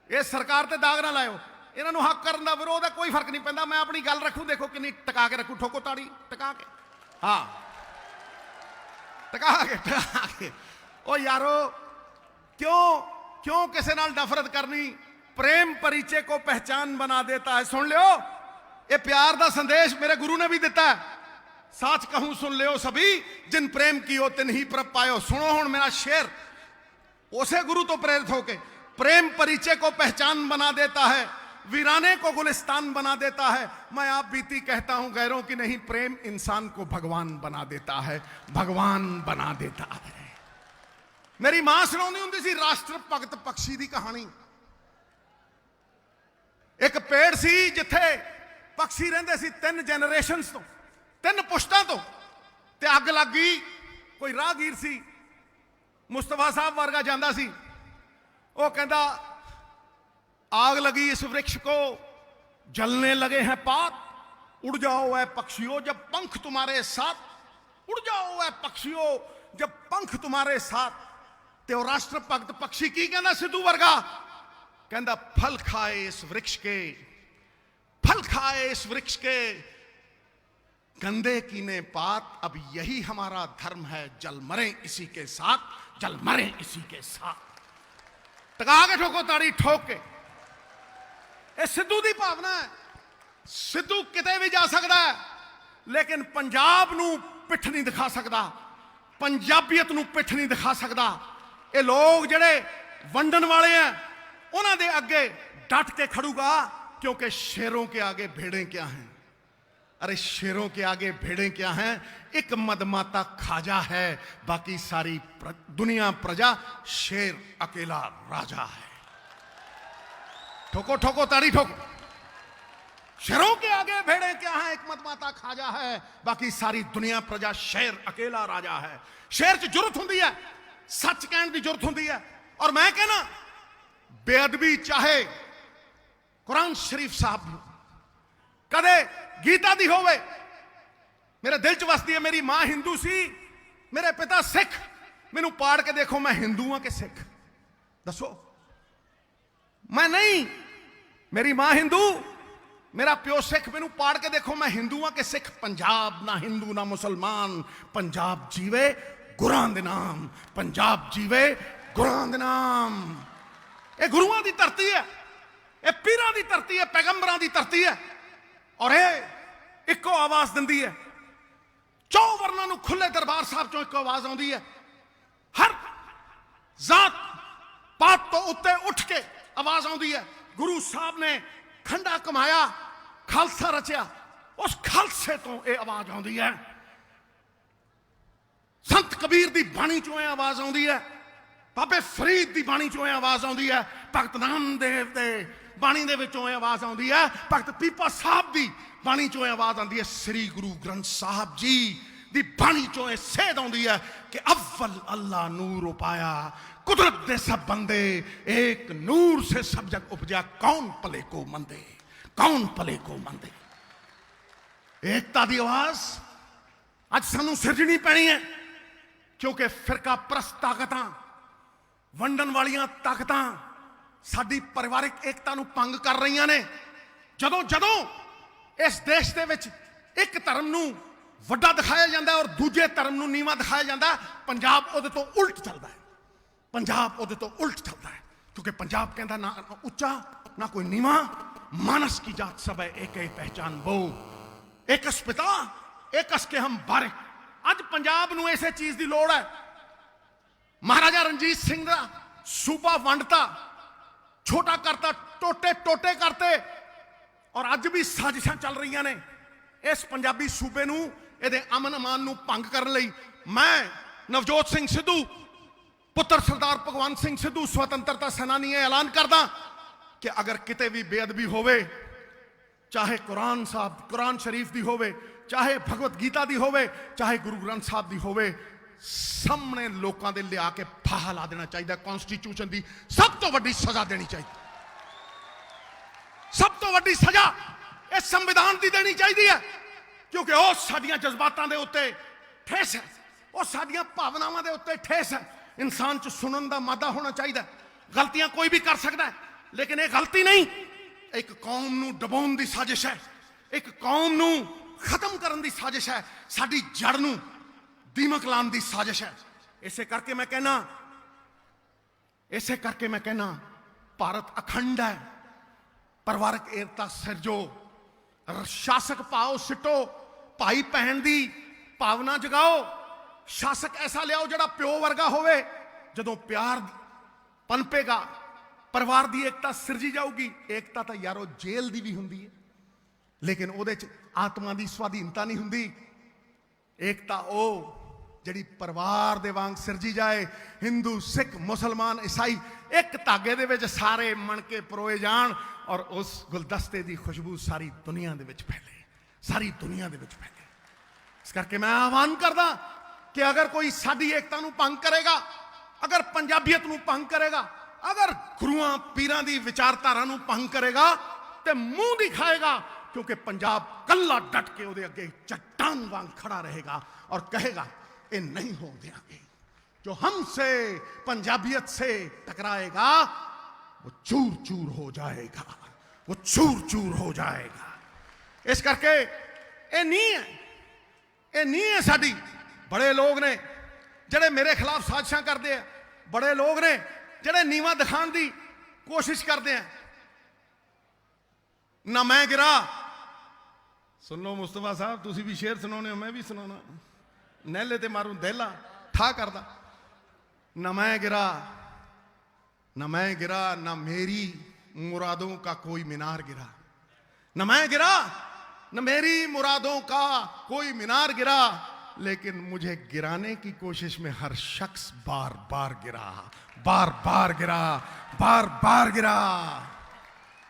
ਇਹ ਸਰਕਾਰ ਤੇ ਦਾਗ ਨਾ ਲਾਇਓ। ਇਹਨਾਂ ਨੂੰ ਹੱਕ ਕਰਨ ਦਾ ਵਿਰੋਧ ਹੈ, ਕੋਈ ਫਰਕ ਨਹੀਂ ਪੈਂਦਾ। ਮੈਂ ਆਪਣੀ ਗੱਲ ਰੱਖੂ, ਦੇਖੋ ਕਿੰਨੀ ਟਿਕਾ ਕੇ ਰੱਖੂ, ਠੋਕੋ ਤਾੜੀ ਟਿਕਾ ਕੇ, ਹਾਂ ਟਿਕਾ ਕੇ। ਉਹ ਯਾਰੋ क्यों किसी नाल नफरत करनी? प्रेम परिचय को पहचान बना देता है। सुन लियो, ये प्यार दा संदेश मेरे गुरु ने भी दिता है। सच कहूं सुन लियो सभी, जिन प्रेम कियो तिन ही प्रभ पायो। सुनो हुण मेरा शेर, उसे गुरु तो प्रेरित होके। प्रेम परिचय को पहचान बना देता है, वीराने को गुलिस्तान बना देता है। मैं आप बीती कहता हूं गैरों की नहीं, प्रेम इंसान को भगवान बना देता है, भगवान बना देता है। मेरी मां सुणाउंदी हुंदी सी राष्ट्र भगत पक्षी दी कहानी। एक पेड़ सी जिथे पक्षी रहिंदे सी 3 जनरेशनस तो, 3 पुश्तां तो, ते अग लग गई। कोई राहगीर सी, मुस्तफा साहब वर्गा जांदा सी, वो कहंदा आग लगी इस वृक्ष को, जलने लगे हैं पात, उड़ जाओ ऐ पक्षियों जब पंख तुम्हारे साथ, उड़ जाओ ऐ पक्षियों जब पंख तुम्हारे साथ। ते वो राष्ट्र भगत पक्षी की कहना सिद्धू वर्गा, कहंदा फल खाए इस वृक्ष के, फल खाए इस वृक्ष के, गंदे कीने पात, अब यही हमारा धर्म है, जल मरे इसी के साथ, जल मरे इसी के साथ। टका के ठोको ताड़ी ठोक के। ये सिद्धू दी भावना है। सिद्धू किते भी जा सकता है, लेकिन पंजाब नू पिठ नहीं दिखा सकता, पंजाबीयत नू पिठ नहीं दिखा सकता। ये लोग जड़े वंडन वाले हैं, उन्हां दे अगे डट के खड़ूगा, क्योंकि शेरों के आगे भेड़ें क्या हैं? अरे शेरों के आगे भेड़ें क्या हैं? एक मदमाता खाजा है, बाकी सारी दुनिया प्रजा, शेर अकेला राजा है। ठोको ठोको ताड़ी ठोको। शेरों के आगे भेड़े क्या हैं? एक मदमाता खाजा है, बाकी सारी दुनिया प्रजा, शेर अकेला राजा है। शेर च जुरत हुंदी है, सच कहने की जरूरत होती है। और मैं कहना बेअदबी चाहे कुरान शरीफ साहब कदे गीता दी होवे, मेरे दिल च वसदी है। मेरी मां हिंदू सी, मेरे पिता सिख, मैनू पाड़ के देखो मैं हिंदू हाँ कि सिख? दसो। मैं नहीं, मेरी मां हिंदू, मेरा प्यो सिख, मैनू पाड़ के देखो मैं हिंदू हाँ कि सिख? पंजाब ना हिंदू ना मुसलमान, पंजाब जीवे गुरां दे नाम, पंजाब जीवे गुरां दे नाम। ये गुरुआं दी धरती है, ये पीरां दी धरती है, पैगंबरां दी धरती है। और ये इको आवाज दिंदी है, 4 वर्णां नूं खुले दरबार साहब चों इको आवाज आउंदी है। हर जात पात तो उत्ते उठ के आवाज आउंदी है। गुरु साहब ने खंडा कमाया, खालसा रचिया, उस खालसे तो ये आवाज आउंदी है। संत कबीर दी बाणी चों आवाज आउंदी है, बाबे फरीद दी बाणी चों आवाज आउंदी है, भगत नामदेव दे बाणी दे विचों आवाज आउंदी है, भगत पीपा साहब दी बाणी चों आवाज आउंदी है, श्री गुरु ग्रंथ साहब जी दी बाणी चों सेध आउंदी है कि अव्वल अल्लाह नूर उपाया, कुदरत दे सब बंदे, एक नूर से सब जग उपजा, कौन पले को मंदे, कौन पले को मंदे। एकता दी आवाज अज सानू सिरजनी पैनी है, क्योंकि फिरका परस्त ताकतां, वंडन वालियां ताकतां साडी परिवारिक एकता नूं भंग कर रही ने। जदों जदों इस देश दे विच एक धर्म नूं वड्डा दिखाया जाता है और दूजे धर्म नूं नीवा दिखाया जाता है, पंजाब उहदे तो उल्ट चलता है। पंजाब उहदे तो उल्ट चलता है, क्योंकि पंजाब कहता ना उच्चा ना कोई नीवा, मानस की जात सब है, एक ही पहचान वो, एकस पिता एकस के हम बारिक। अज पंजाब नूं इसे चीज की लोड़ है। महाराजा रणजीत सिंह दा सूबा वंडता, छोटा करता, टोटे टोटे करते, और अज भी साजिशां चल रही ने इस पंजाबी सूबे नूं, इहदे अमन अमान नूं भंग करन लई। मैं नवजोत सिंह सिद्धू पुत्र सरदार भगवंत सिंह सिद्धू स्वतंत्रता सेनानी ऐलान करदा कि अगर किते भी बेअदबी होवे, चाहे कुरान साहब कुरान शरीफ दी होवे, चाहे भगवत गीता दी होवे, चाहे गुरु ग्रंथ साहब दी होवे, सामने लोगों के लिया के फाहा ला देना चाहिए। कॉन्स्टिट्यूशन की सब तो वड्डी सजा देनी चाहिए, सब तो वड्डी सजा इस संविधान की देनी चाहिए है, क्योंकि वह साडियां जज्बातां दे उत्ते ठेस है, वह साडियां भावनावां दे उत्ते ठेस है। इंसान च सुनन दा मादा होना चाहिए। गलतियां कोई भी कर सकता है, लेकिन ये गलती नहीं, ਇੱਕ ਕੌਮ ਨੂੰ ਡਬਾਉਣ ਦੀ ਸਾਜ਼ਿਸ਼ ਹੈ, ਇੱਕ ਕੌਮ ਨੂੰ ਖਤਮ ਕਰਨ ਦੀ ਸਾਜ਼ਿਸ਼ ਹੈ, ਸਾਡੀ ਜੜ ਨੂੰ ਦੀਮਕ ਲਾਉਣ ਦੀ ਸਾਜ਼ਿਸ਼ ਹੈ। ਇਸੇ ਕਰਕੇ ਮੈਂ ਕਹਿਣਾ ਭਾਰਤ ਅਖੰਡ ਹੈ। ਪਰਿਵਾਰਕ ਏਕਤਾ ਸਿਰਜੋ, ਸ਼ਾਸਕ ਭਾਓ ਸਿੱਟੋ, ਭਾਈ ਭੈਣ ਦੀ ਭਾਵਨਾ ਜਗਾਓ, ਸ਼ਾਸਕ ਐਸਾ ਲਿਆਓ ਜਿਹੜਾ ਪਿਓ ਵਰਗਾ ਹੋਵੇ। ਜਦੋਂ ਪਿਆਰ ਪਨਪੇਗਾ ਪਰਿਵਾਰ ਦੀ ਏਕਤਾ ਸਿਰਜੀ ਜਾਊਗੀ। ਏਕਤਾ ਤਾਂ ਯਾਰੋ ਜੇਲ੍ਹ ਦੀ ਵੀ ਹੁੰਦੀ ਹੈ, ਲੇਕਿਨ ਉਹਦੇ 'ਚ ਆਤਮਾ ਦੀ ਸਵਾਧੀਨਤਾ ਨਹੀਂ ਹੁੰਦੀ। ਏਕਤਾ ਉਹ ਜਿਹੜੀ ਪਰਿਵਾਰ ਦੇ ਵਾਂਗ ਸਿਰਜੀ ਜਾਏ। ਹਿੰਦੂ, ਸਿੱਖ, ਮੁਸਲਮਾਨ, ਈਸਾਈ ਇੱਕ ਧਾਗੇ ਦੇ ਵਿੱਚ ਸਾਰੇ ਮਣ ਕੇ ਪਰੋਏ ਜਾਣ ਔਰ ਉਸ ਗੁਲਦਸਤੇ ਦੀ ਖੁਸ਼ਬੂ ਸਾਰੀ ਦੁਨੀਆ ਦੇ ਵਿੱਚ ਫੈਲੇ, ਸਾਰੀ ਦੁਨੀਆ ਦੇ ਵਿੱਚ ਫੈਲੇ। ਇਸ ਕਰਕੇ ਮੈਂ ਆਹਵਾਨ ਕਰਦਾ ਕਿ ਅਗਰ ਕੋਈ ਸਾਡੀ ਏਕਤਾ ਨੂੰ ਭੰਗ ਕਰੇਗਾ, ਅਗਰ ਪੰਜਾਬੀਅਤ ਨੂੰ ਭੰਗ ਕਰੇਗਾ, ਅਗਰ ਗੁਰੂਆਂ ਪੀਰਾਂ ਦੀ ਵਿਚਾਰਧਾਰਾ ਨੂੰ ਭੰਗ ਕਰੇਗਾ ਤੇ ਮੂੰਹ ਦਿਖਾਏਗਾ, ਕਿਉਂਕਿ ਪੰਜਾਬ ਕੱਲਾ ਡਟ ਕੇ ਉਹਦੇ ਅੱਗੇ ਚੱਟਾਨ ਵਾਂਗ ਖੜਾ ਰਹੇਗਾ ਔਰ ਕਹੇਗਾ ये नहीं हो देंगे। जो हमसे पंजाबियत से टकराएगा वो चूर चूर हो जाएगा, वो चूर चूर हो जाएगा। इस करके ये नहीं है साडी। बड़े लोग ने ਜਿਹੜੇ मेरे खिलाफ साजिशां करते हैं, बड़े लोग ने ਜਿਹੜੇ नीवा दिखाने की कोशिश करते हैं। ना मैं गिरा, सुन लो मुस्तफा साहब, तुसी भी शेर सुनाने हो, मैं भी सुनाना। नहले ते मारू दहला ठा करदा। न मैं गिरा, न मेरी मुरादों का कोई मीनार गिरा। न मैं गिरा, न मेरी मुरादों का कोई मीनार गिरा, लेकिन मुझे गिराने की कोशिश में हर शख्स बार बार गिरा, बार बार गिरा, बार बार गिरा।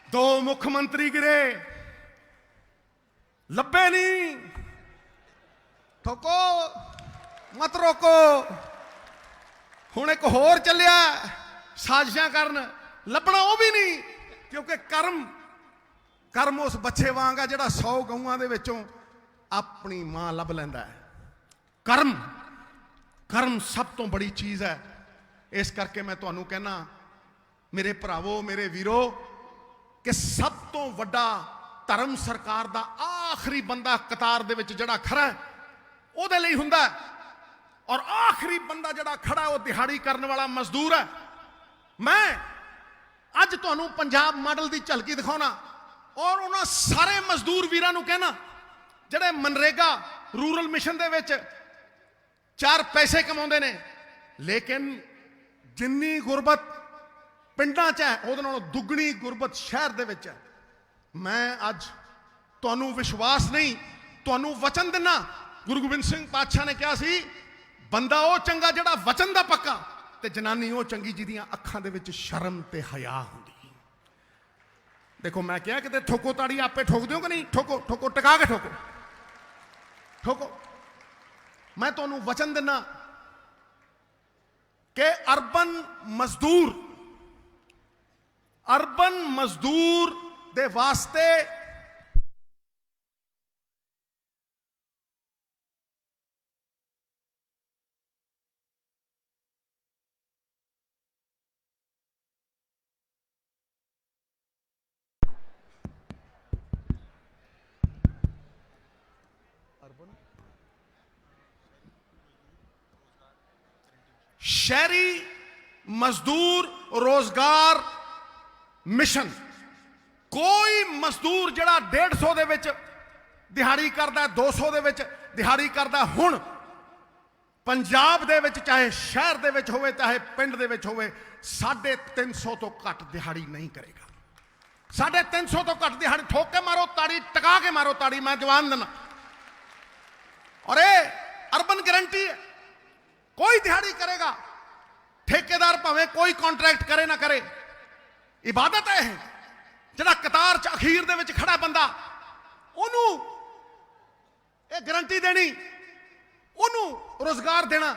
2 मुख्यमंत्री गिरे, लब्बे नहीं। ठोको मत रोको। हुण एक होर चलिया साजिशां करन, लभना वो भी नहीं, क्योंकि कर्म उस बच्चे वांग आ जिहड़ा 100 गऊआं दे विचों अपनी मां लभ लैंदा है। कर्म सब तो बड़ी चीज़ है। इस करके मैं तुहानूं कहना मेरे भरावो, मेरे वीरो, कि सब तो वड्डा धर्म सरकार दा आखिरी बंदा कतार दे विच जिहड़ा खड़ा है ਉਹਦੇ ਲਈ ਹੁੰਦਾ ਔਰ ਆਖਰੀ ਬੰਦਾ ਜਿਹੜਾ ਖੜਾ ਉਹ ਦਿਹਾੜੀ ਕਰਨ ਵਾਲਾ ਮਜ਼ਦੂਰ ਹੈ। ਮੈਂ ਅੱਜ ਤੁਹਾਨੂੰ ਪੰਜਾਬ ਮਾਡਲ ਦੀ ਝਲਕੀ ਦਿਖਾਉਣਾ ਔਰ ਉਹਨਾਂ ਸਾਰੇ ਮਜ਼ਦੂਰ ਵੀਰਾਂ ਨੂੰ ਕਹਿਣਾ ਜਿਹੜੇ ਮਨਰੇਗਾ ਰੂਰਲ ਮਿਸ਼ਨ ਦੇ ਵਿੱਚ 4 ਪੈਸੇ ਕਮਾਉਂਦੇ ਨੇ, ਲੇਕਿਨ ਜਿੰਨੀ ਗੁਰਬਤ ਪਿੰਡਾਂ 'ਚ ਹੈ ਉਹਦੇ ਨਾਲੋਂ ਦੁੱਗਣੀ ਗੁਰਬਤ ਸ਼ਹਿਰ ਦੇ ਵਿੱਚ ਹੈ। ਮੈਂ ਅੱਜ ਤੁਹਾਨੂੰ ਵਿਸ਼ਵਾਸ ਨਹੀਂ, ਤੁਹਾਨੂੰ ਵਚਨ ਦਿੰਨਾ। गुरु गोबिंद सिंह पातशाह ने कहा सी, बंदा वो चंगा जिहड़ा वचन दा पक्का, ते जनानी वो चंगी जिहदियां अखां दे विच शर्म ते हया हुंदी। देखो मैं क्या किते ठोको ताड़ी आपे ठोक दिओ कि नहीं? ठोको ठोको, टिका के ठोको ठोको। मैं तुहानूं वचन दिना कि अर्बन मजदूर दे वास्ते शहरी मजदूर रोजगार मिशन, कोई मजदूर जड़ा 150 दे विच दिहाड़ी करदा, 200 दे विच दिहाड़ी करदा, हुण पंजाब दे विच चाहे शहर दे विच होवे चाहे पिंड दे विच होवे 350 तो घट दिहाड़ी नहीं करेगा। 350 तो घट दिहाड़ी। ठोक के मारो ताड़ी, टका के मारो ताड़ी, मैं जवान देना। और ये अर्बन गारंटी है, कोई दिहाड़ी करेगा, ठेकेदार भावें कोई कॉन्ट्रैक्ट करे ना करे, इबादत है। जिहड़ा कतार च अखीर दे विच खड़ा बंदा, ओनू ये गारंटी देनी, ओनू रोजगार देना।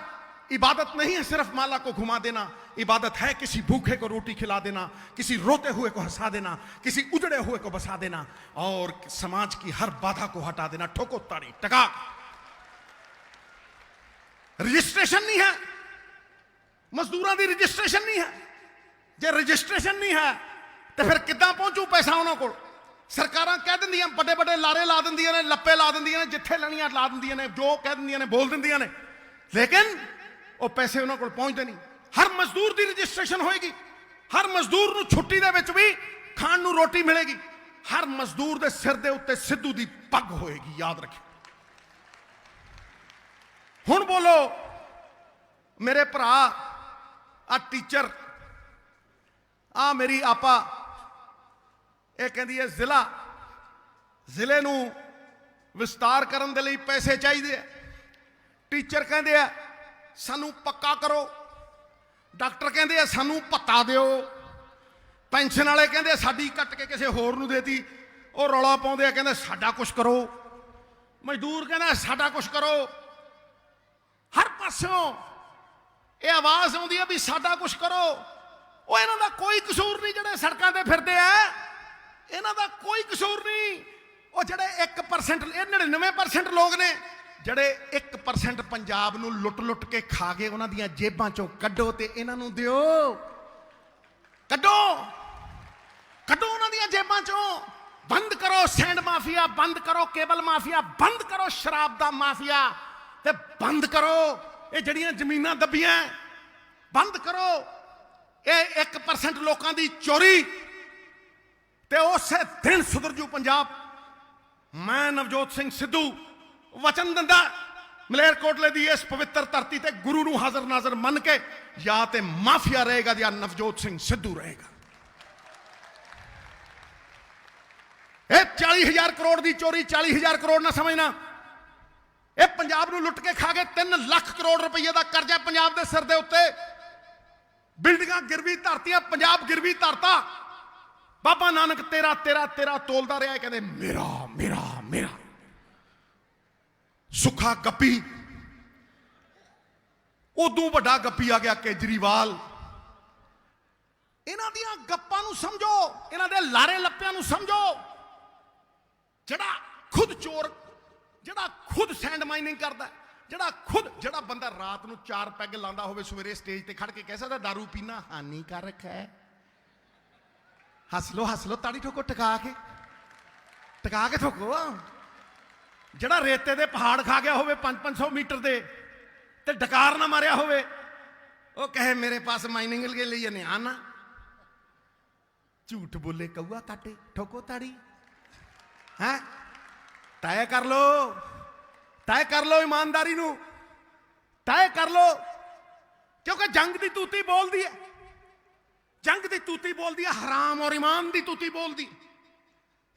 इबादत नहीं है सिर्फ माला को घुमा देना, इबादत है किसी भूखे को रोटी खिला देना, किसी रोते हुए को हंसा देना, किसी उजड़े हुए को बसा देना और समाज की हर बाधा को हटा देना। ठोको ताड़ी, टका। रजिस्ट्रेशन नहीं है, मजदूरों की रजिस्ट्रेशन नहीं है। जे रजिस्ट्रेशन नहीं है ਤੇ ਫਿਰ ਕਿੱਦਾਂ ਪਹੁੰਚੂ ਪੈਸਾ ਉਹਨਾਂ ਕੋਲ? ਸਰਕਾਰਾਂ ਕਹਿ ਦਿੰਦੀਆਂ, ਵੱਡੇ ਵੱਡੇ ਲਾਰੇ ਲਾ ਦਿੰਦੀਆਂ ਨੇ, ਲੱਪੇ ਲਾ ਦਿੰਦੀਆਂ ਨੇ, ਜਿੱਥੇ ਲੈਣੀਆਂ ਲਾ ਦਿੰਦੀਆਂ ਨੇ, ਜੋ ਕਹਿ ਦਿੰਦੀਆਂ ਨੇ ਬੋਲ ਦਿੰਦੀਆਂ ਨੇ, ਲੇਕਿਨ ਉਹ ਪੈਸੇ ਉਹਨਾਂ ਕੋਲ ਪਹੁੰਚਦੇ ਨਹੀਂ। ਹਰ ਮਜ਼ਦੂਰ ਦੀ ਰਜਿਸਟ੍ਰੇਸ਼ਨ ਹੋਏਗੀ, ਹਰ ਮਜ਼ਦੂਰ ਨੂੰ ਛੁੱਟੀ ਦੇ ਵਿੱਚ ਵੀ ਖਾਣ ਨੂੰ ਰੋਟੀ ਮਿਲੇਗੀ, ਹਰ ਮਜ਼ਦੂਰ ਦੇ ਸਿਰ ਦੇ ਉੱਤੇ ਸਿੱਧੂ ਦੀ ਪੱਗ ਹੋਏਗੀ, ਯਾਦ ਰੱਖਿਓ। ਹੁਣ ਬੋਲੋ ਮੇਰੇ ਭਰਾ, ਆ ਟੀਚਰ, ਆ ਮੇਰੀ ਆਪਾ, ਇਹ ਕਹਿੰਦੀ ਹੈ ਜ਼ਿਲ੍ਹੇ ਨੂੰ ਵਿਸਤਾਰ ਕਰਨ ਦੇ ਲਈ ਪੈਸੇ ਚਾਹੀਦੇ ਆ। ਟੀਚਰ ਕਹਿੰਦੇ ਆ ਸਾਨੂੰ ਪੱਕਾ ਕਰੋ, ਡਾਕਟਰ ਕਹਿੰਦੇ ਆ ਸਾਨੂੰ ਭੱਤਾ ਦਿਓ, ਪੈਨਸ਼ਨ ਵਾਲੇ ਕਹਿੰਦੇ ਸਾਡੀ ਕੱਟ ਕੇ ਕਿਸੇ ਹੋਰ ਨੂੰ ਦੇਤੀ, ਉਹ ਰੌਲਾ ਪਾਉਂਦੇ ਆ ਕਹਿੰਦੇ ਸਾਡਾ ਕੁਛ ਕਰੋ, ਮਜ਼ਦੂਰ ਕਹਿੰਦਾ ਸਾਡਾ ਕੁਛ ਕਰੋ। ਹਰ ਪਾਸਿਓਂ ਇਹ ਆਵਾਜ਼ ਆਉਂਦੀ ਹੈ ਵੀ ਸਾਡਾ ਕੁਛ ਕਰੋ। ਉਹ ਇਹਨਾਂ ਦਾ ਕੋਈ ਕਸੂਰ ਨਹੀਂ ਜਿਹੜੇ ਸੜਕਾਂ ਤੇ ਫਿਰਦੇ ਆ, ਇਹਨਾਂ ਦਾ ਕੋਈ ਕਸੂਰ ਨਹੀਂ। ਉਹ ਜਿਹੜੇ 1%, ਇਹ 99% ਲੋਕ ਨੇ ਜਿਹੜੇ 1% ਪੰਜਾਬ ਨੂੰ ਲੁੱਟ ਕੇ ਖਾ ਗਏ, ਉਹਨਾਂ ਦੀਆਂ ਜੇਬਾਂ ਚੋਂ ਕੱਢੋ ਤੇ ਇਹਨਾਂ ਨੂੰ ਦਿਓ। ਕੱਢੋ ਉਹਨਾਂ ਦੀਆਂ ਜੇਬਾਂ ਚੋਂ। ਬੰਦ ਕਰੋ ਸੈਂਡ ਮਾਫੀਆ, ਬੰਦ ਕਰੋ ਕੇਬਲ ਮਾਫੀਆ, ਬੰਦ ਕਰੋ ਸ਼ਰਾਬ ਦਾ ਮਾਫੀਆ, ਤੇ ਬੰਦ ਕਰੋ ਇਹ ਜਿਹੜੀਆਂ ਜ਼ਮੀਨਾਂ ਦੱਬੀਆਂ, ਬੰਦ ਕਰੋ ਇਹ 1% ਲੋਕਾਂ ਦੀ ਚੋਰੀ, ਤੇ ਉਸੇ ਦਿਨ ਸੁਧਰ ਜੂ ਪੰਜਾਬ। ਮੈਂ ਨਵਜੋਤ ਸਿੰਘ ਸਿੱਧੂ ਵਚਨ ਦਿੰਦਾ, ਮਲੇਰਕੋਟਲੇ ਦੀ ਇਸ ਪਵਿੱਤਰ ਧਰਤੀ ਤੇ ਗੁਰੂ ਨੂੰ ਹਾਜ਼ਰ ਨਾਜ਼ਰ ਮੰਨ ਕੇ ਜਾਂ ਤੇ ਮਾਫੀਆ ਰਹੇਗਾ ਜਾਂ ਨਵਜੋਤ ਸਿੰਘ ਸਿੱਧੂ ਰਹੇਗਾ। ਇਹ 40,000 ਕਰੋੜ ਦੀ ਚੋਰੀ 40,000 ਕਰੋੜ ਨਾ ਸਮਝਣਾ, ਇਹ ਪੰਜਾਬ ਨੂੰ ਲੁੱਟ ਕੇ ਖਾ ਗਏ। 3 ਲੱਖ ਕਰੋੜ ਰੁਪਏ ਦਾ ਕਰਜ਼ਾ ਪੰਜਾਬ ਦੇ ਸਿਰ ਦੇ ਉੱਤੇ, ਬਿਲਡਿੰਗਾਂ ਗਿਰਵੀ ਧਰਤੀਆਂ, ਪੰਜਾਬ ਗਿਰਵੀ ਧਰਤਾ। ਬਾਬਾ ਨਾਨਕ ਤੇਰਾ ਤੇਰਾ ਤੇਰਾ ਤੋਲਦਾ ਰਿਹਾ, ਕਹਿੰਦੇ ਮੇਰਾ ਮੇਰਾ ਮੇਰਾ। ਸੁੱਖਾ ਗੱਪੀ, ਉਦੋਂ ਵੱਡਾ ਗੱਪੀ ਆ ਗਿਆ ਕੇਜਰੀਵਾਲ। ਇਹਨਾਂ ਦੀਆਂ ਗੱਪਾਂ ਨੂੰ ਸਮਝੋ, ਇਹਨਾਂ ਦੇ ਲਾਰੇ ਲੱਪਿਆਂ ਨੂੰ ਸਮਝੋ। ਜਿਹੜਾ ਖੁਦ ਚੋਰ, ਜਿਹੜਾ ਖੁਦ ਸੈਂਡ ਮਾਈਨਿੰਗ ਕਰਦਾ, ਜਿਹੜਾ ਬੰਦਾ ਰਾਤ ਨੂੰ 4 ਪੈਗ ਲਾਉਂਦਾ ਹੋਵੇ, ਸਵੇਰੇ ਸਟੇਜ ਤੇ ਖੜ ਕੇ ਕਹਿ ਸਕਦਾ ਦਾਰੂ ਪੀਣਾ ਹਾਨੀਕਾਰਕ ਹੈ। ਹੱਸ ਲੋ ਤਾੜੀ ਠੋਕੋ, ਟਕਾ ਕੇ ਠੋਕੋ। ਜਿਹੜਾ ਰੇਤੇ ਦੇ ਪਹਾੜ ਖਾ ਗਿਆ ਹੋਵੇ 500 ਮੀਟਰ ਦੇ, ਤੇ ਡਕਾਰ ਨਾ ਮਾਰਿਆ ਹੋਵੇ, ਉਹ ਕਹੇ ਮੇਰੇ ਪਾਸ ਮਾਈਨਿੰਗ ਕੇ ਲਈ ਨੇ ਆਨਾ। ਝੂਠ ਬੋਲੇ ਕਊਆ ਕਾਟੇ, ਠੋਕੋ ਤਾੜੀ। ਹੈ ਤੈਅ ਕਰ ਲੋ ਇਮਾਨਦਾਰੀ ਨੂੰ, ਤੈਅ ਕਰ ਲੋ, ਕਿਉਂਕਿ ਜੰਗ ਦੀ ਤੂਤੀ ਬੋਲਦੀ ਹੈ, ਹਰਾਮ ਔਰ ਈਮਾਨ ਦੀ ਤੂਤੀ ਬੋਲਦੀ।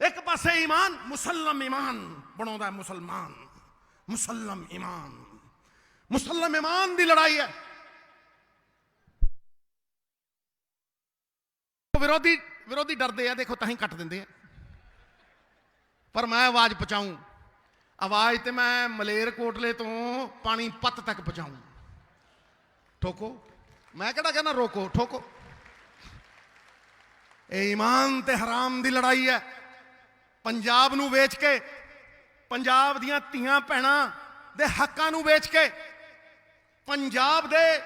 ਇੱਕ ਪਾਸੇ ਈਮਾਨ, ਮੁਸਲਮ ਈਮਾਨ ਬਣਾਉਂਦਾ ਮੁਸਲਮਾਨ, ਮੁਸਲਮ ਈਮਾਨ ਦੀ ਲੜਾਈ ਹੈ। ਵਿਰੋਧੀ ਡਰਦੇ ਆ, ਦੇਖੋ ਤਾਂ ਹੀ ਕੱਟ ਦਿੰਦੇ ਆ। ਪਰ ਮੈਂ ਆਵਾਜ਼ ਪਹੁੰਚਾਊਂ, ਆਵਾਜ਼ ਤੇ ਮੈਂ ਮਲੇਰਕੋਟਲੇ ਤੋਂ ਪਾਣੀਪਤ ਤੱਕ ਪਹੁੰਚਾਊਂ। ਠੋਕੋ, ਮੈਂ ਕਿਹੜਾ ਕਹਿੰਦਾ ਰੋਕੋ, ਠੋਕੋ। ਇਹ ਈਮਾਨ ਤੇ ਹਰਾਮ ਦੀ ਲੜਾਈ ਹੈ। ਪੰਜਾਬ ਨੂੰ ਵੇਚ ਕੇ, ਪੰਜਾਬ ਦੀਆਂ ਧੀਆਂ ਭੈਣਾਂ ਦੇ ਹੱਕਾਂ ਨੂੰ ਵੇਚ ਕੇ, ਪੰਜਾਬ ਦੇ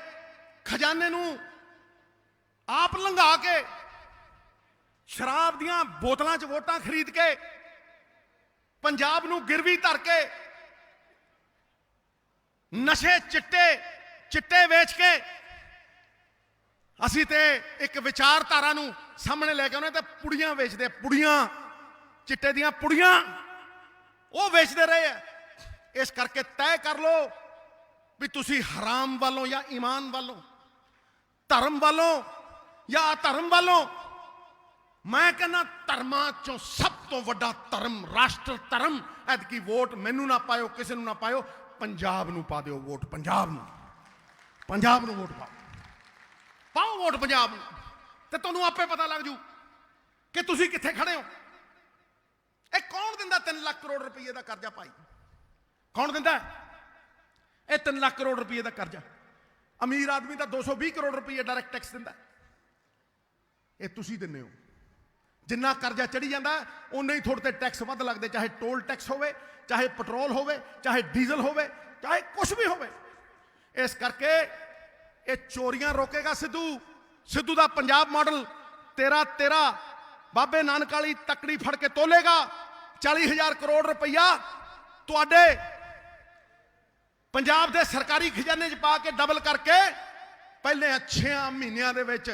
ਖਜ਼ਾਨੇ ਨੂੰ ਆਪ ਲੰਘਾ ਕੇ, ਸ਼ਰਾਬ ਦੀਆਂ ਬੋਤਲਾਂ 'ਚ ਵੋਟਾਂ ਖਰੀਦ ਕੇ, ਪੰਜਾਬ ਨੂੰ ਗਿਰਵੀ ਧਰ ਕੇ, ਨਸ਼ੇ ਚਿੱਟੇ ਵੇਚ ਕੇ, ਅਸੀਂ ਤੇ ਇੱਕ ਵਿਚਾਰਧਾਰਾ ਨੂੰ ਸਾਹਮਣੇ ਲੈ ਕੇ ਆਉਣੇ ਤੇ ਪੁੜੀਆਂ ਵੇਚਦੇ, ਪੁੜੀਆਂ, ਚਿੱਟੇ ਦੀਆਂ ਪੁੜੀਆਂ ਉਹ ਵੇਚਦੇ ਰਹੇ ਆ। ਇਸ ਕਰਕੇ ਤੈਅ ਕਰ ਲਓ ਵੀ ਤੁਸੀਂ ਹਰਾਮ ਵੱਲੋਂ ਜਾਂ ਈਮਾਨ ਵੱਲੋਂ, ਧਰਮ ਵੱਲੋਂ ਜਾਂ ਅਧਰਮ ਵੱਲੋਂ। ਮੈਂ ਕਹਿੰਦਾ ਧਰਮਾਂ ਚੋਂ ਸਭ ਤੋਂ ਵੱਡਾ ਧਰਮ ਰਾਸ਼ਟਰ ਧਰਮ। ਐਤਕੀ ਵੋਟ ਮੈਨੂੰ ਨਾ ਪਾਇਓ, ਕਿਸੇ ਨੂੰ ਨਾ ਪਾਇਓ, ਪੰਜਾਬ ਨੂੰ ਪਾ ਦਿਓ ਵੋਟ। ਪੰਜਾਬ ਨੂੰ ਵੋਟ ਪਾਓ ਵੋਟ ਪੰਜਾਬ ਨੂੰ, ਤੇ ਤੁਹਾਨੂੰ ਆਪੇ ਪਤਾ ਲੱਗ ਜੂ ਕਿ ਤੁਸੀਂ ਕਿੱਥੇ ਖੜੇ ਹੋ। ਇਹ ਕੌਣ ਦਿੰਦਾ 3 ਲੱਖ ਕਰੋੜ ਰੁਪਏ ਦਾ ਕਰਜ਼ਾ? ਭਾਈ ਕੌਣ ਦਿੰਦਾ ਇਹ 3 ਲੱਖ ਕਰੋੜ ਰੁਪਏ ਦਾ ਕਰਜ਼ਾ? ਅਮੀਰ ਆਦਮੀ ਤਾਂ 220 ਕਰੋੜ ਰੁਪਏ ਡਾਇਰੈਕਟ ਟੈਕਸ ਦਿੰਦਾ, ਇਹ ਤੁਸੀਂ ਦਿੰਦੇ ਹੋ। ਜਿੰਨਾ ਕਰਜ਼ਾ ਚੜੀ ਜਾਂਦਾ ਉਨੇ ਹੀ ਤੁਹਾਡੇ ਤੇ ਟੈਕਸ ਵੱਧ ਲੱਗਦੇ, ਚਾਹੇ ਟੋਲ ਟੈਕਸ ਹੋਵੇ, ਚਾਹੇ ਪੈਟਰੋਲ ਹੋਵੇ, ਚਾਹੇ ਡੀਜ਼ਲ ਹੋਵੇ, ਚਾਹੇ ਕੁਝ ਵੀ ਹੋਵੇ। ਇਸ ਕਰਕੇ ਇਹ ਚੋਰੀਆਂ ਰੋਕੇਗਾ ਸਿੱਧੂ ਦਾ ਪੰਜਾਬ ਮਾਡਲ। ਤੇਰਾ ਬਾਬੇ ਨਾਨਕ ਵਾਲੀ ਤਕੜੀ ਫੜ ਕੇ ਤੋਲੇਗਾ। 40,000 ਕਰੋੜ ਰੁਪਈਆ ਤੁਹਾਡੇ ਪੰਜਾਬ ਦੇ ਸਰਕਾਰੀ ਖਜ਼ਾਨੇ 'ਚ ਪਾ ਕੇ ਡਬਲ ਕਰਕੇ ਪਹਿਲੇ 6 ਮਹੀਨਿਆਂ ਦੇ ਵਿੱਚ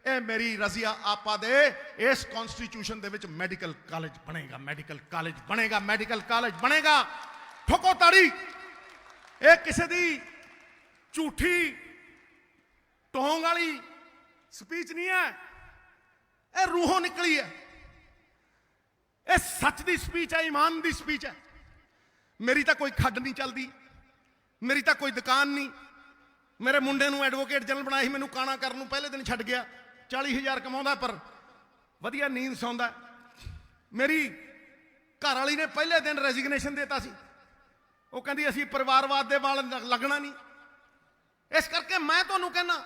ਇਹ ਮੇਰੀ ਰਜ਼ੀਆ ਆਪਾ ਦੇ ਇਸ ਕਨਸਟੀਟਿਊਸ਼ਨ ਦੇ ਵਿੱਚ ਮੈਡੀਕਲ ਕਾਲਜ ਬਣੇਗਾ, ਮੈਡੀਕਲ ਕਾਲਜ ਬਣੇਗਾ, ਮੈਡੀਕਲ ਕਾਲਜ ਬਣੇਗਾ। ਠੋਕੋ ਤਾੜੀ। ਇਹ ਕਿਸੇ ਦੀ ਝੂਠੀ ਟੋਂਗ ਵਾਲੀ ਸਪੀਚ ਨਹੀਂ ਹੈ, ਇਹ ਰੂਹੋਂ ਨਿਕਲੀ ਹੈ, ਇਹ ਸੱਚ ਦੀ ਸਪੀਚ ਹੈ, ਈਮਾਨ ਦੀ ਸਪੀਚ ਹੈ। ਮੇਰੀ ਤਾਂ ਕੋਈ ਖੱਡ ਨਹੀਂ ਚੱਲਦੀ, ਮੇਰੀ ਤਾਂ ਕੋਈ ਦੁਕਾਨ ਨਹੀਂ। ਮੇਰੇ ਮੁੰਡੇ ਨੂੰ ਐਡਵੋਕੇਟ ਜਨਰਲ ਬਣਾਇਆ ਸੀ, ਮੈਨੂੰ ਕਾਣਾ ਕਰਨ ਨੂੰ ਪਹਿਲੇ ਦਿਨ ਛੱਡ ਗਿਆ। 40,000 ਕਮਾਉਂਦਾ ਪਰ ਵਧੀਆ ਨੀਂਦ ਸੌਂਦਾ। ਮੇਰੀ ਘਰ ਵਾਲੀ ਨੇ ਪਹਿਲੇ ਦਿਨ ਰੈਜ਼ਿਗਨੇਸ਼ਨ ਦਿੱਤਾ ਸੀ, ਉਹ ਕਹਿੰਦੀ ਅਸੀਂ ਪਰਿਵਾਰਵਾਦ ਦੇ ਵਾਲ ਲੱਗਣਾ ਨਹੀਂ। ਇਸ ਕਰਕੇ ਮੈਂ ਤੁਹਾਨੂੰ ਕਹਿੰਦਾ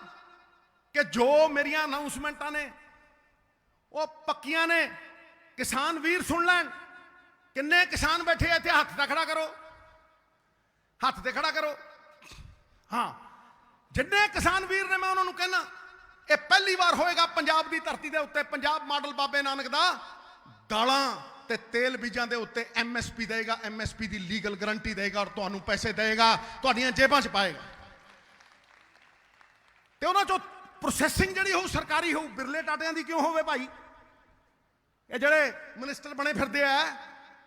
ਕਿ ਜੋ ਮੇਰੀਆਂ ਅਨਾਉਂਸਮੈਂਟਾਂ ਨੇ ਉਹ ਪੱਕੀਆਂ ਨੇ। ਕਿਸਾਨ ਵੀਰ ਸੁਣ ਲੈਣ। ਕਿੰਨੇ ਕਿਸਾਨ ਬੈਠੇ ਇੱਥੇ? ਹੱਥ ਤਾਂ ਖੜਾ ਕਰੋ, ਹੱਥ ਤੇ ਖੜਾ ਕਰੋ। ਹਾਂ, ਜਿੰਨੇ ਕਿਸਾਨ ਵੀਰ ਨੇ ਮੈਂ ਉਹਨਾਂ ਨੂੰ ਕਹਿੰਦਾ ਇਹ ਪਹਿਲੀ ਵਾਰ ਹੋਏਗਾ ਪੰਜਾਬ ਦੀ ਧਰਤੀ ਦੇ ਉੱਤੇ ਪੰਜਾਬ ਮਾਡਲ ਬਾਬੇ ਨਾਨਕ ਦਾ ਦਾਲਾਂ ਤੇ ਤੇਲ ਬੀਜਾਂ ਦੇ ਉੱਤੇ MSP ਦੇਗਾ, MSP ਦੀ ਲੀਗਲ ਗਾਰੰਟੀ ਦੇਗਾ ਔਰ ਤੁਹਾਨੂੰ ਪੈਸੇ ਦੇਗਾ, ਤੁਹਾਡੀਆਂ ਜੇਬਾਂ 'ਚ ਪਾਏਗਾ। ਤੇ ਉਹਨਾਂ 'ਚੋਂ ਪ੍ਰੋਸੈਸਿੰਗ ਜਿਹੜੀ ਹੋਊ ਸਰਕਾਰੀ ਹੋਊ। ਬਿਰਲੇ ਟਾਟਿਆਂ ਦੀ ਕਿਉਂ ਹੋਵੇ ਭਾਈ? ਇਹ ਜਿਹੜੇ ਮਿਨਿਸਟਰ ਬਣੇ ਫਿਰਦੇ ਆ,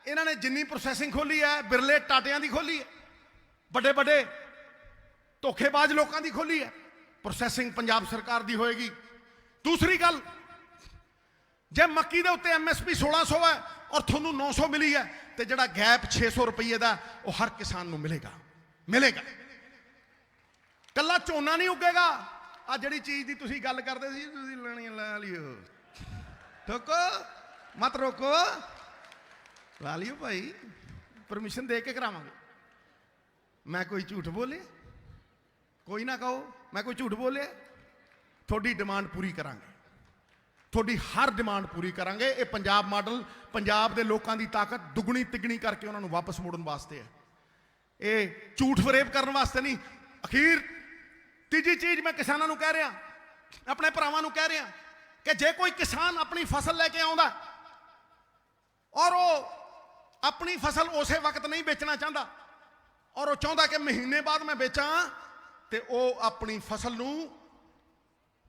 ਇਹਨਾਂ ਨੇ ਜਿੰਨੀ ਪ੍ਰੋਸੈਸਿੰਗ ਖੋਲੀ ਹੈ ਬਿਰਲੇ ਟਾਟਿਆਂ ਦੀ ਖੋਲੀ ਹੈ, ਵੱਡੇ ਵੱਡੇ ਧੋਖੇਬਾਜ਼ ਲੋਕਾਂ ਦੀ ਖੋਲੀ ਹੈ। ਪ੍ਰੋਸੈਸਿੰਗ ਪੰਜਾਬ ਸਰਕਾਰ ਦੀ ਹੋਏਗੀ। ਦੂਸਰੀ ਗੱਲ, ਜੇ ਮੱਕੀ ਦੇ ਉੱਤੇ MSP 1600 ਹੈ ਔਰ ਤੁਹਾਨੂੰ 900 ਮਿਲੀ ਹੈ ਤੇ ਜਿਹੜਾ ਗੈਪ 600 ਰੁਪਏ ਦਾ ਉਹ ਹਰ ਕਿਸਾਨ ਨੂੰ ਮਿਲੇਗਾ, ਮਿਲੇਗਾ। ਕੱਲਾ ਝੋਨਾ ਨਹੀਂ ਉੱਗੇਗਾ। ਆ ਜਿਹੜੀ ਚੀਜ਼ ਦੀ ਤੁਸੀਂ ਗੱਲ ਕਰਦੇ ਸੀ, ਤੁਸੀਂ ਲੈਣੀ ਲਾ ਲਿਓ, ਠੋਕੋ ਮਤ ਰੋਕੋ, ਲਾ ਲਿਓ ਭਾਈ, ਪਰਮਿਸ਼ਨ ਦੇ ਕੇ ਕਰਾਵਾਂਗੇ। ਮੈਂ ਕੋਈ ਝੂਠ ਬੋਲੇ? ਕੋਈ ਨਾ ਕਹੋ ਮੈਂ ਕੋਈ ਝੂਠ ਬੋਲੇ। ਤੁਹਾਡੀ ਡਿਮਾਂਡ ਪੂਰੀ ਕਰਾਂਗੇ, ਤੁਹਾਡੀ ਹਰ ਡਿਮਾਂਡ ਪੂਰੀ ਕਰਾਂਗੇ। ਇਹ ਪੰਜਾਬ ਮਾਡਲ ਪੰਜਾਬ ਦੇ ਲੋਕਾਂ ਦੀ ਤਾਕਤ ਦੁੱਗਣੀ ਤਿੱਗਣੀ ਕਰਕੇ ਉਹਨਾਂ ਨੂੰ ਵਾਪਸ ਮੋੜਨ ਵਾਸਤੇ ਹੈ। ਇਹ ਝੂਠ ਫਰੇਬ ਕਰਨ ਵਾਸਤੇ ਨਹੀਂ। ਅਖੀਰ ਤੀਜੀ ਚੀਜ਼ ਮੈਂ ਕਿਸਾਨਾਂ ਨੂੰ ਕਹਿ ਰਿਹਾ, ਆਪਣੇ ਭਰਾਵਾਂ ਨੂੰ ਕਹਿ ਰਿਹਾ ਕਿ ਜੇ ਕੋਈ ਕਿਸਾਨ ਆਪਣੀ ਫਸਲ ਲੈ ਕੇ ਆਉਂਦਾ ਔਰ ਉਹ ਆਪਣੀ ਫਸਲ ਉਸੇ ਵਕਤ ਨਹੀਂ ਵੇਚਣਾ ਚਾਹੁੰਦਾ ਔਰ ਉਹ ਚਾਹੁੰਦਾ ਕਿ ਮਹੀਨੇ ਬਾਅਦ ਮੈਂ ਵੇਚਾਂ, ਤੇ ਉਹ ਆਪਣੀ ਫਸਲ ਨੂੰ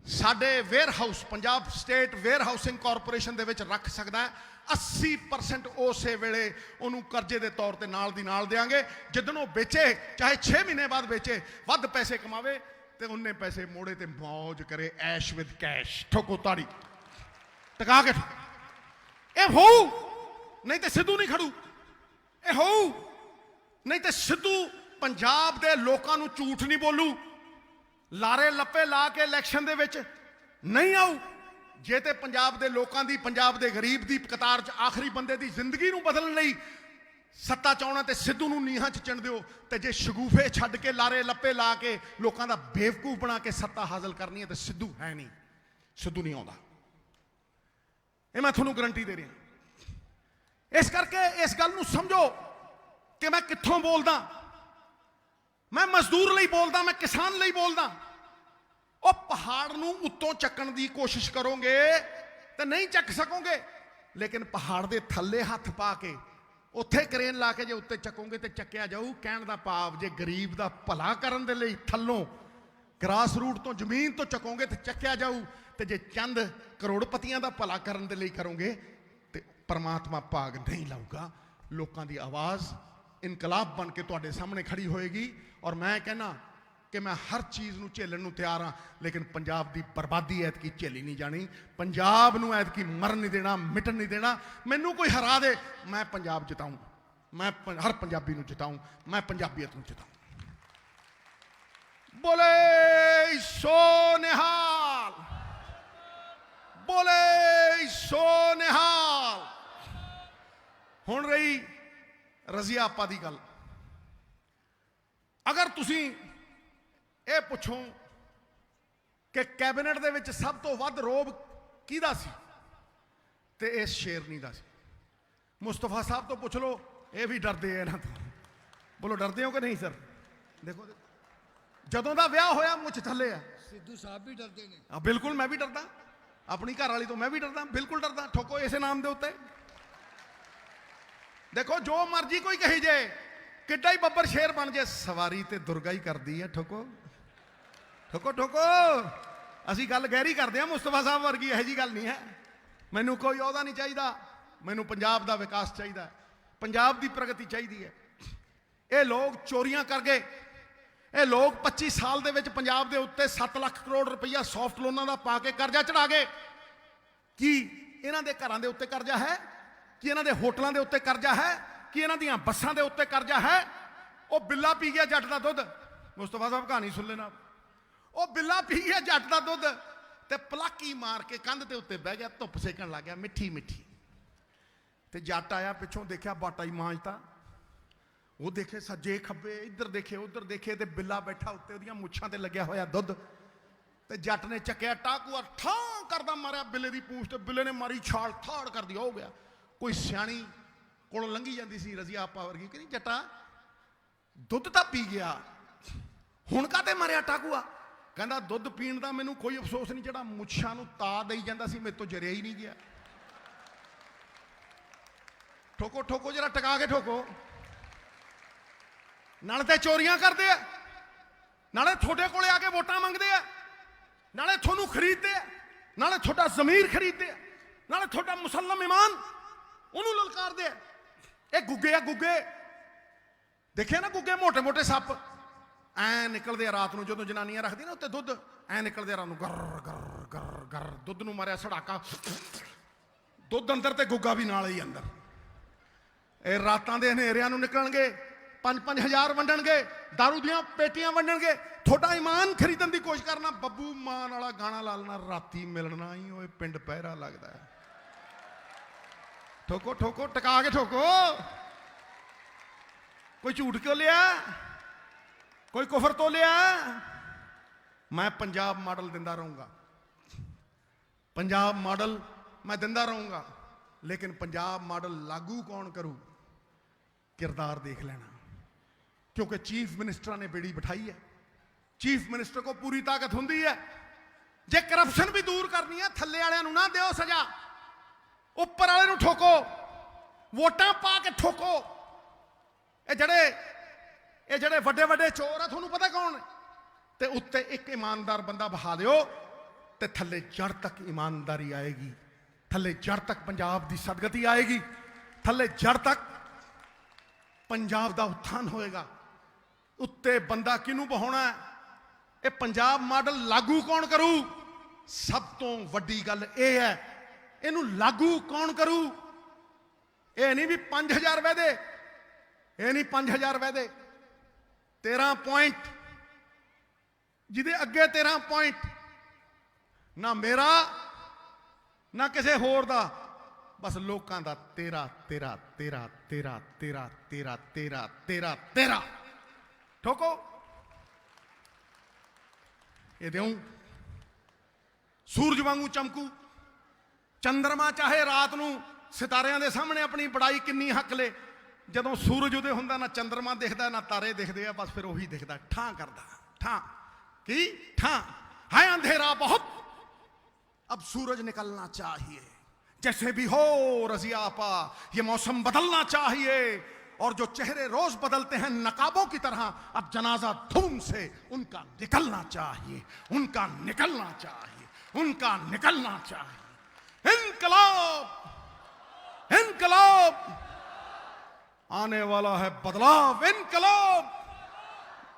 ਸਾਡੇ warehouse Punjab state warehousing corporation ਦੇ ਵਿੱਚ ਰੱਖ ਸਕਦਾ ਹੈ। 80% ਉਸੇ ਵੇਲੇ ਉਹਨੂੰ ਕਰਜ਼ੇ ਦੇ ਤੌਰ ਤੇ ਨਾਲ ਦੀ ਨਾਲ ਦੇਵਾਂਗੇ। ਜਦੋਂ ਉਹ ਵੇਚੇ, ਚਾਹੇ 6 ਮਹੀਨੇ ਬਾਅਦ ਵੇਚੇ, ਵੱਧ ਪੈਸੇ ਕਮਾਵੇ ਤੇ ਉਹਨੇ ਪੈਸੇ ਮੋੜੇ ਤੇ ਮੌਜ ਕਰੇ, ਐਸ਼ ਵਿਦ ਕੈਸ਼। ਠੋਕੋ ਤਾੜੀ ਟਕਾ ਕੇ। ਇਹ ਹੋਊ, ਨਹੀਂ ਤੇ ਸਿੱਧੂ ਨਹੀਂ ਖੜੂ। ਇਹ ਹੋਊ, ਨਹੀਂ ਤੇ ਸਿੱਧੂ ਪੰਜਾਬ ਦੇ ਲੋਕਾਂ ਨੂੰ ਝੂਠ ਨਹੀਂ ਬੋਲੂ, ਲਾਰੇ ਲੱਪੇ ਲਾ ਕੇ ਇਲੈਕਸ਼ਨ ਦੇ ਵਿੱਚ ਨਹੀਂ ਆਊ। ਜੇ ਤੇ ਪੰਜਾਬ ਦੇ ਲੋਕਾਂ ਦੀ, ਪੰਜਾਬ ਦੇ ਗਰੀਬ ਦੀ ਕਤਾਰ 'ਚ ਆਖਰੀ ਬੰਦੇ ਦੀ ਜ਼ਿੰਦਗੀ ਨੂੰ ਬਦਲਣ ਲਈ ਸੱਤਾ ਚਾਹੁਣਾ ਤੇ ਸਿੱਧੂ ਨੂੰ ਨੀਹਾਂ 'ਚ ਚਿਣ ਦਿਓ। ਤੇ ਜੇ ਸ਼ਗੂਫੇ ਛੱਡ ਕੇ ਲਾਰੇ ਲੱਪੇ ਲਾ ਕੇ ਲੋਕਾਂ ਦਾ ਬੇਵਕੂਫ ਬਣਾ ਕੇ ਸੱਤਾ ਹਾਸਲ ਕਰਨੀ ਹੈ ਤੇ ਸਿੱਧੂ ਹੈ ਨਹੀਂ, ਸਿੱਧੂ ਨਹੀਂ ਆਉਂਦਾ। ਇਹ ਮੈਂ ਤੁਹਾਨੂੰ ਗਰੰਟੀ ਦੇ ਰਿਹਾ। ਇਸ ਕਰਕੇ ਇਸ ਗੱਲ ਨੂੰ ਸਮਝੋ ਕਿ ਮੈਂ ਕਿੱਥੋਂ ਬੋਲਦਾ। ਮੈਂ ਮਜ਼ਦੂਰ ਲਈ ਬੋਲਦਾ, ਮੈਂ ਕਿਸਾਨ ਲਈ ਬੋਲਦਾ। ਉਹ ਪਹਾੜ ਨੂੰ ਉੱਤੋਂ ਚੱਕਣ ਦੀ ਕੋਸ਼ਿਸ਼ ਕਰੋਗੇ ਤੇ ਨਹੀਂ ਚੱਕ ਸਕੋਗੇ, ਲੇਕਿਨ ਪਹਾੜ ਦੇ ਥੱਲੇ ਹੱਥ ਪਾ ਕੇ ਉੱਥੇ ਕਰੇਨ ਲਾ ਕੇ ਜੇ ਉੱਤੇ ਚੱਕੋਗੇ ਤੇ ਚੱਕਿਆ ਜਾਊ। ਕਹਿਣ ਦਾ ਭਾਵ, ਜੇ ਗਰੀਬ ਦਾ ਭਲਾ ਕਰਨ ਦੇ ਲਈ ਥੱਲੋਂ ਗ੍ਰਾਸ ਰੂਟ ਤੋਂ ਜ਼ਮੀਨ ਤੋਂ ਚੱਕੋਗੇ ਤੇ ਚੱਕਿਆ ਜਾਊ, ਤੇ ਜੇ ਚੰਦ ਕਰੋੜਪਤੀਆਂ ਦਾ ਭਲਾ ਕਰਨ ਦੇ ਲਈ ਕਰੋਗੇ ਤੇ ਪਰਮਾਤਮਾ ਭਾਗ ਨਹੀਂ ਲਾਊਗਾ। ਲੋਕਾਂ ਦੀ ਆਵਾਜ਼ ਇਨਕਲਾਬ ਬਣ ਕੇ ਤੁਹਾਡੇ ਸਾਹਮਣੇ ਖੜੀ ਹੋਏਗੀ। ਔਰ ਮੈਂ ਕਹਿੰਦਾ ਕਿ ਮੈਂ ਹਰ ਚੀਜ਼ ਨੂੰ ਝੇਲਣ ਨੂੰ ਤਿਆਰ ਹਾਂ, ਲੇਕਿਨ ਪੰਜਾਬ ਦੀ ਬਰਬਾਦੀ ਐਤਕੀ ਝੇਲੀ ਨਹੀਂ ਜਾਣੀ। ਪੰਜਾਬ ਨੂੰ ਐਤਕੀ ਮਰਨ ਨਹੀਂ ਦੇਣਾ, ਮਿਟਣ ਨਹੀਂ ਦੇਣਾ। ਮੈਨੂੰ ਕੋਈ ਹਰਾ ਦੇ, ਮੈਂ ਪੰਜਾਬ ਜਿਤਾਊਂ, ਮੈਂ ਹਰ ਪੰਜਾਬੀ ਨੂੰ ਜਿਤਾਊਂ, ਮੈਂ ਪੰਜਾਬੀਅਤ ਨੂੰ ਜਿਤਾਊਂ। ਬੋਲੇ ਸੋ ਨਿਹਾਲ, ਬੋਲੇ ਸੋ ਨਿਹਾਲ। ਹੁਣ ਰਹੀ ਰਜ਼ੀਆ ਆਪਾ ਦੀ ਗੱਲ। ਅਗਰ ਤੁਸੀਂ ਇਹ ਪੁੱਛੋ ਕਿ ਕੈਬਨਿਟ ਦੇ ਵਿੱਚ ਸਭ ਤੋਂ ਵੱਧ ਰੋਬ ਕਿਹਦਾ ਸੀ, ਤੇ ਇਸ ਸ਼ੇਰਨੀ ਦਾ ਸੀ। ਮੁਸਤਫਾ ਸਾਹਿਬ ਤੋਂ ਪੁੱਛ ਲਓ, ਇਹ ਵੀ ਡਰਦੇ ਆ ਇਹਨਾਂ ਤੋਂ। ਬੋਲੋ ਡਰਦੇ ਹੋ ਕਿ ਨਹੀਂ ਸਰ? ਦੇਖੋ ਜਦੋਂ ਦਾ ਵਿਆਹ ਹੋਇਆ ਮੁੱਛ ਥੱਲੇ ਆ। ਸਿੱਧੂ ਸਾਹਿਬ ਵੀ ਡਰਦੇ ਨੇ। ਬਿਲਕੁਲ, ਮੈਂ ਵੀ ਡਰਦਾ। ਆਪਣੀ ਘਰ ਵਾਲੀ ਤੋਂ ਮੈਂ ਵੀ ਡਰਦਾ, ਬਿਲਕੁਲ ਡਰਦਾ। ਠੋਕੋ ਇਸੇ ਨਾਮ ਦੇ ਉੱਤੇ। ਦੇਖੋ ਜੋ ਮਰਜ਼ੀ ਕੋਈ ਕਹੀ ਜੇ, ਕਿੱਡਾ ਹੀ ਬੱਬਰ ਸ਼ੇਰ ਬਣ ਜੇ, ਸਵਾਰੀ ਤੇ ਦੁਰਗਾ ਹੀ ਕਰਦੀ ਹੈ। ਠੋਕੋ ਠੋਕੋ ਠੋਕੋ। ਅਸੀਂ ਗੱਲ ਗਹਿਰੀ ਕਰਦੇ ਹਾਂ, ਮੁਸਤਫਾ ਸਾਹਿਬ ਵਰਗੀ ਇਹੋ ਜੀ ਗੱਲ ਨਹੀਂ ਹੈ। ਮੈਨੂੰ ਕੋਈ ਅਹੁਦਾ ਨਹੀਂ ਚਾਹੀਦਾ, ਮੈਨੂੰ ਪੰਜਾਬ ਦਾ ਵਿਕਾਸ ਚਾਹੀਦਾ, ਪੰਜਾਬ ਦੀ ਪ੍ਰਗਤੀ ਚਾਹੀਦੀ ਹੈ। ਇਹ ਲੋਕ ਚੋਰੀਆਂ ਕਰ ਗਏ, ਇਹ ਲੋਕ 25 ਸਾਲ ਦੇ ਵਿੱਚ ਪੰਜਾਬ ਦੇ ਉੱਤੇ 7 ਲੱਖ ਕਰੋੜ ਰੁਪਈਆ ਸੌਫਟ ਲੋਨਾਂ ਦਾ ਪਾ ਕੇ ਕਰਜ਼ਾ ਚੜਾ ਗਏ। ਕੀ ਇਹਨਾਂ ਦੇ ਘਰਾਂ ਦੇ ਉੱਤੇ ਕਰਜ਼ਾ ਹੈ? ਕੀ ਇਹਨਾਂ ਦੇ ਹੋਟਲਾਂ ਦੇ ਉੱਤੇ ਕਰਜ਼ਾ ਹੈ? ਕੀ ਇਹਨਾਂ ਦੀਆਂ ਬੱਸਾਂ ਦੇ ਉੱਤੇ ਕਰਜ਼ਾ ਹੈ? ਉਹ ਬਿੱਲਾ ਪੀ ਗਿਆ ਜੱਟ ਦਾ ਦੁੱਧ। ਮੁਸਤਫਾ ਸਾਹਿਬ ਕਹਾਣੀ ਸੁਣ ਲੈਣਾ। ਉਹ ਬਿੱਲਾ ਪੀ ਗਿਆ ਜੱਟ ਦਾ ਦੁੱਧ ਤੇ ਪਲਾਕੀ ਮਾਰ ਕੇ ਕੰਧ ਦੇ ਉੱਤੇ ਬਹਿ ਗਿਆ, ਧੁੱਪ ਸੇਕਣ ਲੱਗ ਗਿਆ ਮਿੱਠੀ ਮਿੱਠੀ। ਤੇ ਜੱਟ ਆਇਆ ਪਿੱਛੋਂ, ਦੇਖਿਆ ਬਾਟਾ ਹੀ ਮਾਂਜਤਾ। ਉਹ ਦੇਖੇ ਸੱਜੇ ਖੱਬੇ, ਇੱਧਰ ਦੇਖੇ ਉੱਧਰ ਦੇਖੇ, ਤੇ ਬਿੱਲਾ ਬੈਠਾ ਉੱਤੇ, ਉਹਦੀਆਂ ਮੁੱਛਾਂ ਤੇ ਲੱਗਿਆ ਹੋਇਆ ਦੁੱਧ। ਤੇ ਜੱਟ ਨੇ ਚੱਕਿਆ ਟਾਕੂਆ, ਠਾਂ ਕਰਦਾ ਮਾਰਿਆ ਬਿੱਲੇ ਦੀ ਪੂੰਛ ਤੇ, ਬਿੱਲੇ ਨੇ ਮਾਰੀ ਛਾਲ, ਥਾੜ ਕਰਦੀ ਹੋ ਗਿਆ। ਕੋਈ ਸਿਆਣੀ ਕੋਲੋਂ ਲੰਘੀ ਜਾਂਦੀ ਸੀ, ਰਜ਼ੀਆ ਆਪਾ ਵਰਗੀ, ਕਹਿੰਦੀ ਜੱਟਾ ਦੁੱਧ ਤਾਂ ਪੀ ਗਿਆ, ਹੁਣ ਕਾਹਤੇ ਮਾਰਿਆ ਟਾਕੂਆ? ਕਹਿੰਦਾ ਦੁੱਧ ਪੀਣ ਦਾ ਮੈਨੂੰ ਕੋਈ ਅਫਸੋਸ ਨਹੀਂ, ਜਿਹੜਾ ਮੁੱਛਾਂ ਨੂੰ ਤਾ ਦੇਈ ਜਾਂਦਾ ਸੀ ਮੇਰੇ ਤੋਂ ਜਰਿਆ ਹੀ ਨਹੀਂ ਗਿਆ। ਠੋਕੋ ਠੋਕੋ, ਜਰਾ ਟਕਾ ਕੇ ਠੋਕੋ। ਨਾਲੇ ਤੇ ਚੋਰੀਆਂ ਕਰਦੇ ਆ, ਨਾਲੇ ਤੁਹਾਡੇ ਕੋਲੇ ਆ ਕੇ ਵੋਟਾਂ ਮੰਗਦੇ ਆ, ਨਾਲੇ ਤੁਹਾਨੂੰ ਖਰੀਦਦੇ ਆ, ਨਾਲੇ ਤੁਹਾਡਾ ਜ਼ਮੀਰ ਖਰੀਦਦੇ ਆ, ਨਾਲੇ ਤੁਹਾਡਾ ਮੁਸਲਮ ਇਮਾਨ ਉਹਨੂੰ ਲਲਕਾਰਦੇ ਆ। ਇਹ ਗੁੱਗੇ ਆ, ਗੁੱਗੇ। ਦੇਖਿਆ ਨਾ ਗੁੱਗੇ, ਮੋਟੇ ਮੋਟੇ ਸੱਪ ਐ ਨਿਕਲਦੇ ਆ ਰਾਤ ਨੂੰ, ਜਦੋਂ ਜਨਾਨੀਆਂ ਰੱਖਦੀਆਂ ਨਾ ਉੱਤੇ ਦੁੱਧ, ਐ ਨਿਕਲਦੇ ਆ ਰਾਤ ਨੂੰ, ਗਰ ਗਰ ਗਰ ਗਰ। ਦੁੱਧ ਨੂੰ ਮਾਰਿਆ ਸੜਾਕਾ, ਦੁੱਧ ਅੰਦਰ ਤੇ ਗੁੱਗਾ ਵੀ ਨਾਲ ਹੀ ਅੰਦਰ। ਇਹ ਰਾਤਾਂ ਦੇ ਹਨੇਰਿਆਂ ਨੂੰ ਨਿਕਲਣਗੇ, 5-5 ਹਜ਼ਾਰ ਵੰਡਣਗੇ, ਦਾਰੂ ਦੀਆਂ ਪੇਟੀਆਂ ਵੰਡਣਗੇ। ਤੁਹਾਡਾ ਈਮਾਨ ਖਰੀਦਣ ਦੀ ਕੋਸ਼ਿਸ਼ ਕਰਨਾ, ਬੱਬੂ ਮਾਨ ਵਾਲਾ ਗਾਣਾ ਲਾ ਲੈਣਾ, ਰਾਤੀ ਮਿਲਣਾ ਹੀ ਓਏ ਪਿੰਡ ਪਹਿਰਾ ਲੱਗਦਾ ਹੈ। ਠੋਕੋ ਠੋਕੋ, ਟਕਾ ਕੇ ਠੋਕੋ। ਕੋਈ ਝੂਠ ਕਿਉਂ ਲਿਆ, ਕੋਈ ਕੁਫਰ ਤੋਂ ਲਿਆ? ਮੈਂ ਪੰਜਾਬ ਮਾਡਲ ਦਿੰਦਾ ਰਹੂੰਗਾ, ਪੰਜਾਬ ਮਾਡਲ ਮੈਂ ਦਿੰਦਾ ਰਹੂੰਗਾ, ਲੇਕਿਨ ਪੰਜਾਬ ਮਾਡਲ ਲਾਗੂ ਕੌਣ ਕਰੂ, किरदार देख लेना। क्योंकि चीफ मिनिस्टर ने बेड़ी बिठाई है, चीफ मिनिस्टर को पूरी ताकत होंदी है। जे करप्शन भी दूर करनी है, थल्ले वाले ना दियो सजा, उपर वाले ठोको, वोटां पा के ठोको। ये जड़े वड्डे वड्डे चोर है, थोनू पता कौन? ते उत्ते एक ईमानदार बंदा बहा दियो, ते थल्ले जड़ तक ईमानदारी आएगी, थल्ले जड़ तक पंजाब की सदगति आएगी, थल्ले जड़ तक पंजाब का उत्थान होएगा। उत्ते बंदा किनू बहाना है? ये पंजाब मॉडल लागू कौन करू? सब तो वड्डी गल ये है, इनू लागू कौन करू? ये नहीं भी 5000 वैदे, ये नहीं 5000 वैदे, 13 पॉइंट जिदे अगे 13 पॉइंट, ना मेरा ना किसी होर दा, बस लोगों का 13 13 13 13 13 13 13 13 13। ठोको ये देऊं, सूरज वांगू चमकू, चंद्रमा चाहे रात नू सितारियां दे सामने अपनी बड़ाई किन्नी हक ले, जदों सूरज उदय हुंदा ना चंद्रमा दिखदा ना तारे दिखदे आ, बस फिर वही दिखदा, ठां करदा, ठां की ठां है अंधेरा बहुत, अब सूरज निकलना चाहिए, जैसे भी हो रजिया आपा, ये मौसम बदलना चाहिए। और जो चेहरे रोज बदलते हैं नकाबों की तरह, अब जनाजा धूम से उनका निकलना चाहिए, उनका निकलना चाहिए, उनका निकलना चाहिए। इनकलाब, इनकलाब आने वाला है, बदलाव, इनकलाब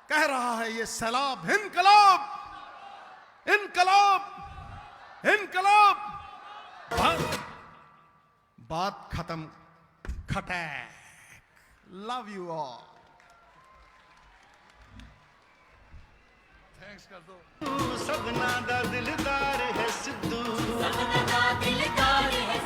कह रहा है ये सैलाब, इनकलाब, इनकलाब, इनकलाब। बात खत्म, खटैक। Love you all. थैंक्स कर दो। सबना दा दिलदार है सिद्धू, सबना दा दिलदार है